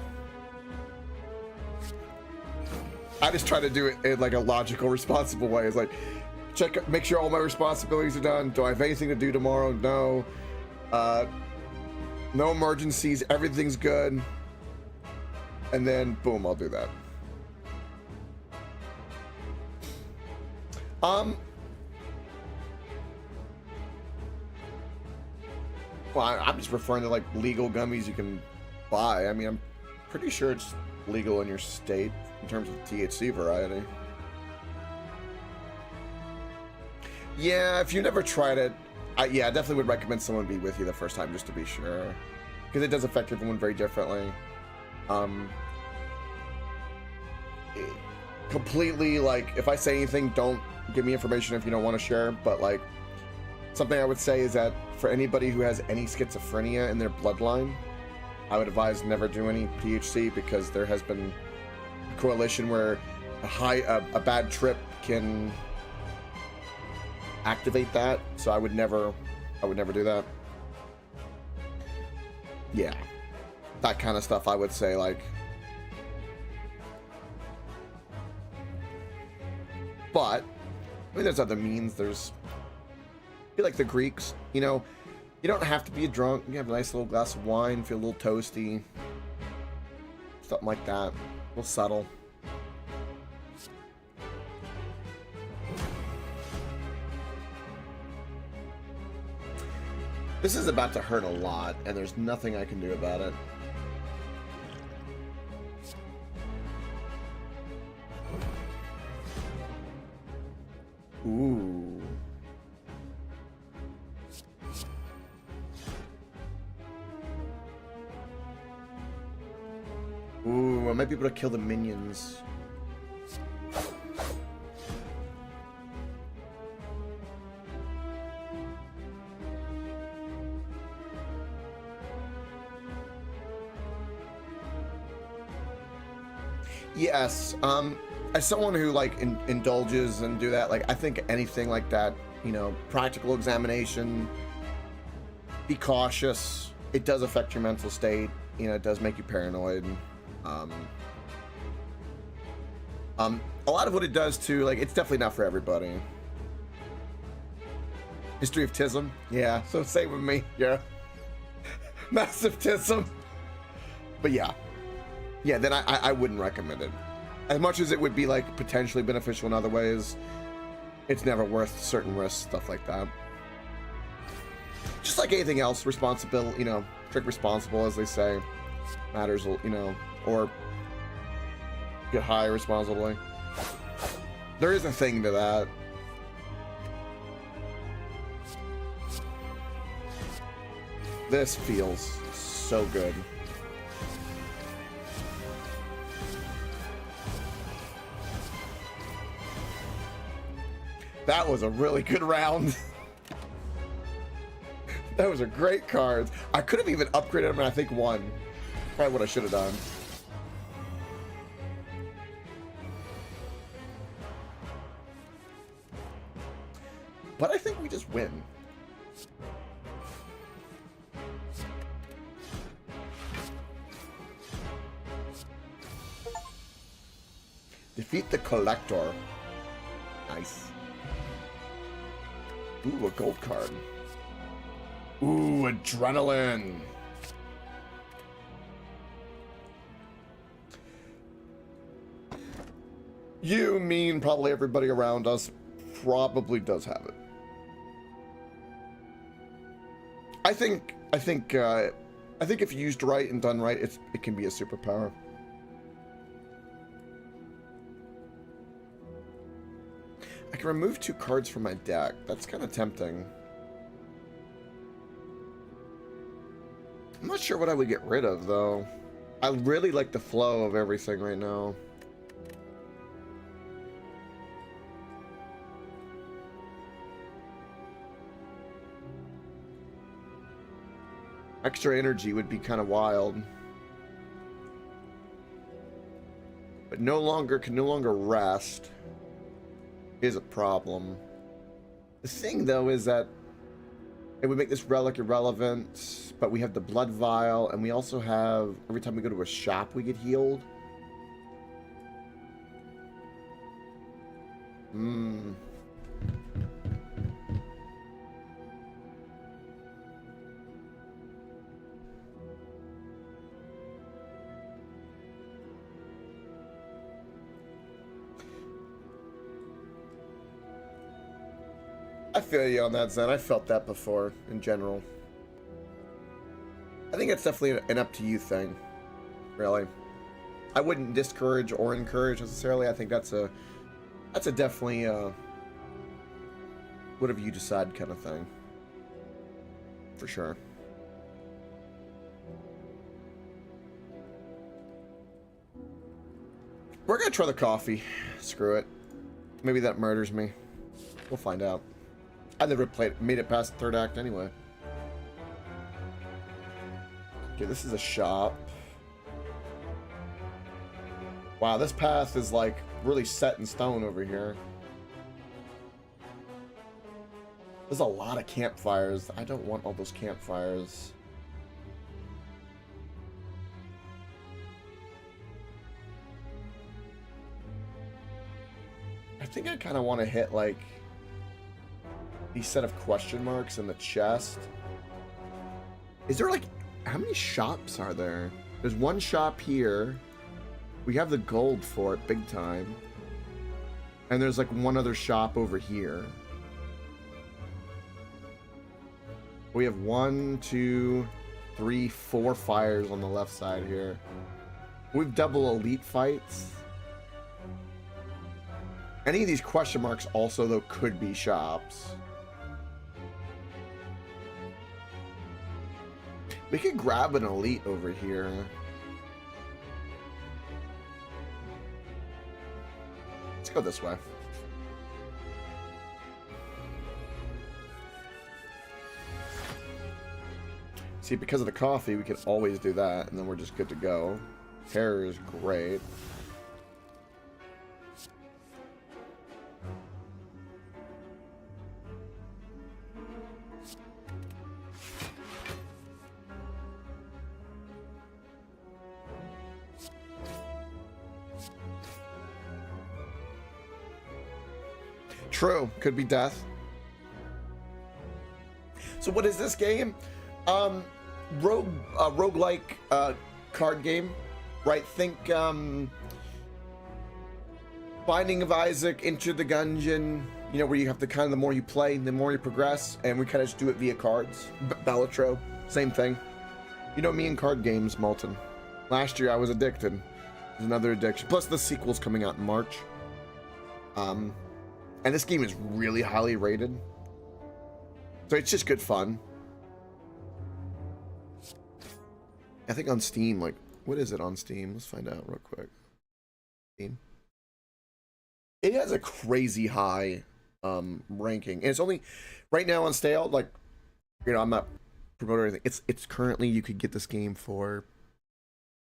I just try to do it in, like, a logical, responsible way. It's like, make sure all my responsibilities are done. Do I have anything to do tomorrow? No. No emergencies. Everything's good. And then, boom, I'll do that. Well, I'm just referring to, like, legal gummies you can buy. I mean, I'm pretty sure it's legal in your state in terms of THC variety. Yeah, if you never tried it, yeah, I definitely would recommend someone be with you the first time just to be sure, because it does affect everyone very differently. Completely, like, if I say anything, don't give me information if you don't want to share, but, like, something I would say is that for anybody who has any schizophrenia in their bloodline, I would advise never do any THC, because there has been a correlation where a bad trip can activate that. So I would never do that. Yeah, that kind of stuff I would say, like. But I mean, there's other means. There's, I feel like the Greeks, you know, you don't have to be a drunk. You have a nice little glass of wine, feel a little toasty, something like that, a little subtle. This is about to hurt a lot, and there's nothing I can do about it. Ooh. Ooh, I might be able to kill the minions. Yes, as someone who, like, indulges and do that, like, I think anything like that, you know, practical examination, Be cautious. It does affect your mental state. You know, it does make you paranoid. A lot of what it does too, like, it's definitely not for everybody. History of Tism? Yeah, so same with me. Yeah. Massive Tism. But yeah. Yeah, then I wouldn't recommend it. As much as it would be, like, potentially beneficial in other ways, it's never worth certain risks, stuff like that. Just like anything else, responsible, you know, drink responsible, as they say, matters, you know, or get high responsibly. There is a thing to that. This feels so good. That was a really good round. That was a great card. I could have even upgraded him, and I think won. Probably what I should have done. But I think we just win. Defeat the Collector. Nice. Ooh, a gold card. Ooh, adrenaline. You mean probably everybody around us probably does have it. I think if used right and done right, it can be a superpower. I can remove 2 cards from my deck. That's kind of tempting. I'm not sure what I would get rid of, though. I really like the flow of everything right now. Extra energy would be kind of wild. But can no longer rest is a problem. The thing, though, is that it would make this relic irrelevant, but we have the blood vial, and we also have, every time we go to a shop, we get healed. I feel you on that, Zen. I felt that before, in general. I think it's definitely an up to you thing, really. I wouldn't discourage or encourage necessarily. I think that's a definitely whatever you decide kind of thing, for sure. We're gonna try the coffee. Screw it. Maybe that murders me. We'll find out. I never made it past the 3rd act anyway. Okay, this is a shop. Wow, this path is like really set in stone over here. There's a lot of campfires. I don't want all those campfires. I think I kind of want to hit like these set of question marks in the chest. Is there like, how many shops are there? There's one shop here. We have the gold for it big time. And there's like one other shop over here. We have 1, 2, 3, 4 fires on the left side here. We've double elite fights. Any of these question marks also, though, could be shops. We could grab an elite over here. Let's go this way. See, because of the coffee, we can always do that, and then we're just good to go. Hair is great. True. Could be death. So what is this game? Roguelike card game, right? Think Binding of Isaac, Enter the Gungeon, you know, where you have to kind of, the more you play, the more you progress, and we kind of just do it via cards. Bellatro, same thing. You know me and card games, Malton. Last year I was addicted. There's another addiction. Plus the sequel's coming out in March. And this game is really highly rated. So it's just good fun. I think on Steam, like, what is it on Steam? Let's find out real quick. Steam. It has a crazy high ranking. And it's only right now on sale, like, you know, I'm not promoting anything. It's currently, you could get this game for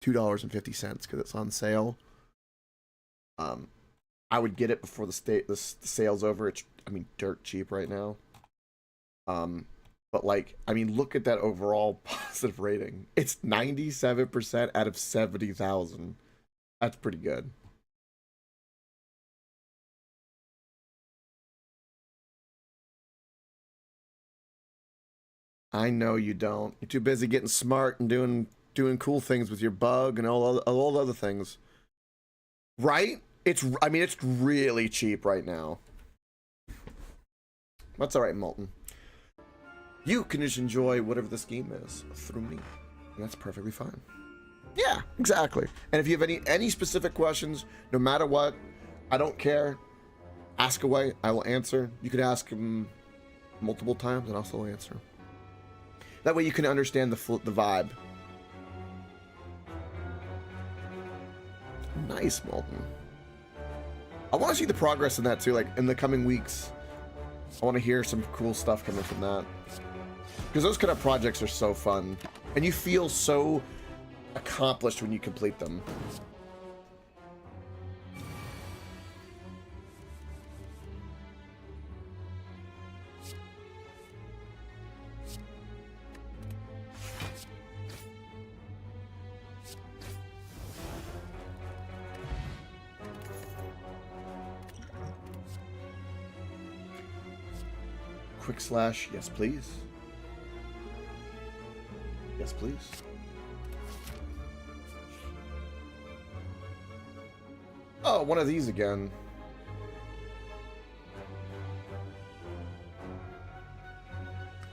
$2.50 because it's on sale. I would get it before the sale's over. It's, I mean, dirt cheap right now. But like, I mean, look at that overall positive rating. It's 97% out of 70,000. That's pretty good. I know you don't. You're too busy getting smart and doing cool things with your bug and all the other things. Right? I mean, it's really cheap right now. That's all right, Molten. You can just enjoy whatever this game is through me, and that's perfectly fine. Yeah, exactly. And if you have any specific questions, no matter what, I don't care. Ask away. I will answer. You could ask them multiple times, and I'll still answer. That way, you can understand the vibe. Nice, Molten. I want to see the progress in that too. Like in the coming weeks, I want to hear some cool stuff coming from that. Because those kind of projects are so fun. And you feel so accomplished when you complete them. Quick slash, yes please. Yes, please. Oh, one of these again.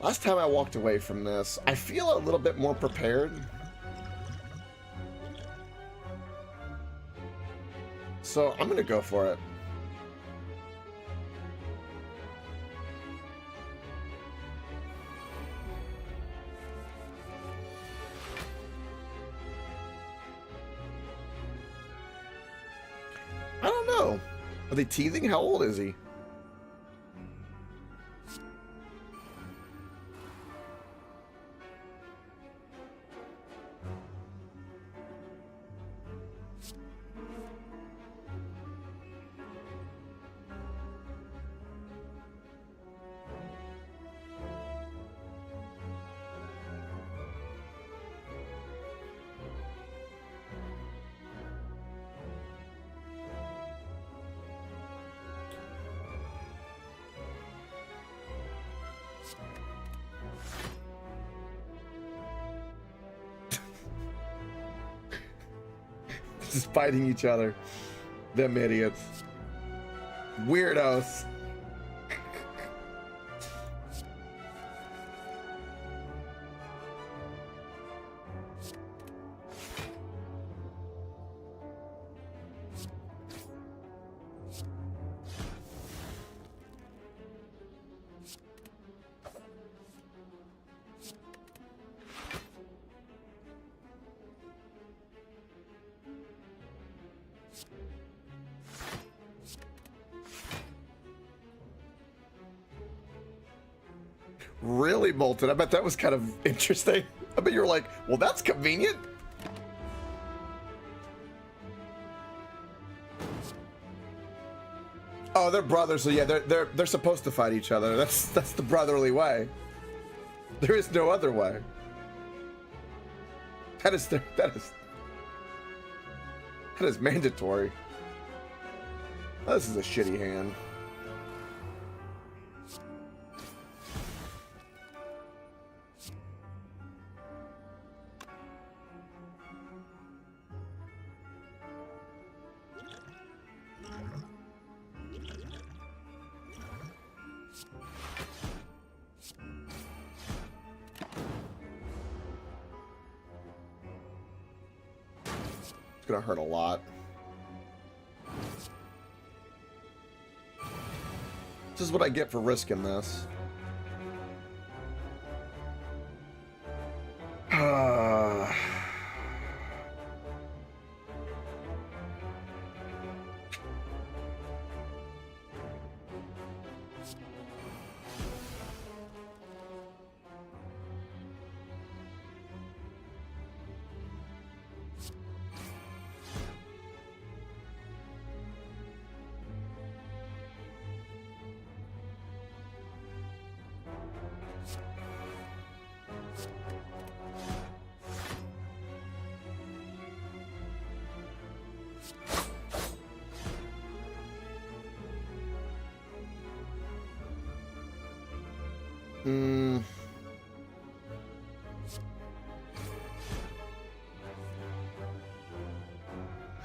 Last time I walked away from this, I feel a little bit more prepared. So I'm gonna go for it. Are they teething? How old is he? Just fighting each other. Them idiots. Weirdos. Really, Molten? I bet that was kind of interesting. I bet you were like, well, that's convenient. Oh, they're brothers, so yeah, they're supposed to fight each other. That's the brotherly way. There is no other way. That is mandatory. Oh, this is a shitty hand. gonna hurt a lot. This is what I get for risking this.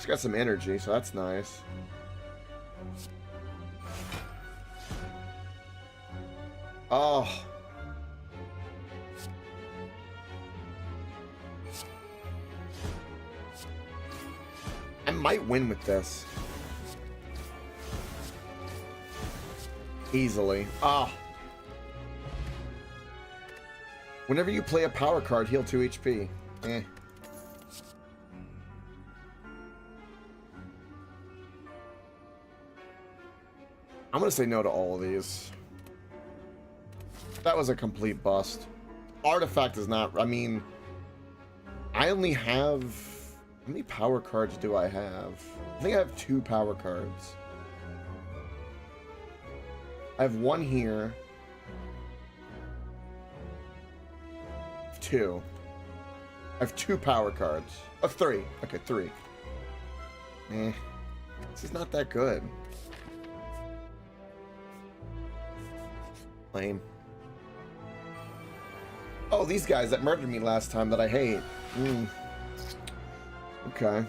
It's got some energy, so that's nice. Oh. I might win with this. Easily. Ah. Whenever you play a power card, heal 2 HP. Eh. I'm gonna say no to all of these. That was a complete bust. Artifact is not... I mean... I only have... How many power cards do I have? I think I have 2 power cards. I have 1 here. 2. I have 2 power cards. Oh, 3. Okay, 3. Eh. This is not that good. Lame. Oh, these guys that murdered me last time that I hate. Okay.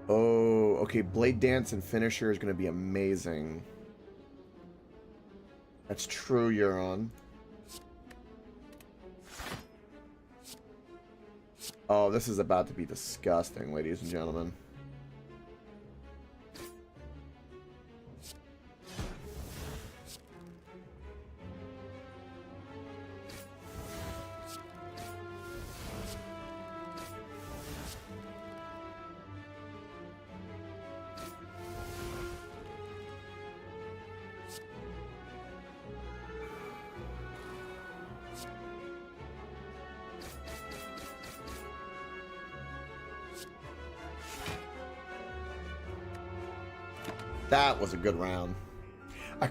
Oh, okay. Blade Dance and Finisher is going to be amazing. That's true, Euron. Oh, this is about to be disgusting, ladies and gentlemen. That was a good round. I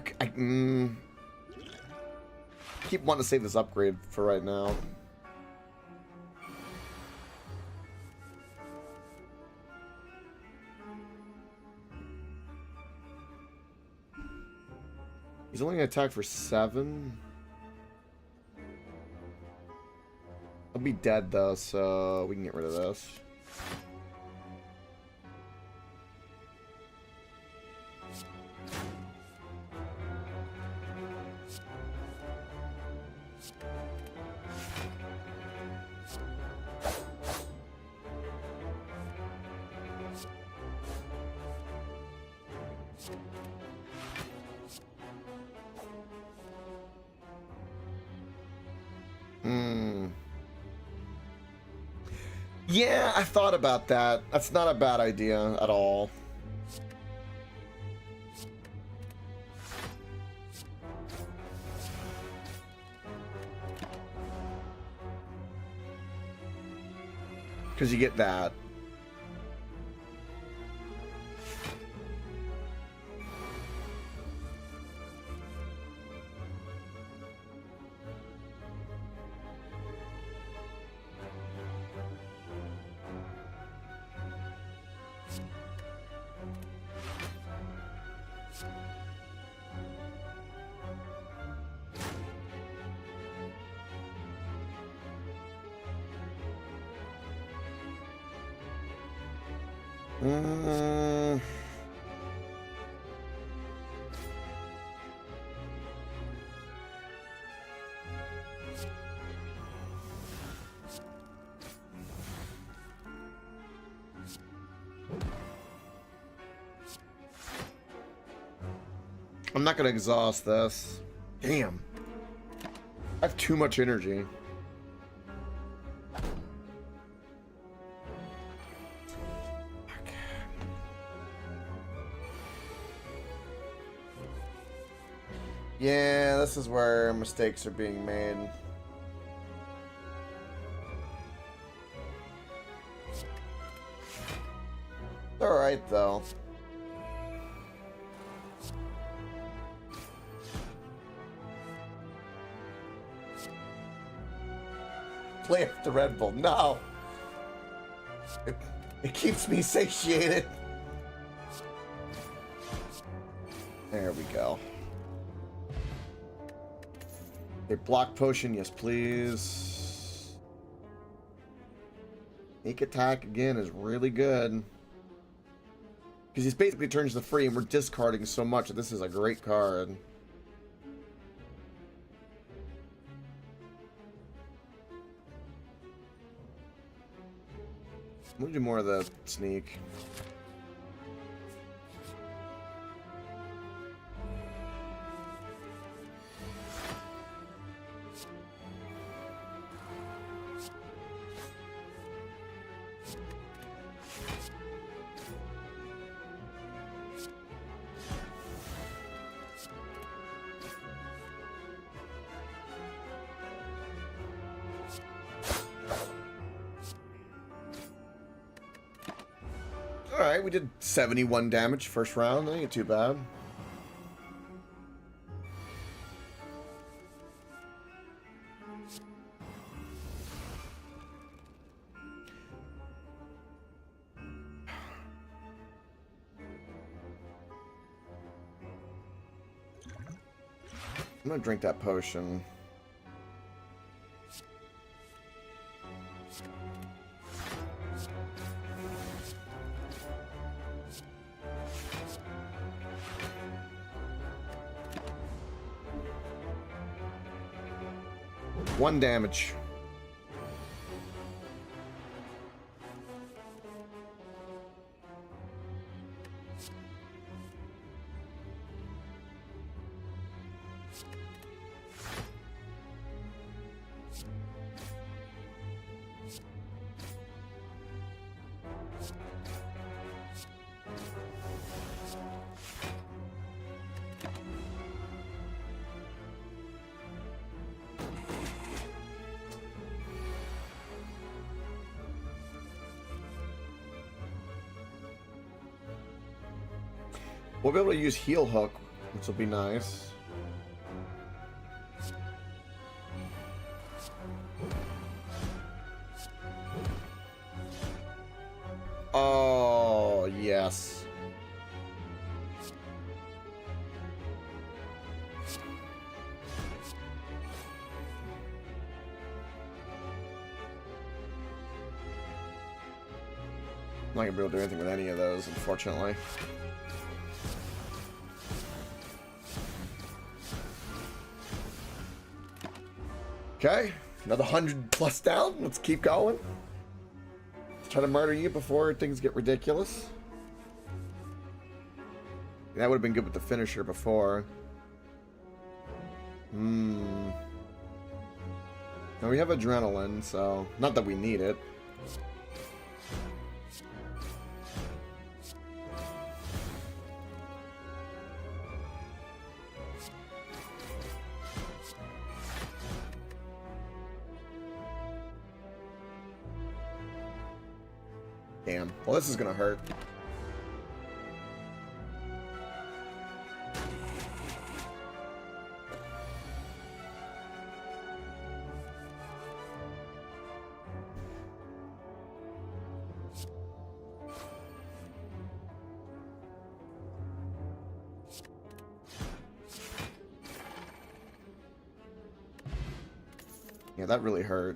keep wanting to save this upgrade for right now. He's only going to attack for 7. I'll be dead though, so we can get rid of this. Yeah, I thought about that. That's not a bad idea at all. Because you get that. I'm not gonna exhaust this. Damn. I have too much energy. Yeah, this is where mistakes are being made. Alright, though. Play up the Red Bull. No! It keeps me satiated. There we go. A block potion, yes please. Sneak attack again is really good. Because he's basically turns to free and we're discarding so much that this is a great card. I'm gonna do more of the sneak. Alright, we did 71 damage first round. That ain't too bad. I'm gonna drink that potion. One damage. We'll be able to use Heal Hook, which will be nice. Oh, yes. I'm not gonna be able to do anything with any of those, unfortunately. Okay, another 100 plus down. Let's keep going. Let's try to murder you before things get ridiculous. That would have been good with the finisher before. Now we have adrenaline, so not that we need it. Damn. Well, this is gonna hurt. Yeah, that really hurt.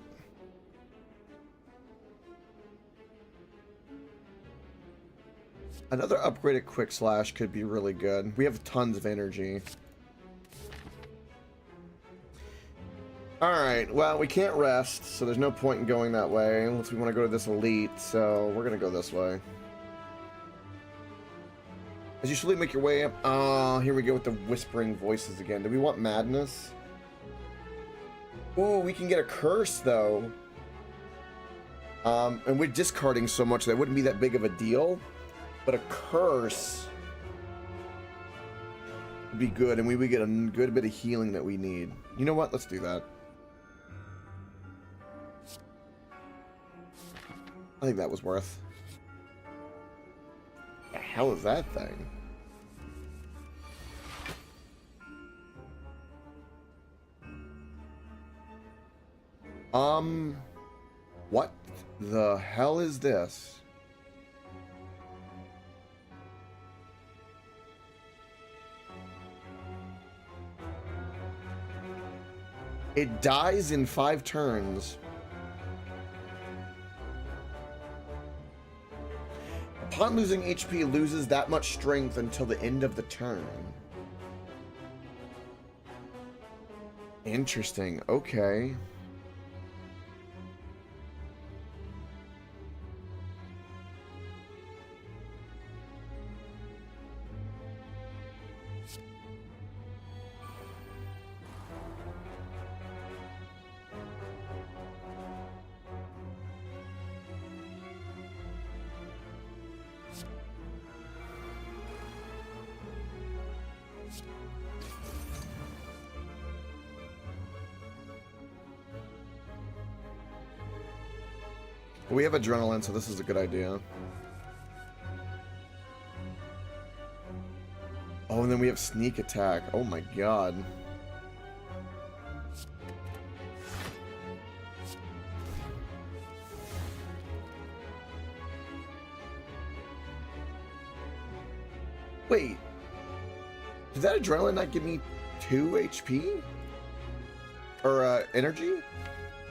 Another upgraded Quick Slash could be really good. We have tons of energy. Alright, well, we can't rest, so there's no point in going that way unless we want to go to this elite, so we're going to go this way. As you slowly make your way up, here we go with the whispering voices again. Do we want madness? Ooh, we can get a curse though. And we're discarding so much that wouldn't be that big of a deal. But a curse would be good, and we would get a good bit of healing that we need. You know what? Let's do that. I think that was worth. The hell is that thing? What the hell is this? It dies in 5 turns. Upon losing HP, loses that much strength until the end of the turn. Interesting. Okay. We have adrenaline, so this is a good idea. Oh, and then we have sneak attack. Oh my god. Wait. Did that adrenaline not give me 2 HP? Or, energy?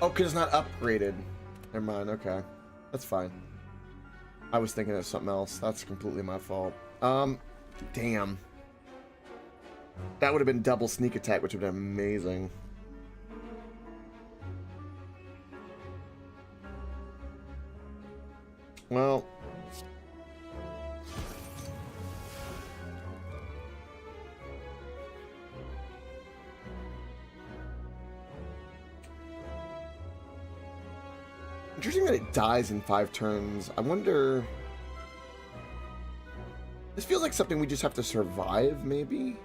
Oh, because it's not upgraded. Never mind, okay. That's fine. I was thinking of something else. That's completely my fault. Damn. That would have been double sneak attack, which would have been amazing. Well. Interesting that it dies in 5 turns. I wonder... This feels like something we just have to survive, maybe?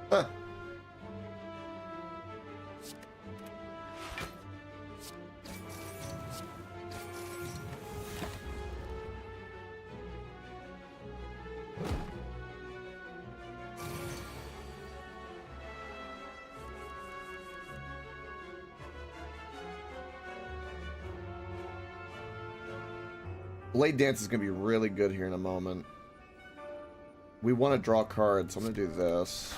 Huh. Blade Dance is going to be really good here in a moment. We want to draw cards, so I'm going to do this.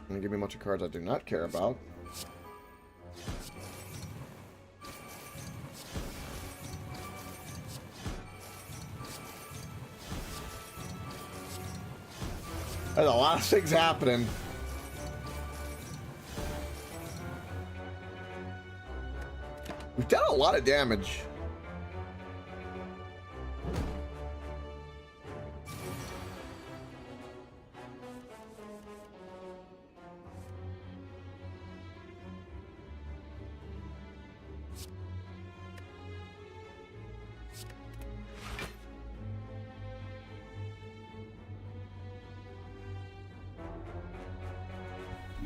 And give me a bunch of cards I do not care about. There's a lot of things happening. We've done a lot of damage.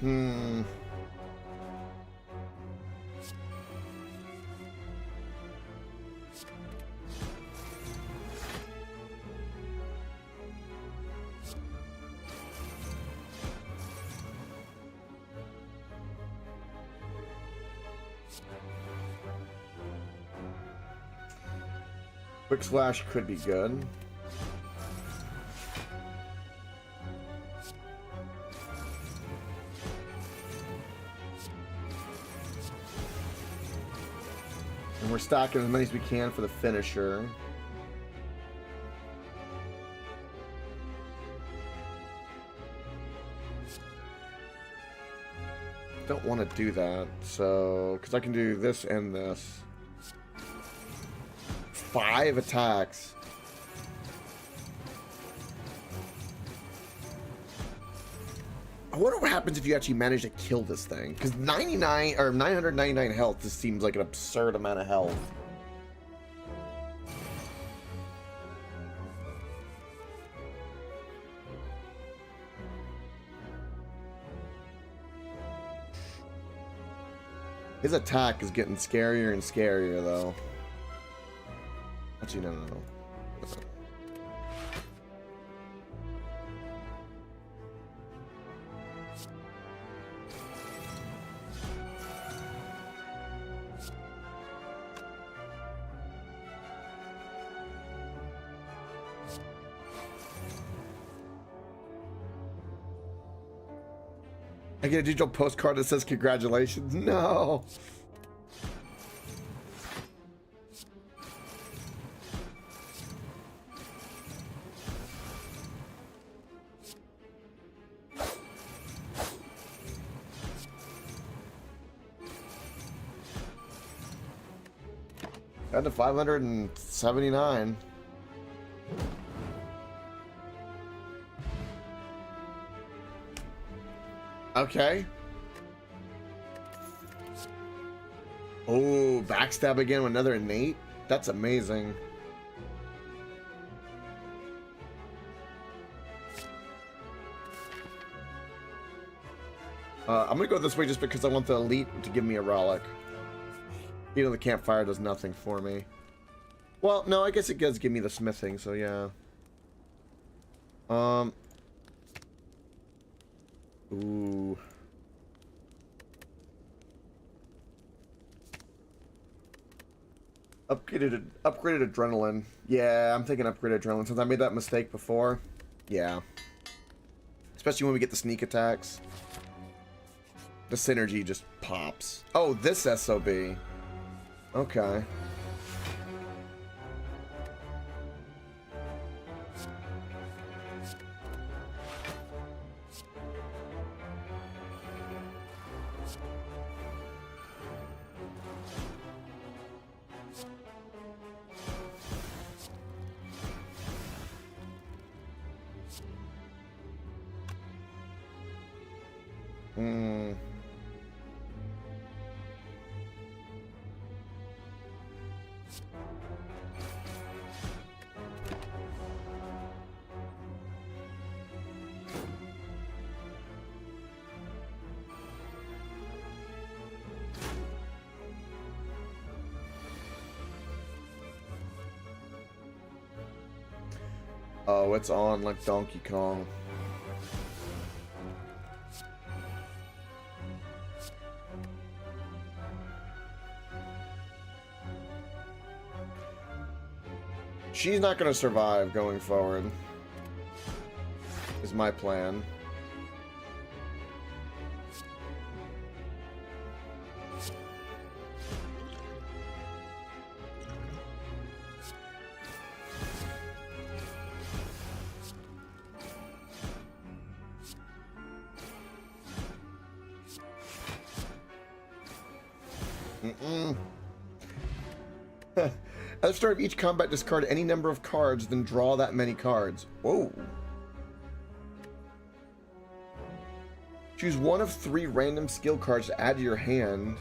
Hmm. Quick Slash could be good. And we're stacking as many as we can for the finisher. Don't want to do that, so... because I can do this and this. 5 attacks. I wonder what happens if you actually manage to kill this thing. Because 99 or 999 health just seems like an absurd amount of health. His attack is getting scarier and scarier, though. Actually, no. I get a digital postcard that says congratulations. No. Down to 579. Okay. Oh, backstab again with another innate? That's amazing. I'm gonna go this way just because I want the elite to give me a relic. You know, the campfire does nothing for me. Well, no, I guess it does give me the smithing, so yeah. Ooh. Upgraded adrenaline. Yeah, I'm thinking upgraded adrenaline since I made that mistake before. Yeah. Especially when we get the sneak attacks. The synergy just pops. Oh, this SOB. Okay. Oh, it's on like Donkey Kong. She's not going to survive going forward, is my plan. At the start of each combat, discard any number of cards, then draw that many cards. Whoa. Choose one of 3 random skill cards to add to your hand.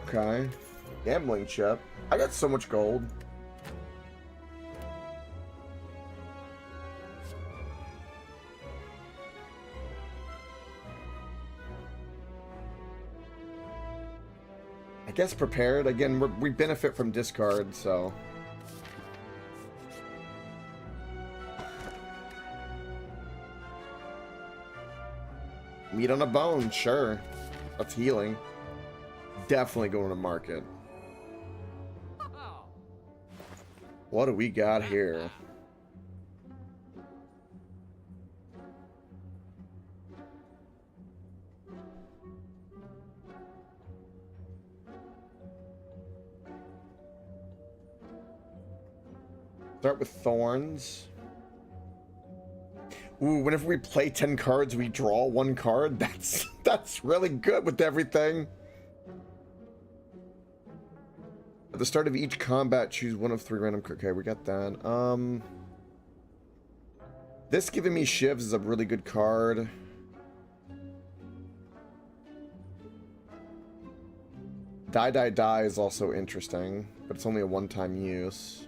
Okay. Gambling chip. I got so much gold. I guess prepared. Again, we benefit from discard, so... Meat on a bone, sure. That's healing. Definitely going to market. What do we got here? Start with thorns. Ooh, whenever we play 10 cards, we draw 1 card. That's really good with everything. At the start of each combat, choose 1 of 3 random. Okay, we got that. This giving me Shivs is a really good card. Die, Die, Die is also interesting, but it's only a one-time use.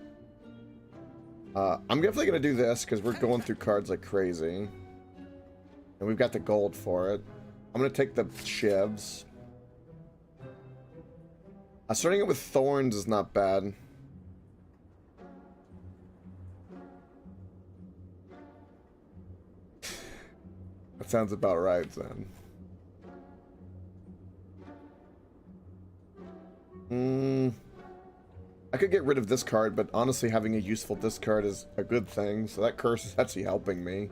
I'm definitely going to do this because we're going through cards like crazy. And we've got the gold for it. I'm going to take the Shivs. Starting it with Thorns is not bad. That sounds about right, then. I could get rid of this card, but honestly having a useful discard is a good thing, so that curse is actually helping me.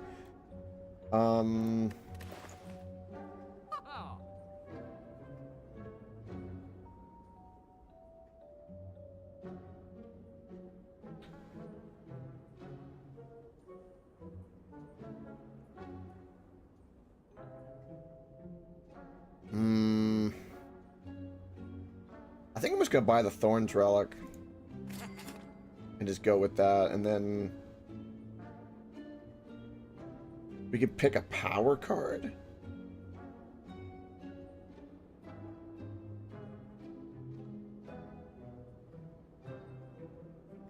I think I'm just gonna buy the Thorns Relic. And just go with that, and then we could pick a power card.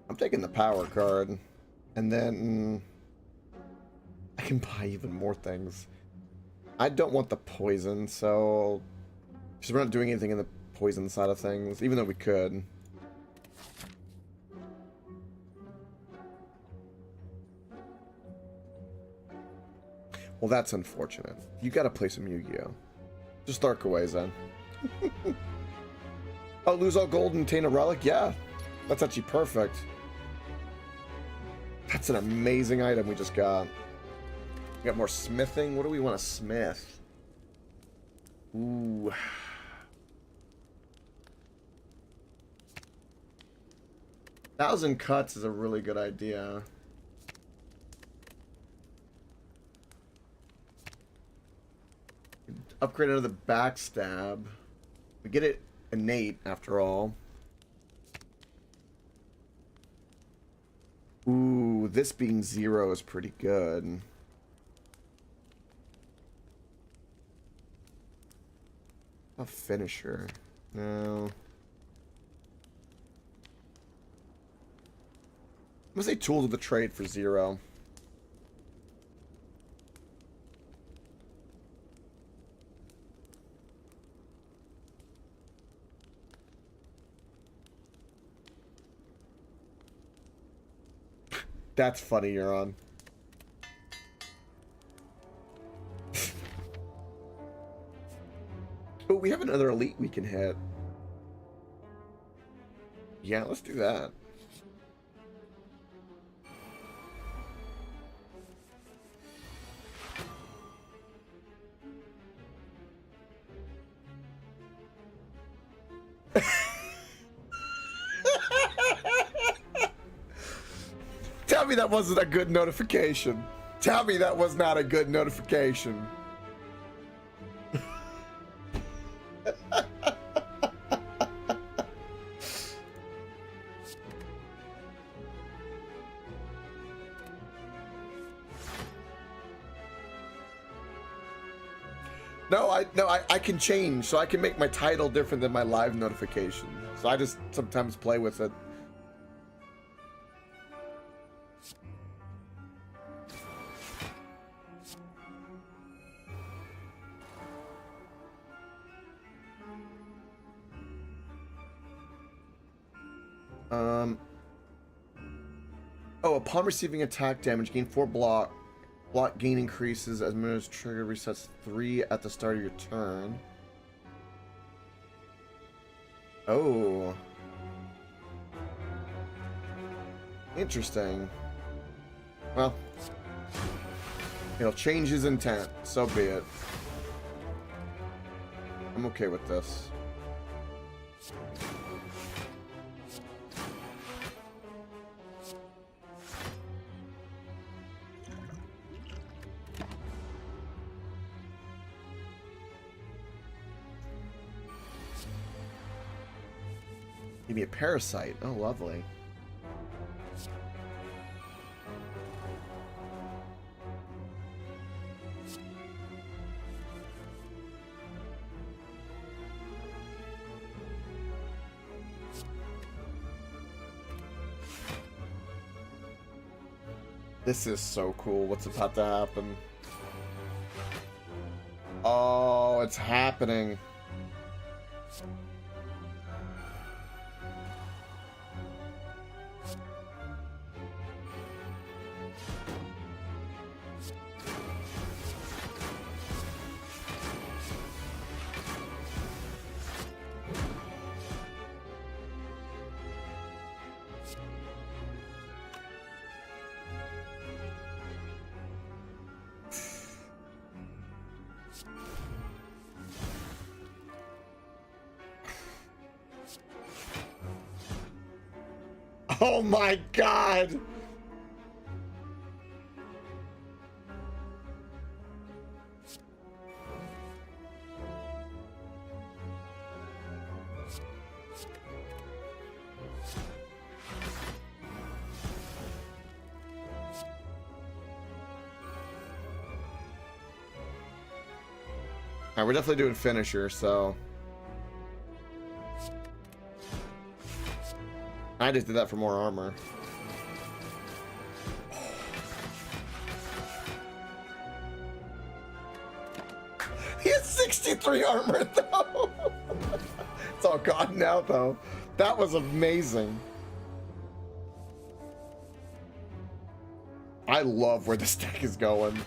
I'm taking the power card, and then I can buy even more things. I don't want the poison, so because we're not doing anything in the poison side of things, even though we could. Well, that's unfortunate. You gotta play some Yu-Gi-Oh! Just Darkaways then. Oh, lose all gold and obtain a relic? Yeah. That's actually perfect. That's an amazing item we just got. We got more smithing. What do we want to smith? Ooh. Thousand cuts is a really good idea. Upgrade another backstab. We get it innate after all. Ooh, this being 0 is pretty good. A finisher. No. I'm gonna say tools of the trade for 0. That's funny, you're on. Oh, we have another elite we can hit. Yeah, let's do that. Tell me that wasn't a good notification. Tell me that was not a good notification. No, I can change, so I can make my title different than my live notification. So I just sometimes play with it. Oh, upon receiving attack damage, gain 4 block. Block gain increases as Miner's trigger resets 3 at the start of your turn. Oh. Interesting. Well, he'll change his intent. So be it. I'm okay with this. Give me a parasite. Oh, lovely. This is so cool. What's about to happen? Oh, it's happening. Oh my god! Alright, we're definitely doing finisher, so... I just did that for more armor. He has 63 armor, though! It's all gone now, though. That was amazing. I love where this deck is going.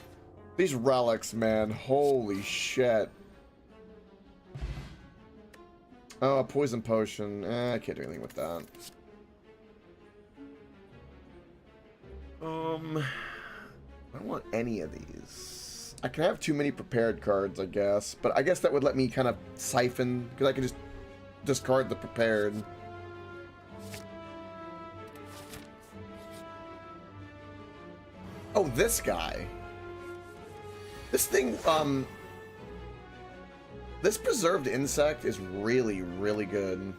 These relics, man. Holy shit. Oh, a poison potion. I can't do anything with that. I don't want any of these. I can have too many prepared cards, I guess. But I guess that would let me kind of siphon, because I can just discard the prepared. Oh, this guy. This thing, this preserved insect is really, really good.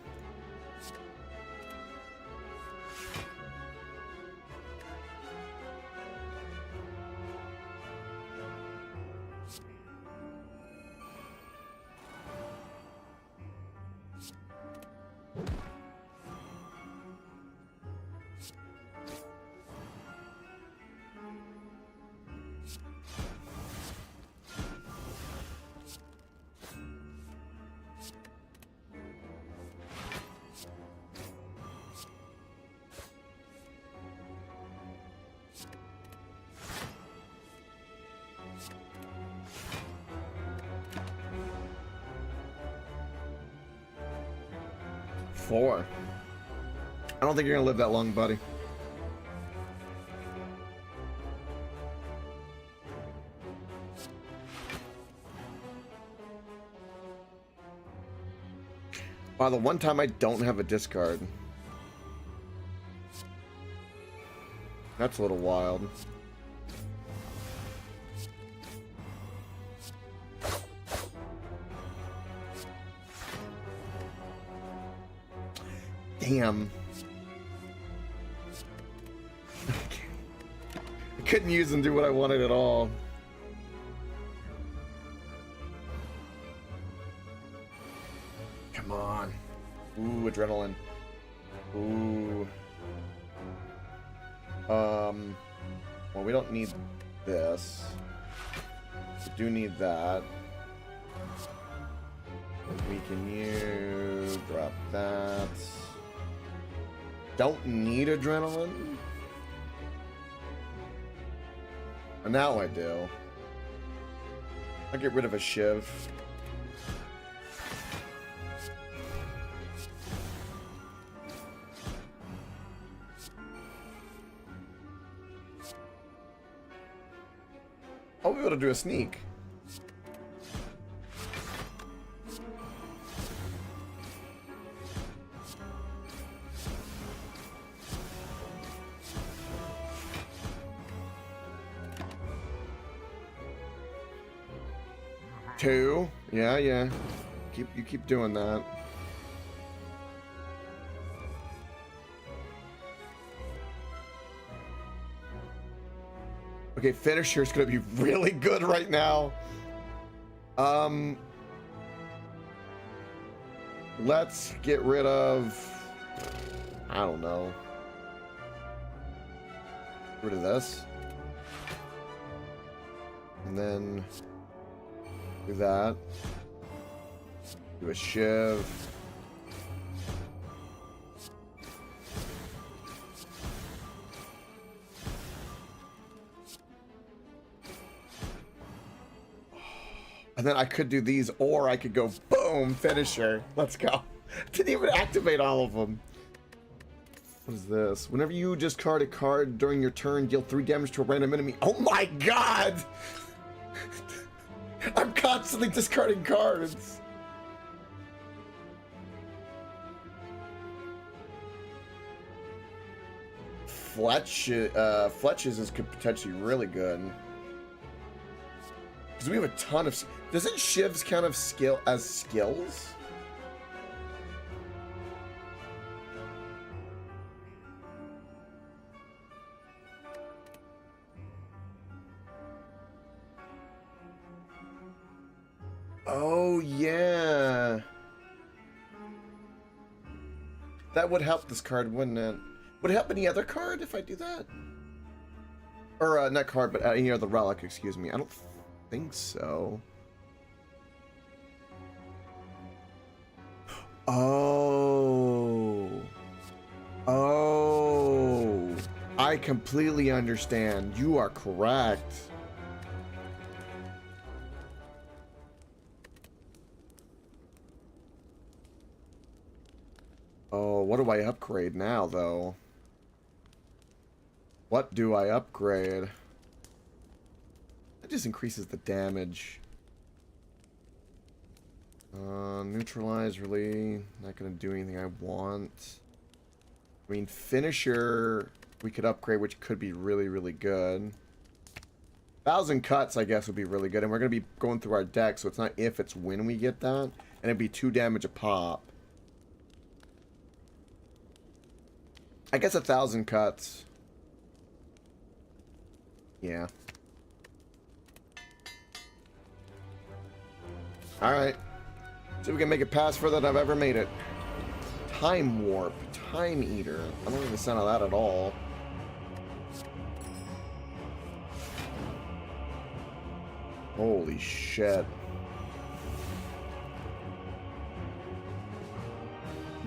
Four. I don't think you're gonna live that long, buddy. Wow, the one time I don't have a discard. That's a little wild. Damn. I couldn't use and do what I wanted at all. Come on. Ooh, adrenaline. Ooh. Well, we don't need this. We do need that. We can use... drop that. don't need adrenaline. And now I do. I'll get rid of a Shiv. I'll be able to do a sneak. Two. Yeah, yeah. You keep doing that. Okay, finisher's gonna be really good right now. Let's get rid of, I don't know. Get rid of this. And then do that. Do a Shiv. And then I could do these, or I could go boom, finisher. Let's go. Didn't even activate all of them. What is this? Whenever you discard a card during your turn, deal 3 damage to a random enemy. Oh my god! I'm constantly discarding cards. Fletch's is potentially really good. Because we have a ton of... Doesn't Shivs count as skills? Oh, yeah. That would help this card, wouldn't it? Would it help any other card if I do that? Or, not card, but any other relic, excuse me. I don't think so. Oh. Oh. I completely understand. You are correct. Oh, what do I upgrade now, though? What do I upgrade? That just increases the damage. Neutralize, really. Not gonna do anything I want. I mean, finisher, we could upgrade, which could be really, really good. 1,000 cuts, I guess, would be really good. And we're gonna be going through our deck, so it's not if, it's when we get that. And it'd be 2 damage a pop. I guess 1,000 cuts. Yeah. Alright. See if we can make it past further than I've ever made it. Time Warp. Time Eater. I don't like the sound of that at all. Holy shit.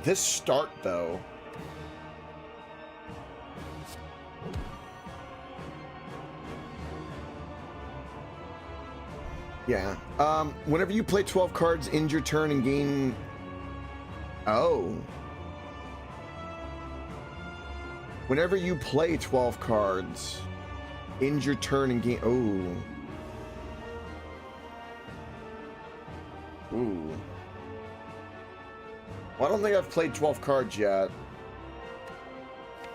This start, though. Yeah. Whenever you play 12 cards, end your turn and gain... Oh. Whenever you play 12 cards, end your turn and gain... Oh. Ooh. Well, I don't think I've played 12 cards yet.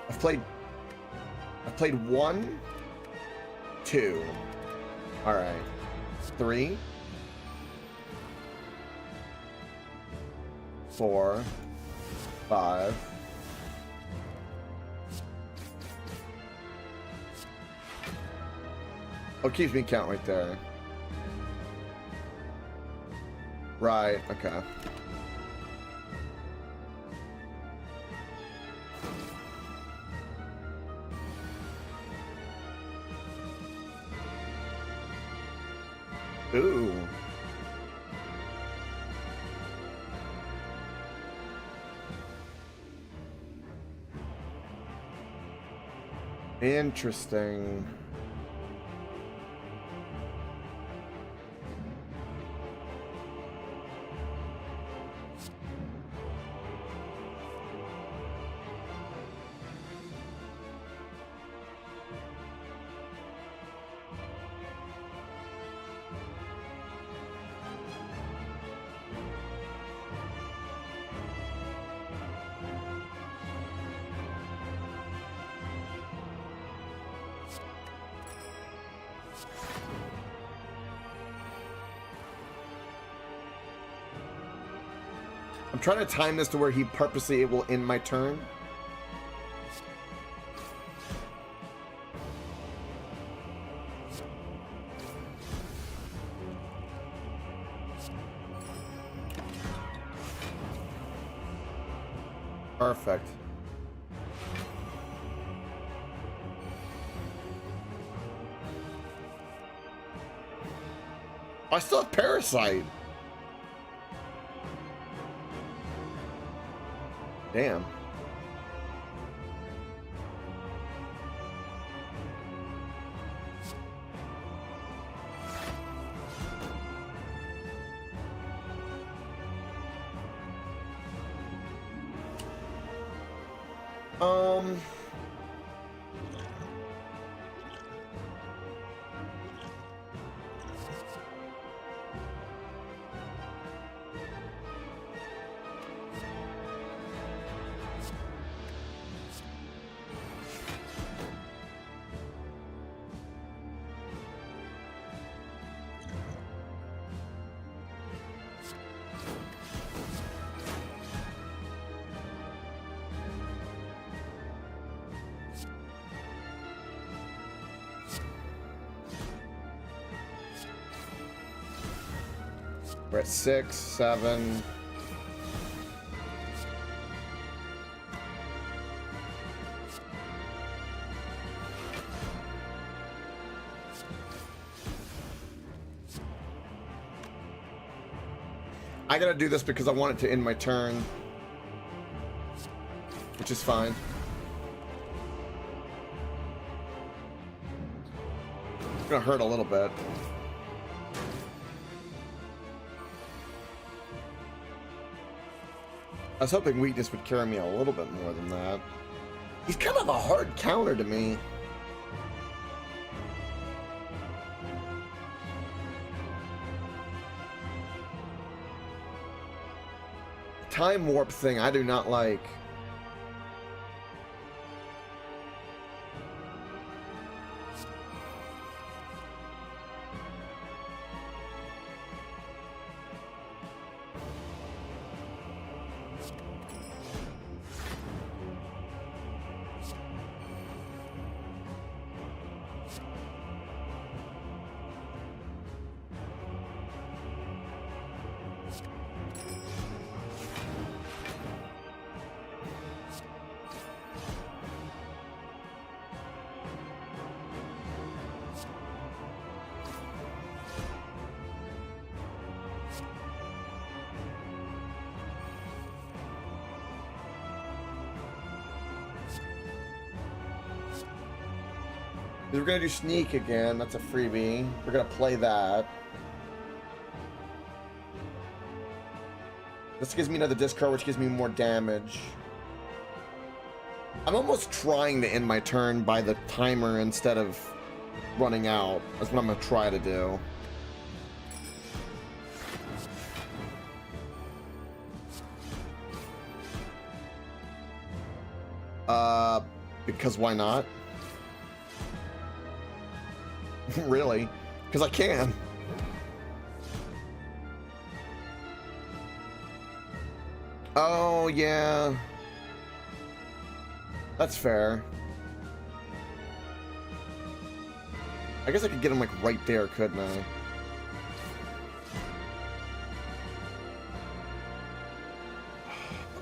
I've played 1, 2. Alright. 3, 4, 5. Oh, keeps me count right there. Right, okay. Ooh. Interesting. I'm trying to time this to where he purposely will end my turn. Perfect. I still have Parasite. Damn. We're at 6, 7. I gotta do this because I want it to end my turn, which is fine. It's gonna hurt a little bit. I was hoping weakness would carry me a little bit more than that. He's kind of a hard counter to me. Time warp thing I do not like. We're gonna do sneak again. That's a freebie. We're gonna play that. This gives me another discard, which gives me more damage. I'm almost trying to end my turn by the timer instead of running out. That's what I'm gonna try to do. Because why not? Really? Because I can. Oh, yeah. That's fair. I guess I could get him, like, right there, couldn't I?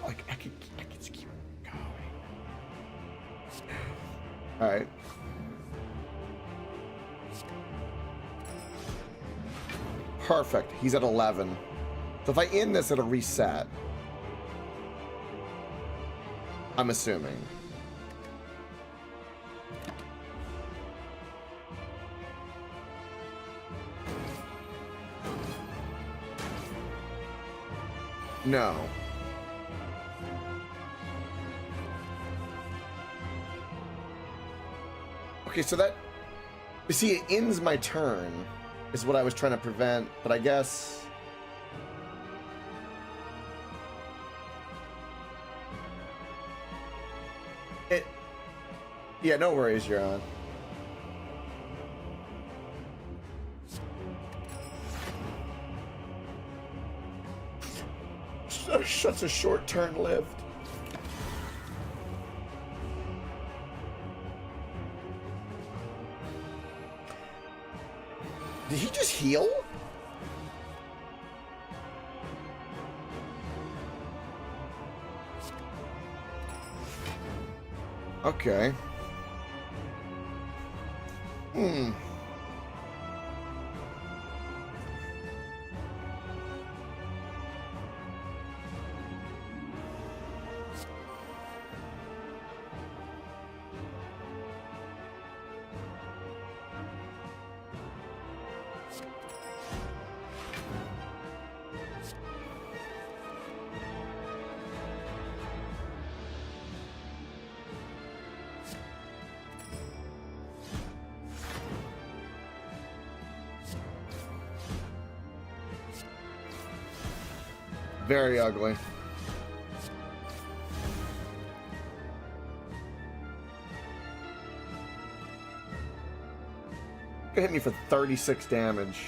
Like, I could just keep going. Alright. Perfect. He's at 11. So if I end this, it'll reset. I'm assuming. No. Okay, so that... You see, it ends my turn, is what I was trying to prevent, but I guess... It... Yeah, no worries, you're on. Such a short turn lived. Did he just heal? Okay. Very ugly. It hit me for 36 damage.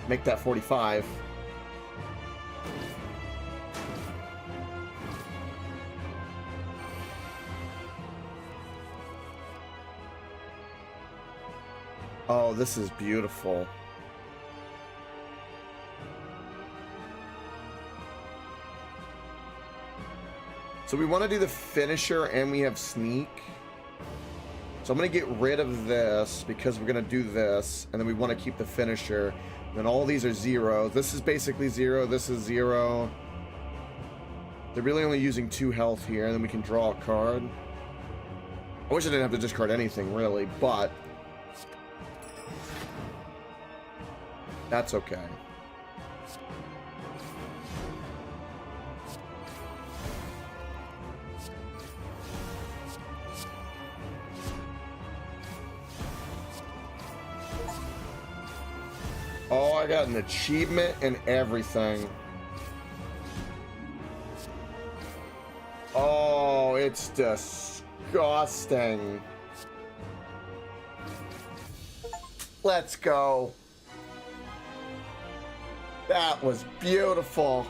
Make that 45. Oh, this is beautiful. So we want to do the finisher and we have sneak. So I'm going to get rid of this because we're going to do this. And then we want to keep the finisher. Then all these are 0. This is basically 0. This is 0. They're really only using 2 health here. And then we can draw a card. I wish I didn't have to discard anything, really. But that's okay. Oh, I got an achievement and everything. Oh, it's disgusting. Let's go. That was beautiful.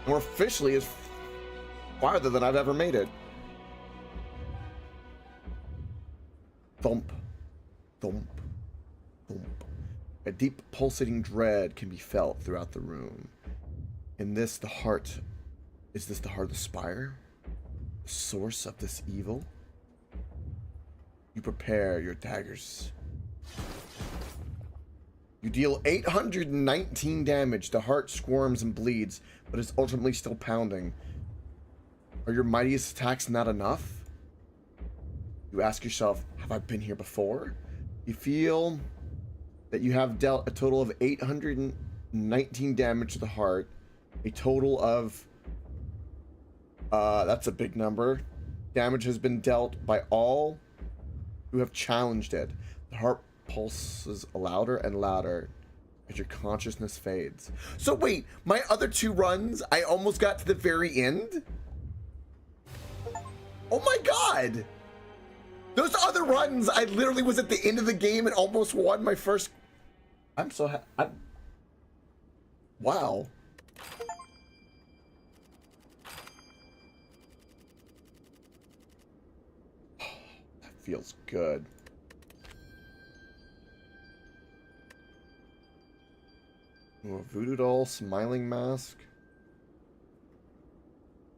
We're officially as farther than I've ever made it. Thump. Thump. Thump. A deep pulsating dread can be felt throughout the room. Is this the heart of the Spire? The source of this evil? You prepare your daggers. You deal 819 damage. The heart squirms and bleeds, but is ultimately still pounding. Are your mightiest attacks not enough? You ask yourself, have I been here before? You feel that you have dealt a total of 819 damage to the heart. A total of... that's a big number. Damage has been dealt by all who have challenged it. The heart pulses louder and louder as your consciousness fades. So wait, my other 2 runs, I almost got to the very end? Oh my god! Those other runs, I literally was at the end of the game and almost won my first... I'm so happy. Wow. That feels good. Ooh, a voodoo doll, smiling mask.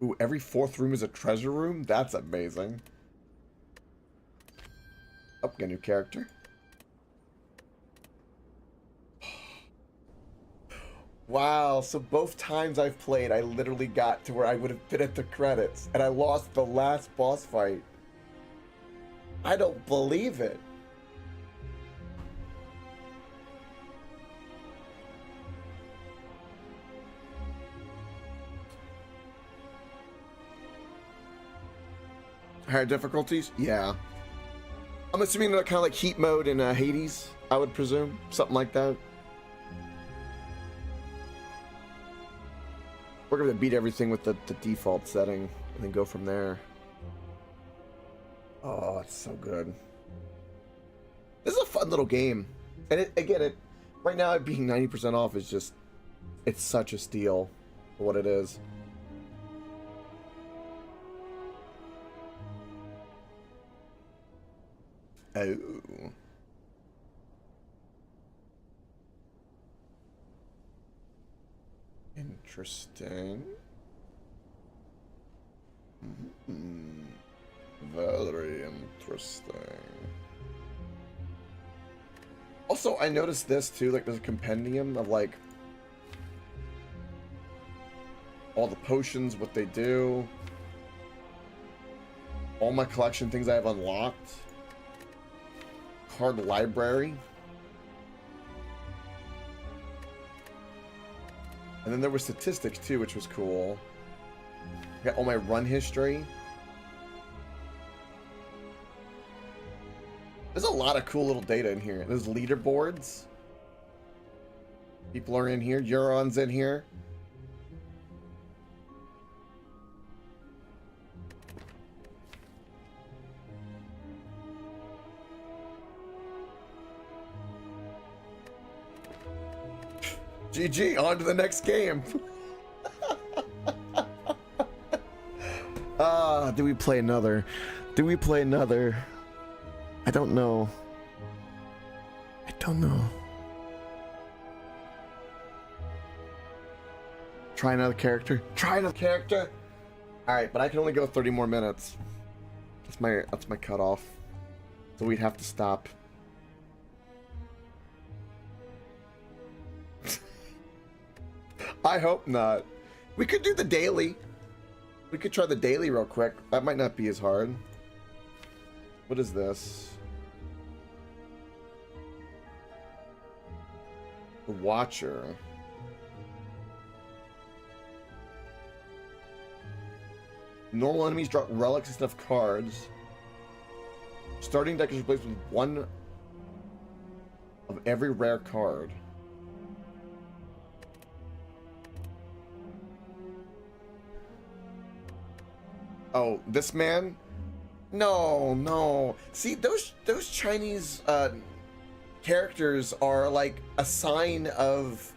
Ooh, every fourth room is a treasure room? That's amazing. Oh, get a new character. Wow, so both times I've played, I literally got to where I would have been at the credits, and I lost the last boss fight. I don't believe it. Higher difficulties? Yeah. I'm assuming they're kind of like heat mode in Hades, I would presume. Something like that. We're going to beat everything with the default setting and then go from there. Oh, it's so good. This is a fun little game. And right now it being 90% off is just, it's such a steal for what it is. Oh. Interesting. Very interesting. Also, I noticed this too, like there's a compendium of like all the potions, what they do, all my collection things I have unlocked. Card library. And then there were statistics too, which was cool. Got all my run history. There's a lot of cool little data in here. There's leaderboards. People are in here. Euron's in here. GG, on to the next game. Do we play another? Do we play another? I don't know. I don't know. Try another character. Try another character. All right, but I can only go 30 more minutes. That's my cutoff. So we'd have to stop. I hope not. We could do the daily. We could try the daily real quick. That might not be as hard. What is this? The Watcher. Normal enemies drop relics instead of cards. Starting deck is replaced with one of every rare card. Oh, this man? No, no. See, those Chinese characters are like a sign of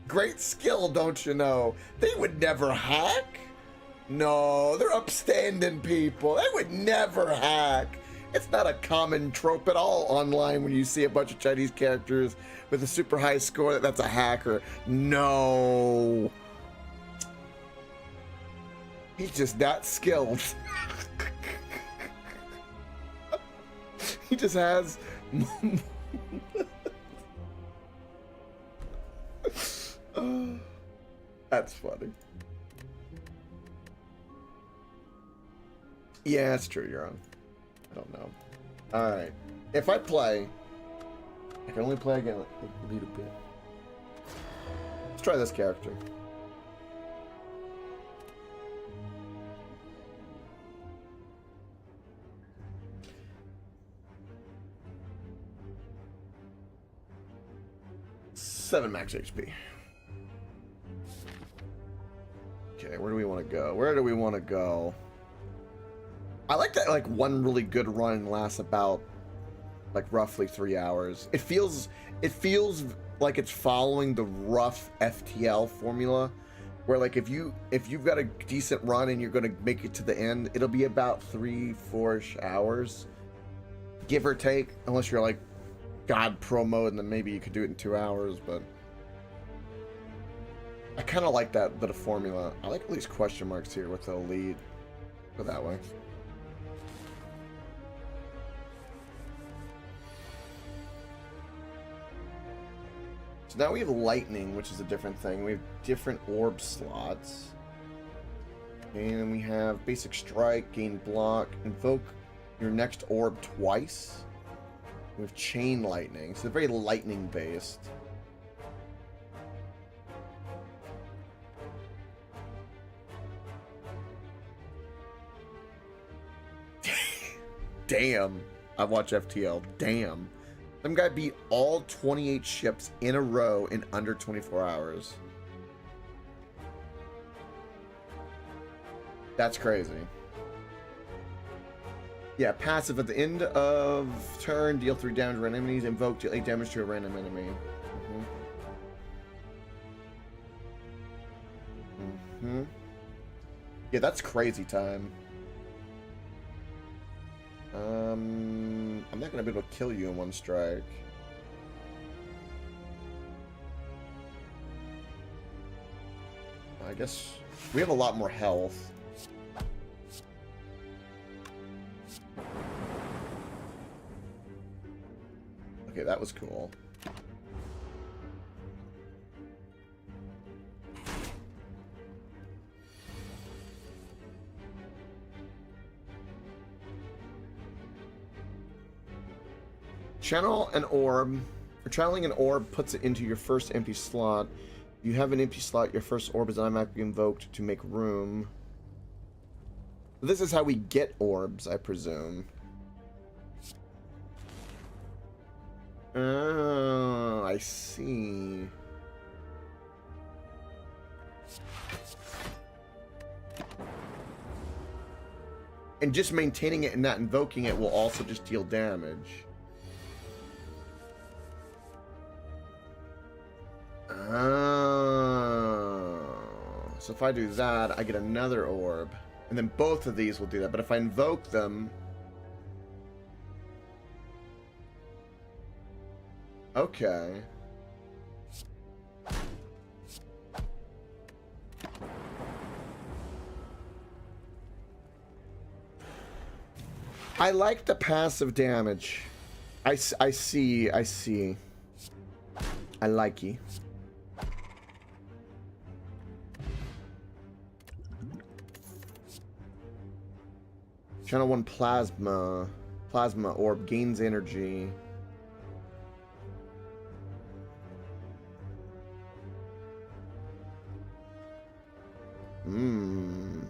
great skill, don't you know? They would never hack. No, they're upstanding people. They would never hack. It's not a common trope at all online when you see a bunch of Chinese characters with a super high score that's a hacker. No. He's just not skilled. He just has... That's funny. Yeah, that's true, you're on. I don't know. Alright. If I play... I can only play again a little bit. Let's try this character. Seven max HP. Okay, where do we want to go? Where do we want to go? I like that like one really good run lasts about like roughly 3 hours. It feels like it's following the rough FTL formula where like if you've got a decent run and you're going to make it to the end, it'll be about 3-4 hours, give or take, unless you're like God Pro mode, and then maybe you could do it in 2 hours, but I kind of like that bit of formula. I like at least question marks here with the elite. Go that way. So now we have lightning, which is a different thing. We have different orb slots. And we have basic strike, gain block, invoke your next orb twice. We have chain lightning, so very lightning based. Damn. I watch FTL. Damn. Some guy beat all 28 ships in a row in under 24 hours. That's crazy. Yeah, passive at the end of turn, deal 3 damage to random enemies, invoke, deal 8 damage to a random enemy. Yeah, that's crazy time. I'm not gonna be able to kill you in one strike. I guess we have a lot more health. Okay, that was cool. Channel an orb. Or channeling an orb puts it into your first empty slot. If you have an empty slot, your first orb is automatically invoked to make room. This is how we get orbs, I presume. Oh, I see. And just maintaining it and not invoking it will also just deal damage. Oh. So if I do that, I get another orb. And then both of these will do that. But if I invoke them... Okay. I like the passive damage. I see. I like you. Channel 1 plasma. Plasma orb gains energy. Ooh.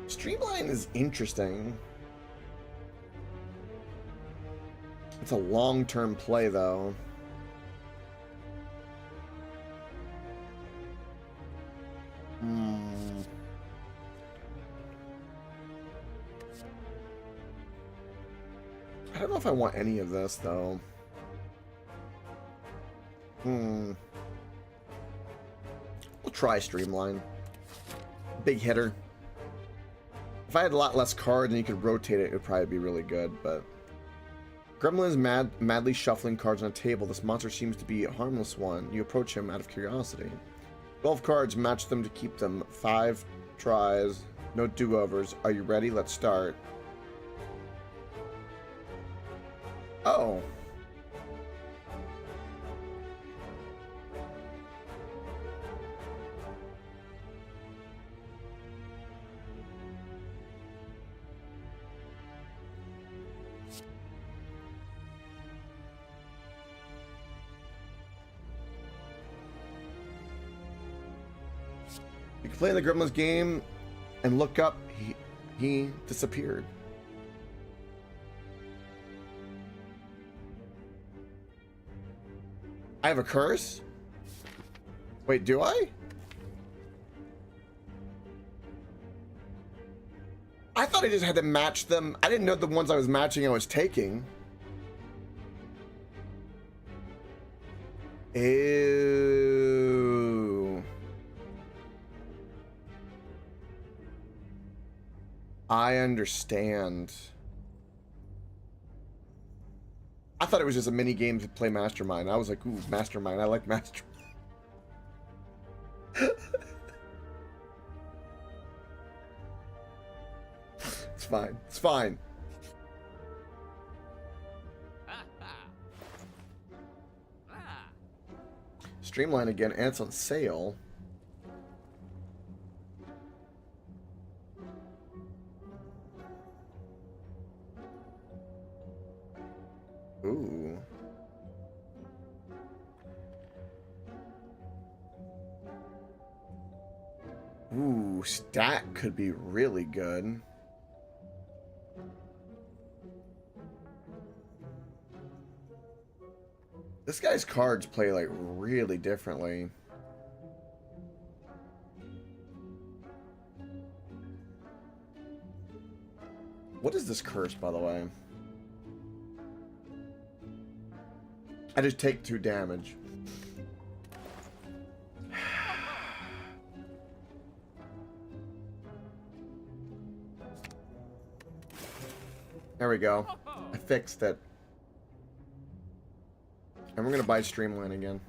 Streamline is interesting. It's a long-term play, though. I don't know if I want any of this, though. We'll try Streamline. Big hitter. If I had a lot less cards and you could rotate it, it would probably be really good, but... Gremlin is madly shuffling cards on a table. This monster seems to be a harmless one. You approach him out of curiosity. 12 cards, match them to keep them. 5 tries, no do-overs. Are you ready? Let's start. Oh. You can play the Gremlins game and look up. He disappeared. I have a curse? Wait, do I? I thought I just had to match them. I didn't know the ones I was matching I was taking. Ew. I understand. I thought it was just a mini game to play Mastermind. I was like, ooh, Mastermind. I like Mastermind. It's fine. It's fine. Streamline again, and it's on sale. Ooh. Ooh, stat could be really good. This guy's cards play like really differently. What is this curse, by the way? I just take 2 damage. There we go. I fixed it. And we're gonna buy Streamline again.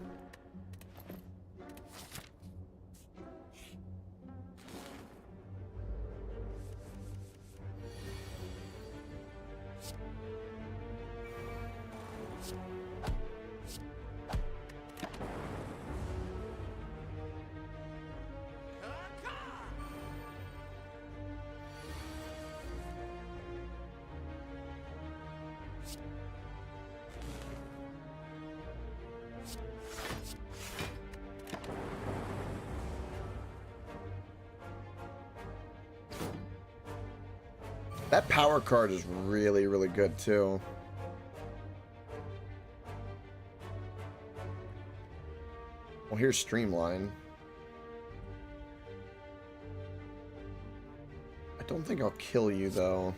That power card is really, really good too. Well, here's Streamline. I don't think I'll kill you though.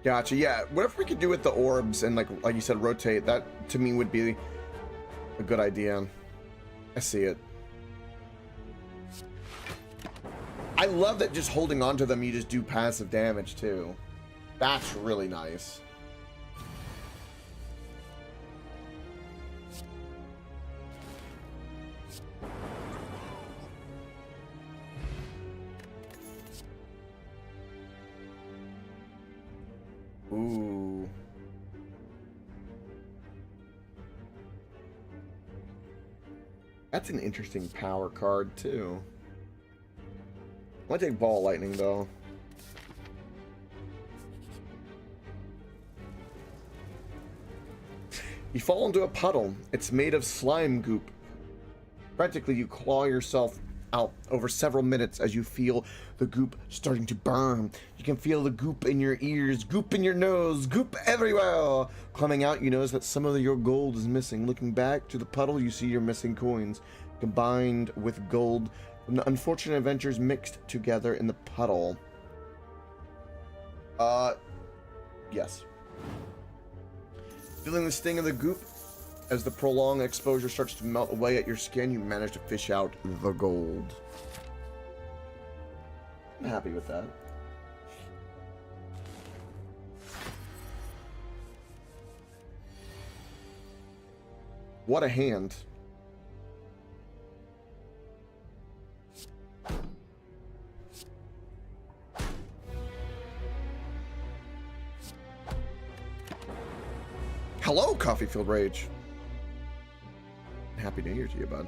Gotcha. Yeah, whatever we could do with the orbs and like you said, rotate, that to me would be a good idea. I see it. I love that just holding on to them, you just do passive damage too. That's really nice. Ooh. That's an interesting power card, too. I'm gonna take Ball Lightning, though. You fall into a puddle. It's made of slime goop. Practically, you claw yourself out over several minutes as you feel the goop starting to burn. You can feel the goop in your ears, goop in your nose, goop everywhere. Coming out, you notice that some of your gold is missing. Looking back to the puddle, you see your missing coins combined with gold from the unfortunate adventures mixed together in the puddle. Yes. Feeling the sting of the goop as the prolonged exposure starts to melt away at your skin, you manage to fish out the gold. I'm happy with that. What a hand. Hello, Coffee Field Rage. Happy New Year to you, bud.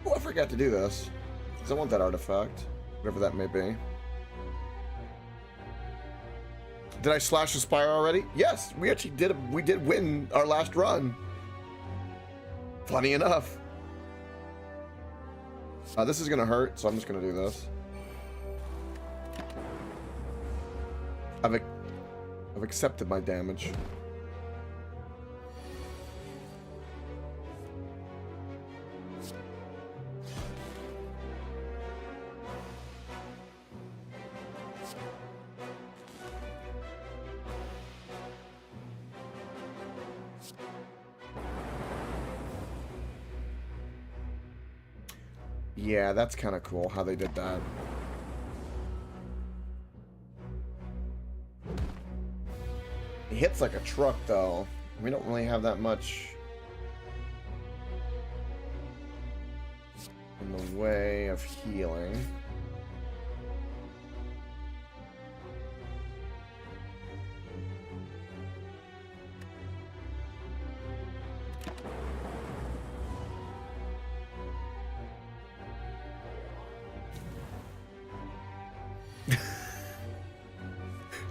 Oh, I forgot to do this. Because I want that artifact. Whatever that may be. Did I slash the Spire already? Yes, we actually did. We did win our last run. Funny enough. This is gonna hurt, so I'm just gonna do this. I've accepted my damage. Yeah, that's kind of cool how they did that. He hits like a truck, though. We don't really have that much in the way of healing.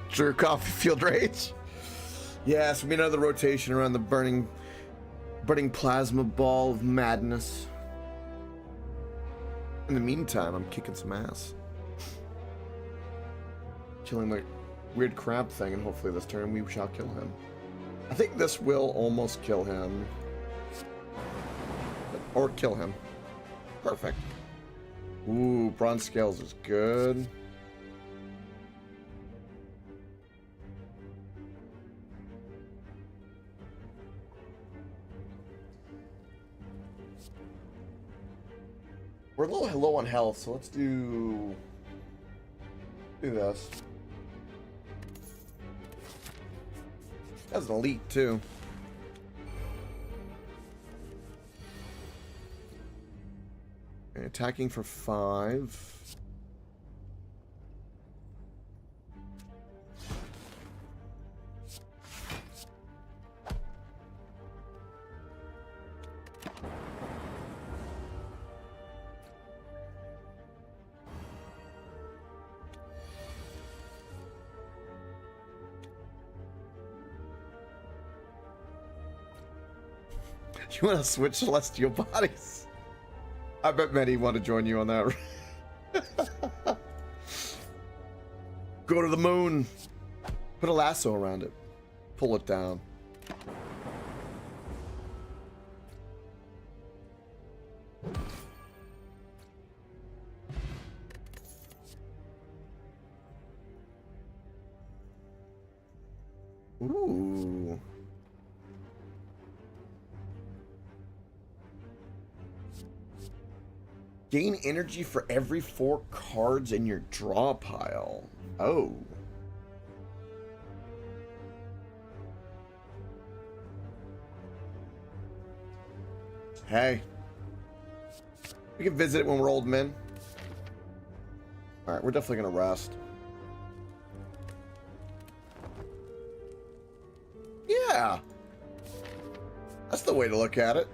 Jerk off field rage. Yes, we made another rotation around the burning plasma ball of madness. In the meantime, I'm kicking some ass. Killing the weird crab thing, and hopefully this turn we shall kill him. I think this will almost kill him. Or kill him. Perfect. Ooh, bronze scales is good. We're a little low on health, so let's do this. That's an elite too. And attacking for 5. You want to switch celestial bodies? I bet many want to join you on that. Go to the moon. Put a lasso around it. Pull it down. Ooh. Gain energy for every 4 cards in your draw pile. Oh. Hey. We can visit it when we're old men. Alright, we're definitely gonna rest. Yeah. That's the way to look at it.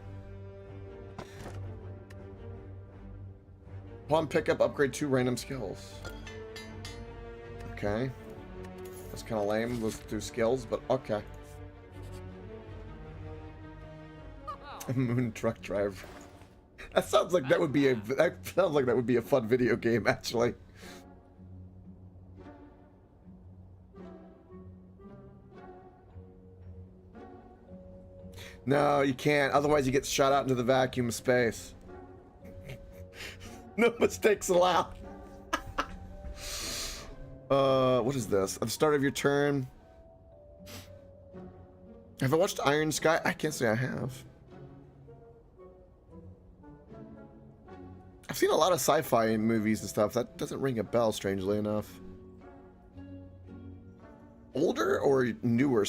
Upon pickup, upgrade 2 random skills. Okay. That's kind of lame. Let's do skills, but okay. Moon truck driver. That sounds like that would be a fun video game, actually. No, you can't. Otherwise, you get shot out into the vacuum of space. No mistakes allowed. What is this? At the start of your turn. Have I watched Iron Sky? I can't say I have. I've seen a lot of sci-fi movies and stuff. That doesn't ring a bell, strangely enough. Older or newer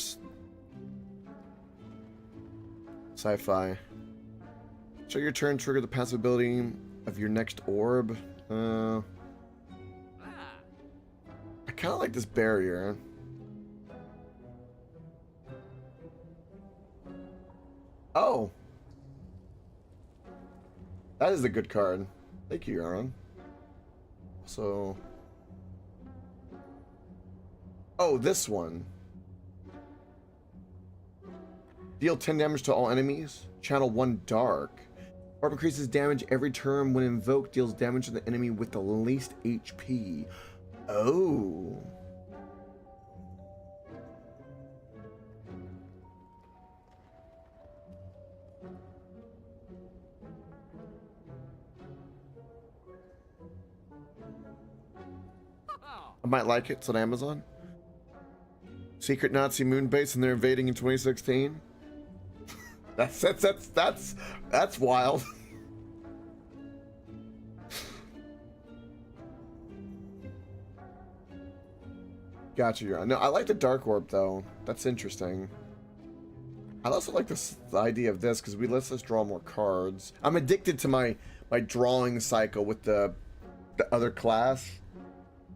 sci-fi? Show your turn, trigger the passive ability of your next orb. I kind of like this barrier. Oh. That is a good card. Thank you, Aaron. So. Oh, this one. Deal 10 damage to all enemies. Channel 1 dark. Orb increases damage every turn when invoked. Deals damage to the enemy with the least HP. Oh. I might like it. It's on Amazon. Secret Nazi moon base, and they're invading in 2016. That's wild. Gotcha, you're on. No, I like the Dark Orb though. That's interesting. I also like the idea of this because we lets us draw more cards. I'm addicted to my drawing cycle with the other class.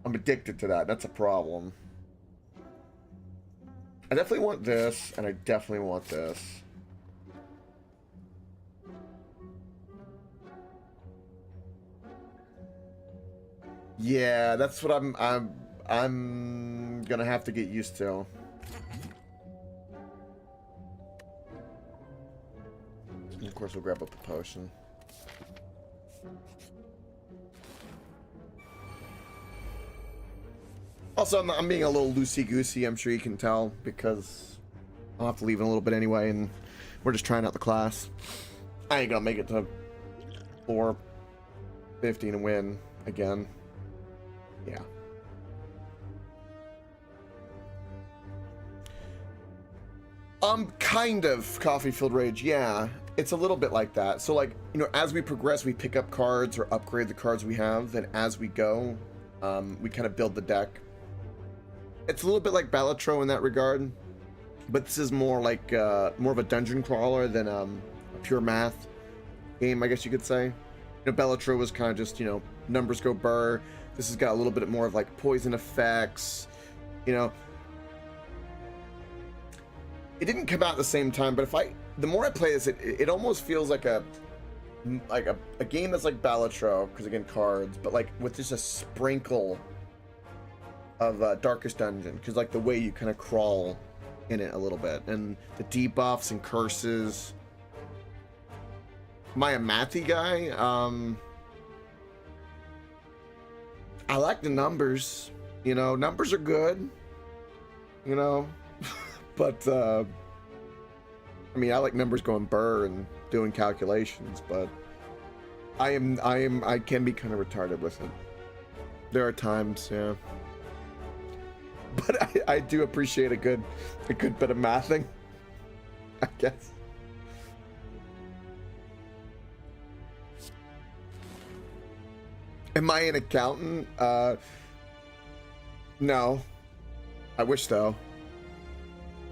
I'm addicted to that. That's a problem. I definitely want this, and I definitely want this. Yeah, that's what I'm gonna have to get used to. And of course, we'll grab up a potion. Also, I'm being a little loosey-goosey, I'm sure you can tell, because I'll have to leave in a little bit anyway, and we're just trying out the class. I ain't gonna make it to 450 and win again. Yeah. Kind of Coffee Filled Rage, yeah. It's a little bit like that. So, like, you know, as we progress, we pick up cards or upgrade the cards we have, and as we go, we kind of build the deck. It's a little bit like Balatro in that regard, but this is more like more of a dungeon crawler than a pure math game, I guess you could say. You know, Balatro was kind of just, you know, numbers go burr. This has got a little bit more of like poison effects, you know. It didn't come out at the same time, but the more I play this, it almost feels like a game that's like Balatro, because again, cards, but like with just a sprinkle of Darkest Dungeon, because like the way you kind of crawl in it a little bit, and the debuffs and curses. Am I a mathy guy? I like the numbers. You know, numbers are good. You know, but I mean, I like numbers going burr and doing calculations, but I can be kind of retarded with it. There are times, yeah. But I do appreciate a good bit of mathing, I guess. Am I an accountant? No. I wish though.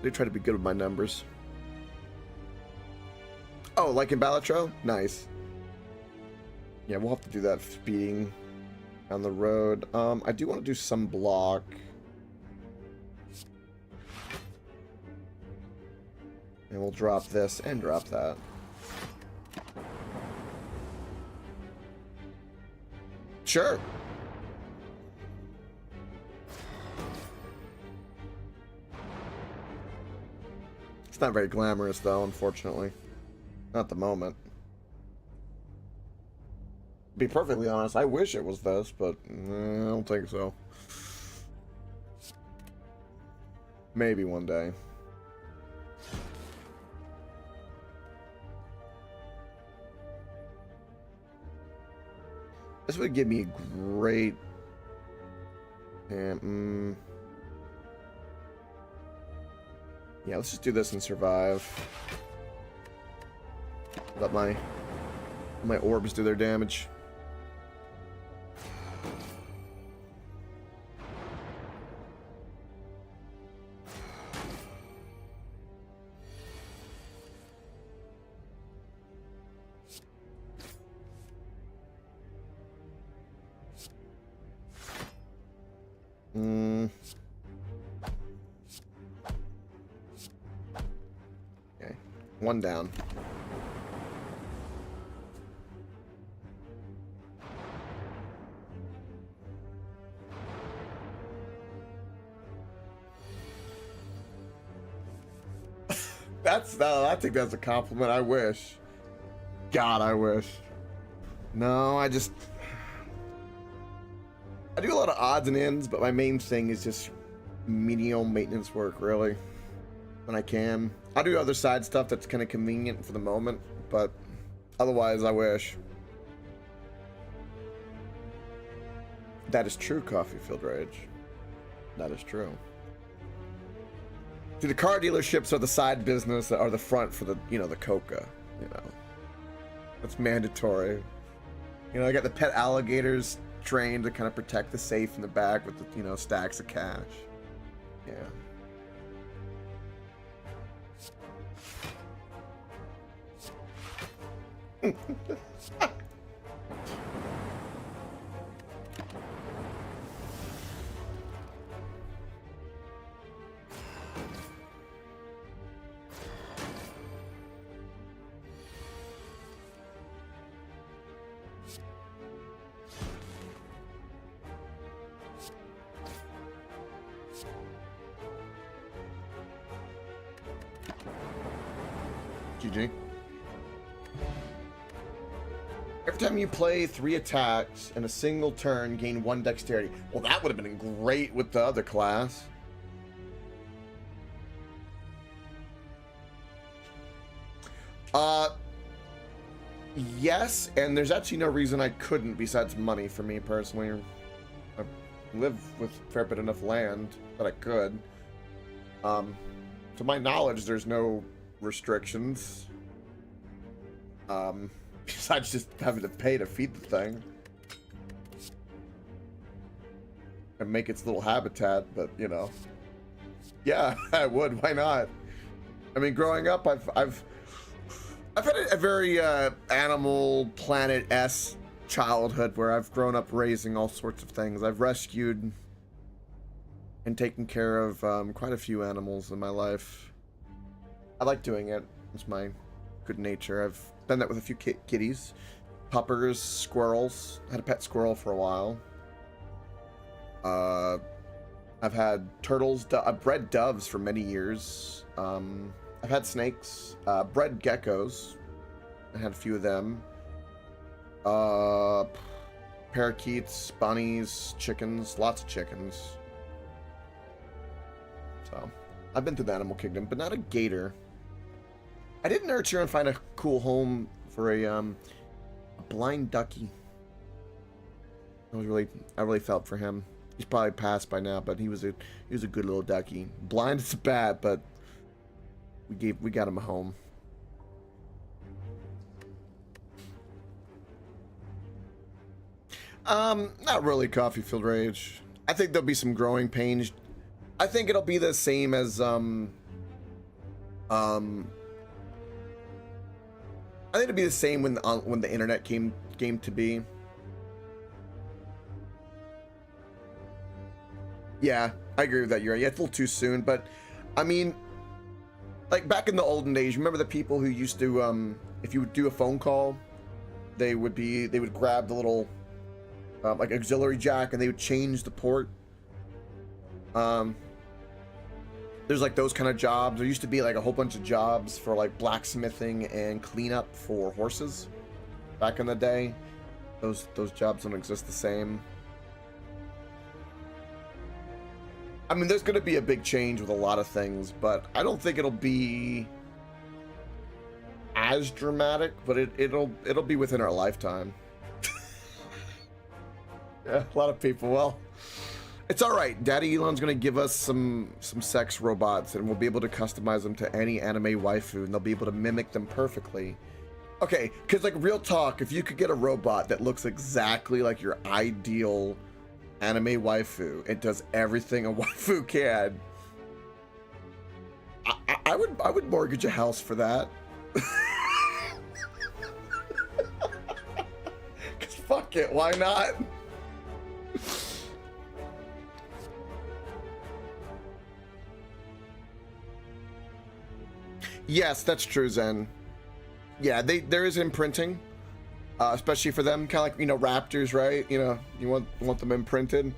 I do try to be good with my numbers. Oh, like in Balatro? Nice. Yeah, we'll have to do that speeding down the road. I do want to do some block. And we'll drop this and drop that. Sure. It's not very glamorous though, unfortunately. Not at the moment. To be perfectly honest, I wish it was this, but I don't think so. Maybe one day. This would give me a great... Yeah, let's just do this and survive. Let my orbs do their damage. Okay, one down. I think that's a compliment. I wish. God, I wish. No, I do a lot of odds and ends, but my main thing is just menial maintenance work, really. When I can. I do other side stuff that's kind of convenient for the moment, but otherwise, I wish. That is true, Coffee Filled Rage. That is true. See, the car dealerships are the side business that are the front for the, you know, the Koke, you know. That's mandatory. You know, I got the pet alligators trained to kind of protect the safe in the back with the, you know, stacks of cash. Yeah. GG. Every time you play 3 attacks in a single turn, gain 1 dexterity. Well, that would have been great with the other class. Yes, and there's actually no reason I couldn't besides money for me personally. I live with a fair bit enough land that I could. To my knowledge, there's no restrictions. Besides just having to pay to feed the thing. And make its little habitat, but you know. Yeah, I would, why not? I mean, growing up, I've had a very Animal Planet-esque childhood where I've grown up raising all sorts of things. I've rescued and taken care of quite a few animals in my life. I like doing it. It's my good nature. I've done that with a few kitties, puppers, squirrels. I had a pet squirrel for a while. I've had turtles. I've bred doves for many years. I've had snakes. Bred geckos. I had a few of them. Parakeets, bunnies, chickens. Lots of chickens. So, I've been through the animal kingdom, but not a gator. I did nurture and find a cool home for a blind ducky. I really felt for him. He's probably passed by now, but he was a good little ducky. Blind is bad, but we got him a home. Not really Coffee Field Rage. I think there'll be some growing pains. I think it'll be the same as I think it'll be the same when the internet came to be. Yeah, I agree with that. You're right. Yeah, it's a little too soon, but I mean, like back in the olden days, remember the people who used to if you would do a phone call, they would grab the little like auxiliary jack and they would change the port. There's like those kind of jobs. There used to be like a whole bunch of jobs for like blacksmithing and cleanup for horses back in the day. Those jobs don't exist the same. I mean, there's going to be a big change with a lot of things, but I don't think it'll be as dramatic, but it'll be within our lifetime. Yeah, a lot of people. Well, it's all right. Daddy Elon's going to give us some sex robots, and we'll be able to customize them to any anime waifu, and they'll be able to mimic them perfectly. Okay, because like real talk, if you could get a robot that looks exactly like your ideal anime waifu, it does everything a waifu can. I would mortgage a house for that. Cause fuck it, why not? Yes, that's true, Zen. Yeah, there is imprinting. Especially for them, kind of like, you know, raptors, right? You know, you want them imprinted,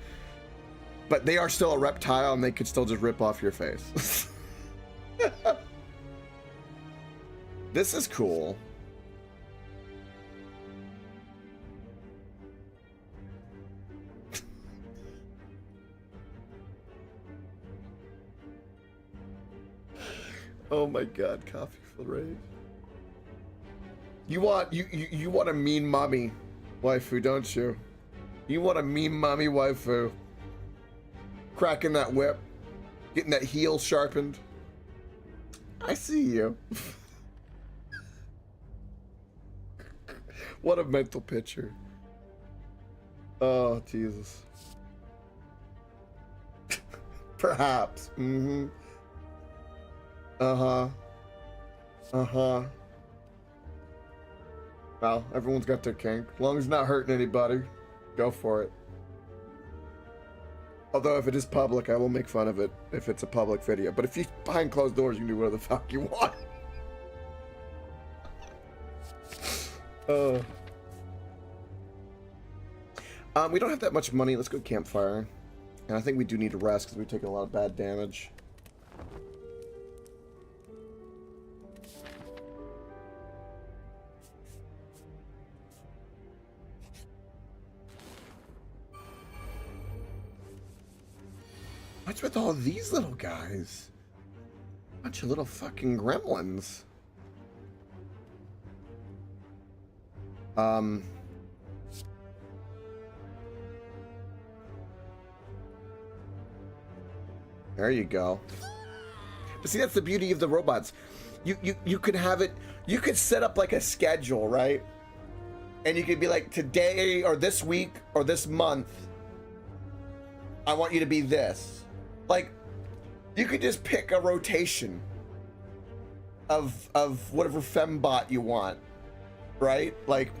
but they are still a reptile, and they could still just rip off your face. This is cool. Oh my God, Coffee Field Rage. You want a mean mommy waifu, don't you? You want a mean mommy waifu. cracking that whip, getting that heel sharpened. I see you. What a mental picture. Oh, Jesus. Perhaps. Mm-hmm. Uh-huh. Uh-huh. Well, everyone's got their kink. As long as it's not hurting anybody, go for it. Although if it is public, I will make fun of it if it's a public video. But if you behind closed doors, you can do whatever the fuck you want. We don't have that much money. Let's go campfire. And I think we do need to rest because we've taken a lot of bad damage. What's with all these little guys? Bunch of little fucking gremlins. There you go. But see, that's the beauty of the robots. You could have it, you could set up like a schedule, right? And you could be like, today or this week or this month, I want you to be this. Like, you could just pick a rotation of whatever fembot you want, right? Like,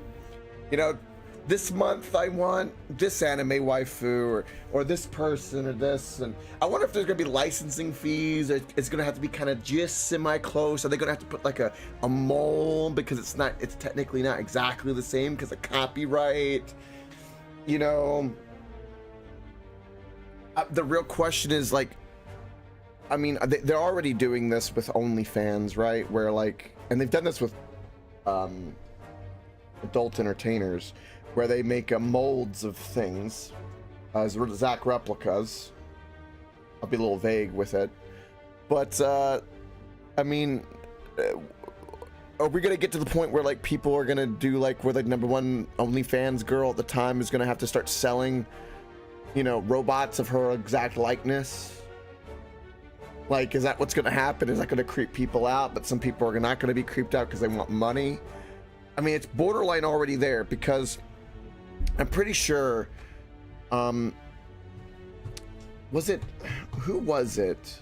you know, this month I want this anime waifu or this person or this, and I wonder if there's gonna be licensing fees, or it's gonna have to be kind of just semi-close. Are they gonna have to put like a mold because it's technically not exactly the same because of copyright, you know? The real question is, like, I mean, they're already doing this with OnlyFans, right? Where, like, and they've done this with adult entertainers, where they make molds of things as exact replicas. I'll be a little vague with it, but I mean, are we gonna get to the point where, like, people are gonna do, like, where the #1 OnlyFans girl at the time is gonna have to start selling, you know, robots of her exact likeness? Like, is that what's gonna happen? Is that gonna creep people out? But some people are not gonna be creeped out because they want money. I mean, it's borderline already there, because I'm pretty sure, was it, who was it?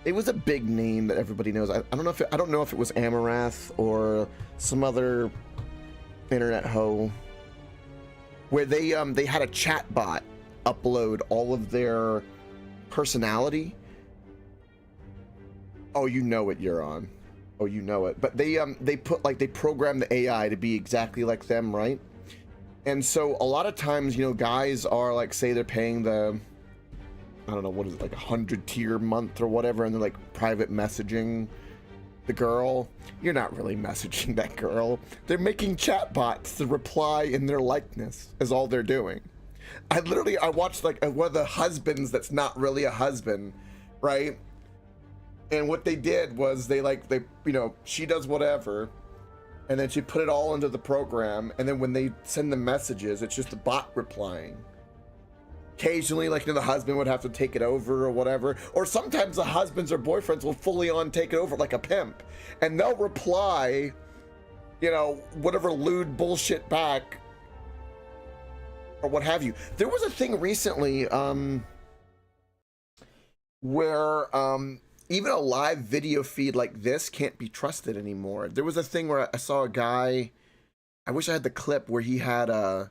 It was a big name that everybody knows. I don't know if it was Amarath or some other internet hoe, where they had a chat bot upload all of their personality. Oh, you know it, you're on. Oh, you know it. But they put, like, they programmed the AI to be exactly like them, right? And so a lot of times, you know, guys are like, say they're paying the, I don't know, what is it, like 100 tier month or whatever, and they're like private messaging the girl. You're not really messaging that girl. They're making chatbots to reply in their likeness, is all they're doing. I watched like one of the husbands that's not really a husband, right? And what they did was they you know, she does whatever, and then she put it all into the program, and then when they send the messages, it's just the bot replying. Occasionally, like, you know, the husband would have to take it over or whatever, or sometimes the husbands or boyfriends will fully on take it over like a pimp, and they'll reply, you know, whatever lewd bullshit back or what have you. There was a thing recently where even a live video feed like this can't be trusted anymore. There was a thing where I saw a guy, I wish I had the clip, where he had a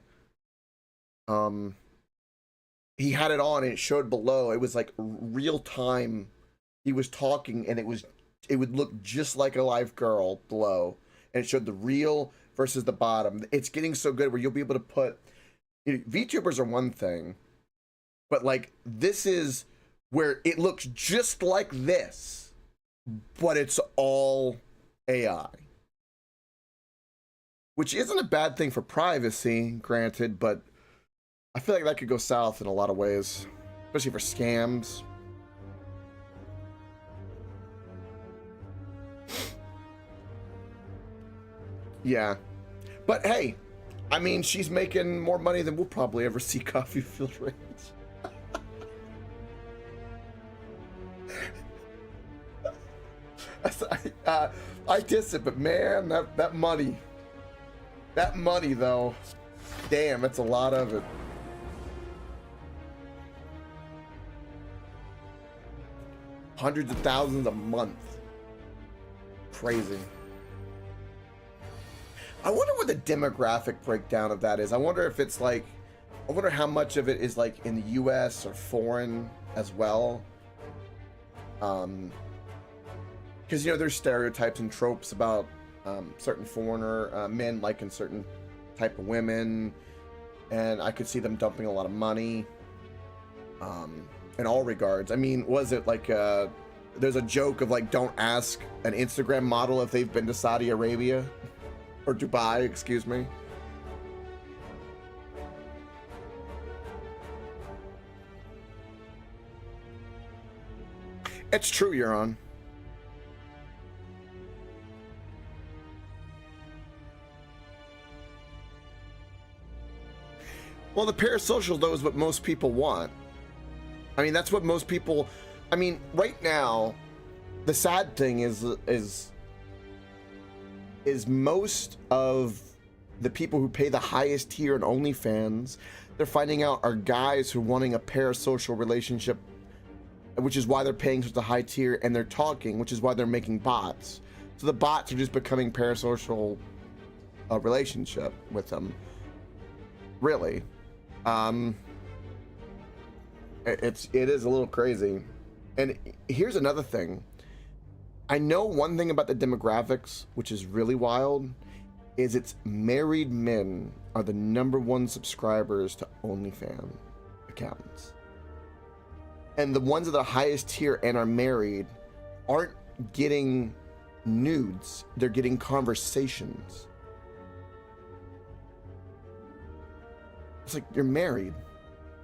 he had it on and it showed below. It was like real time. He was talking and it would look just like a live girl below, and it showed the real versus the bottom. It's getting so good where you'll be able to put, you know, VTubers are one thing, but like this is where it looks just like this, but it's all AI. Which isn't a bad thing for privacy, granted, but I feel like that could go south in a lot of ways, especially for scams. Yeah. But hey, I mean, she's making more money than we'll probably ever see Coffee Field Ranch. I diss it, but man, that money though, damn, that's a lot of it. Hundreds of thousands a month. Crazy. I wonder what the demographic breakdown of that is. I wonder if it's like, I wonder how much of it is like in the US or foreign as well. Because, you know, there's stereotypes and tropes about certain foreigner men liking certain type of women, and I could see them dumping a lot of money in all regards. I mean, was it like there's a joke of like, don't ask an Instagram model if they've been to Saudi Arabia or Dubai, excuse me. It's true, you're on. Well, the parasocial, though, is what most people want. I mean, that's what most people... I mean, right now, the sad thing is most of the people who pay the highest tier in OnlyFans, they're finding out are guys who are wanting a parasocial relationship, which is why they're paying such a high tier, and they're talking, which is why they're making bots. So the bots are just becoming parasocial relationship with them. Really. It is a little crazy. And here's another thing. I know one thing about the demographics, which is really wild, is it's married men are the #1 subscribers to OnlyFans accounts. And the ones at the highest tier and are married aren't getting nudes, they're getting conversations. It's like, you're married,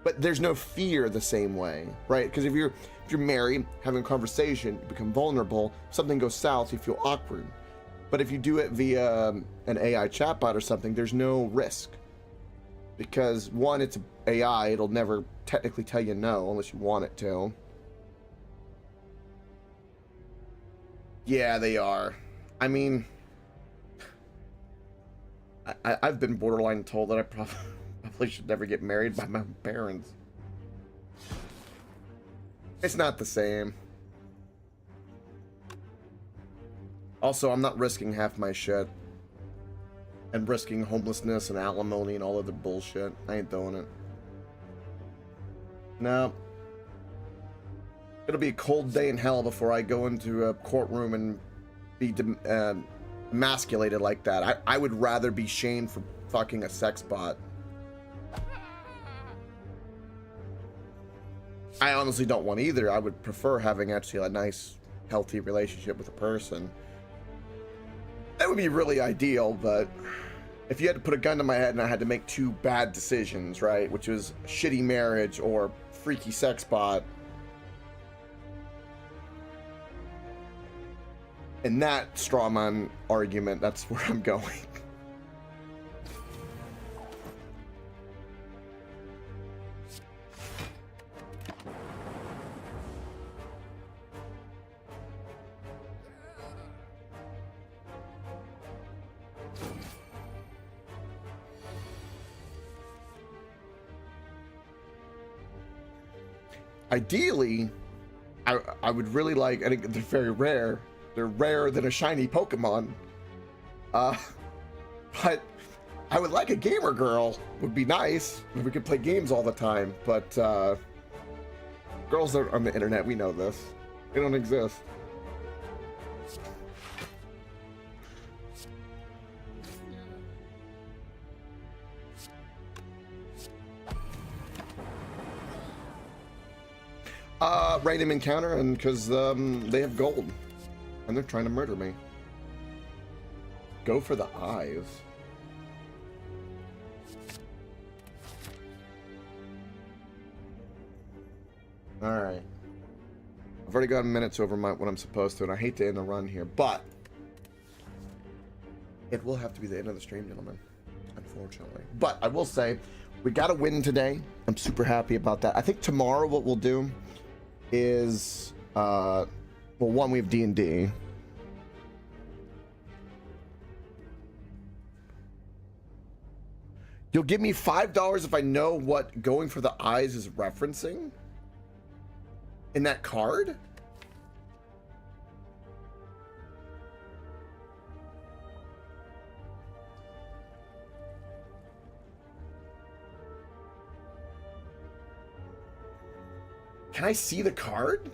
but there's no fear the same way, right? Because if you're married, having a conversation, you become vulnerable, something goes south, you feel awkward. But if you do it via an AI chatbot or something, there's no risk. Because one, it's AI, it'll never technically tell you no unless you want it to. Yeah, they are. I mean, I've been borderline told that I probably should never get married by my parents. It's not the same. Also, I'm not risking half my shit. And risking homelessness and alimony and all other bullshit. I ain't doing it. No. It'll be a cold day in hell before I go into a courtroom and be emasculated like that. I would rather be shamed for fucking a sex bot. I honestly don't want either. I would prefer having actually a nice, healthy relationship with a person. That would be really ideal, but if you had to put a gun to my head and I had to make two bad decisions, right? Which was shitty marriage or freaky sex bot. In that strawman argument, that's where I'm going. Ideally, I would really like, I think they're very rare. They're rarer than a shiny Pokemon. But I would like a gamer girl. Would be nice if we could play games all the time. But girls are on the internet. We know this. They don't exist. Random encounter, and because they have gold and they're trying to murder me. Go for the eyes. All right, I've already got minutes over what I'm supposed to, and I hate to end the run here, but it will have to be the end of the stream, gentlemen, unfortunately. But I will say we got a win today. I'm super happy about that. I think tomorrow what we'll do is well, one, we have D&D, You'll give me $5 if I know what going for the eyes is referencing in that card? Can I see the card?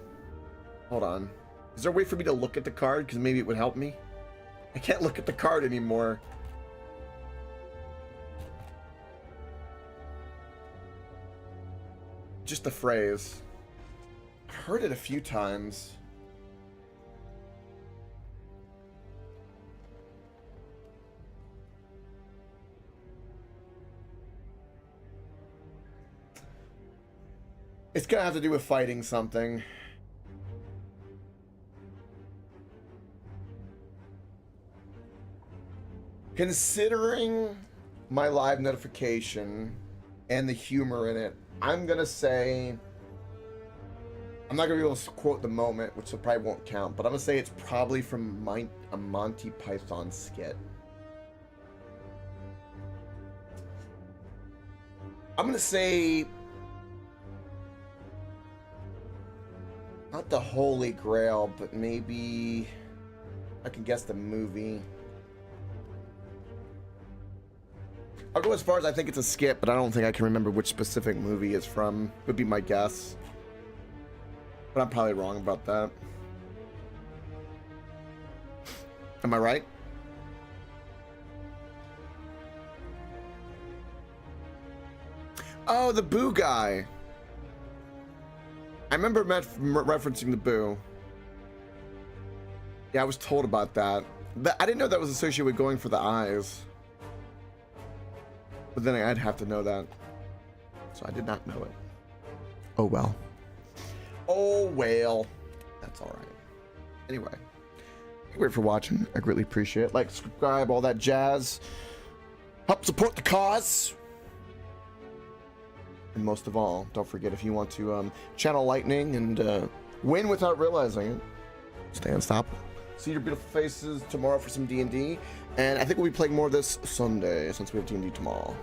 Hold on. Is there a way for me to look at the card? Because maybe it would help me. I can't look at the card anymore. Just the phrase. I've heard it a few times. It's gonna have to do with fighting something. Considering my live notification and the humor in it, I'm gonna say, I'm not gonna be able to quote the moment, which probably won't count, but I'm gonna say it's probably from a Monty Python skit. I'm gonna say, not the Holy Grail, but maybe I can guess the movie. I'll go as far as I think it's a skit, but I don't think I can remember which specific movie it's from. Would be my guess. But I'm probably wrong about that. Am I right? Oh, the Boo guy. I remember referencing the Boo. Yeah, I was told about that. I didn't know that was associated with going for the eyes. But then I'd have to know that. So I did not know it. Oh well. Oh well. That's alright. Anyway. Thank you for watching. I greatly appreciate it. Like, subscribe, all that jazz. Help support the cause. And most of all, don't forget, if you want to channel lightning and win without realizing it, stay unstoppable. See your beautiful faces tomorrow for some D&D. And I think we'll be playing more of this Sunday, since we have D&D tomorrow.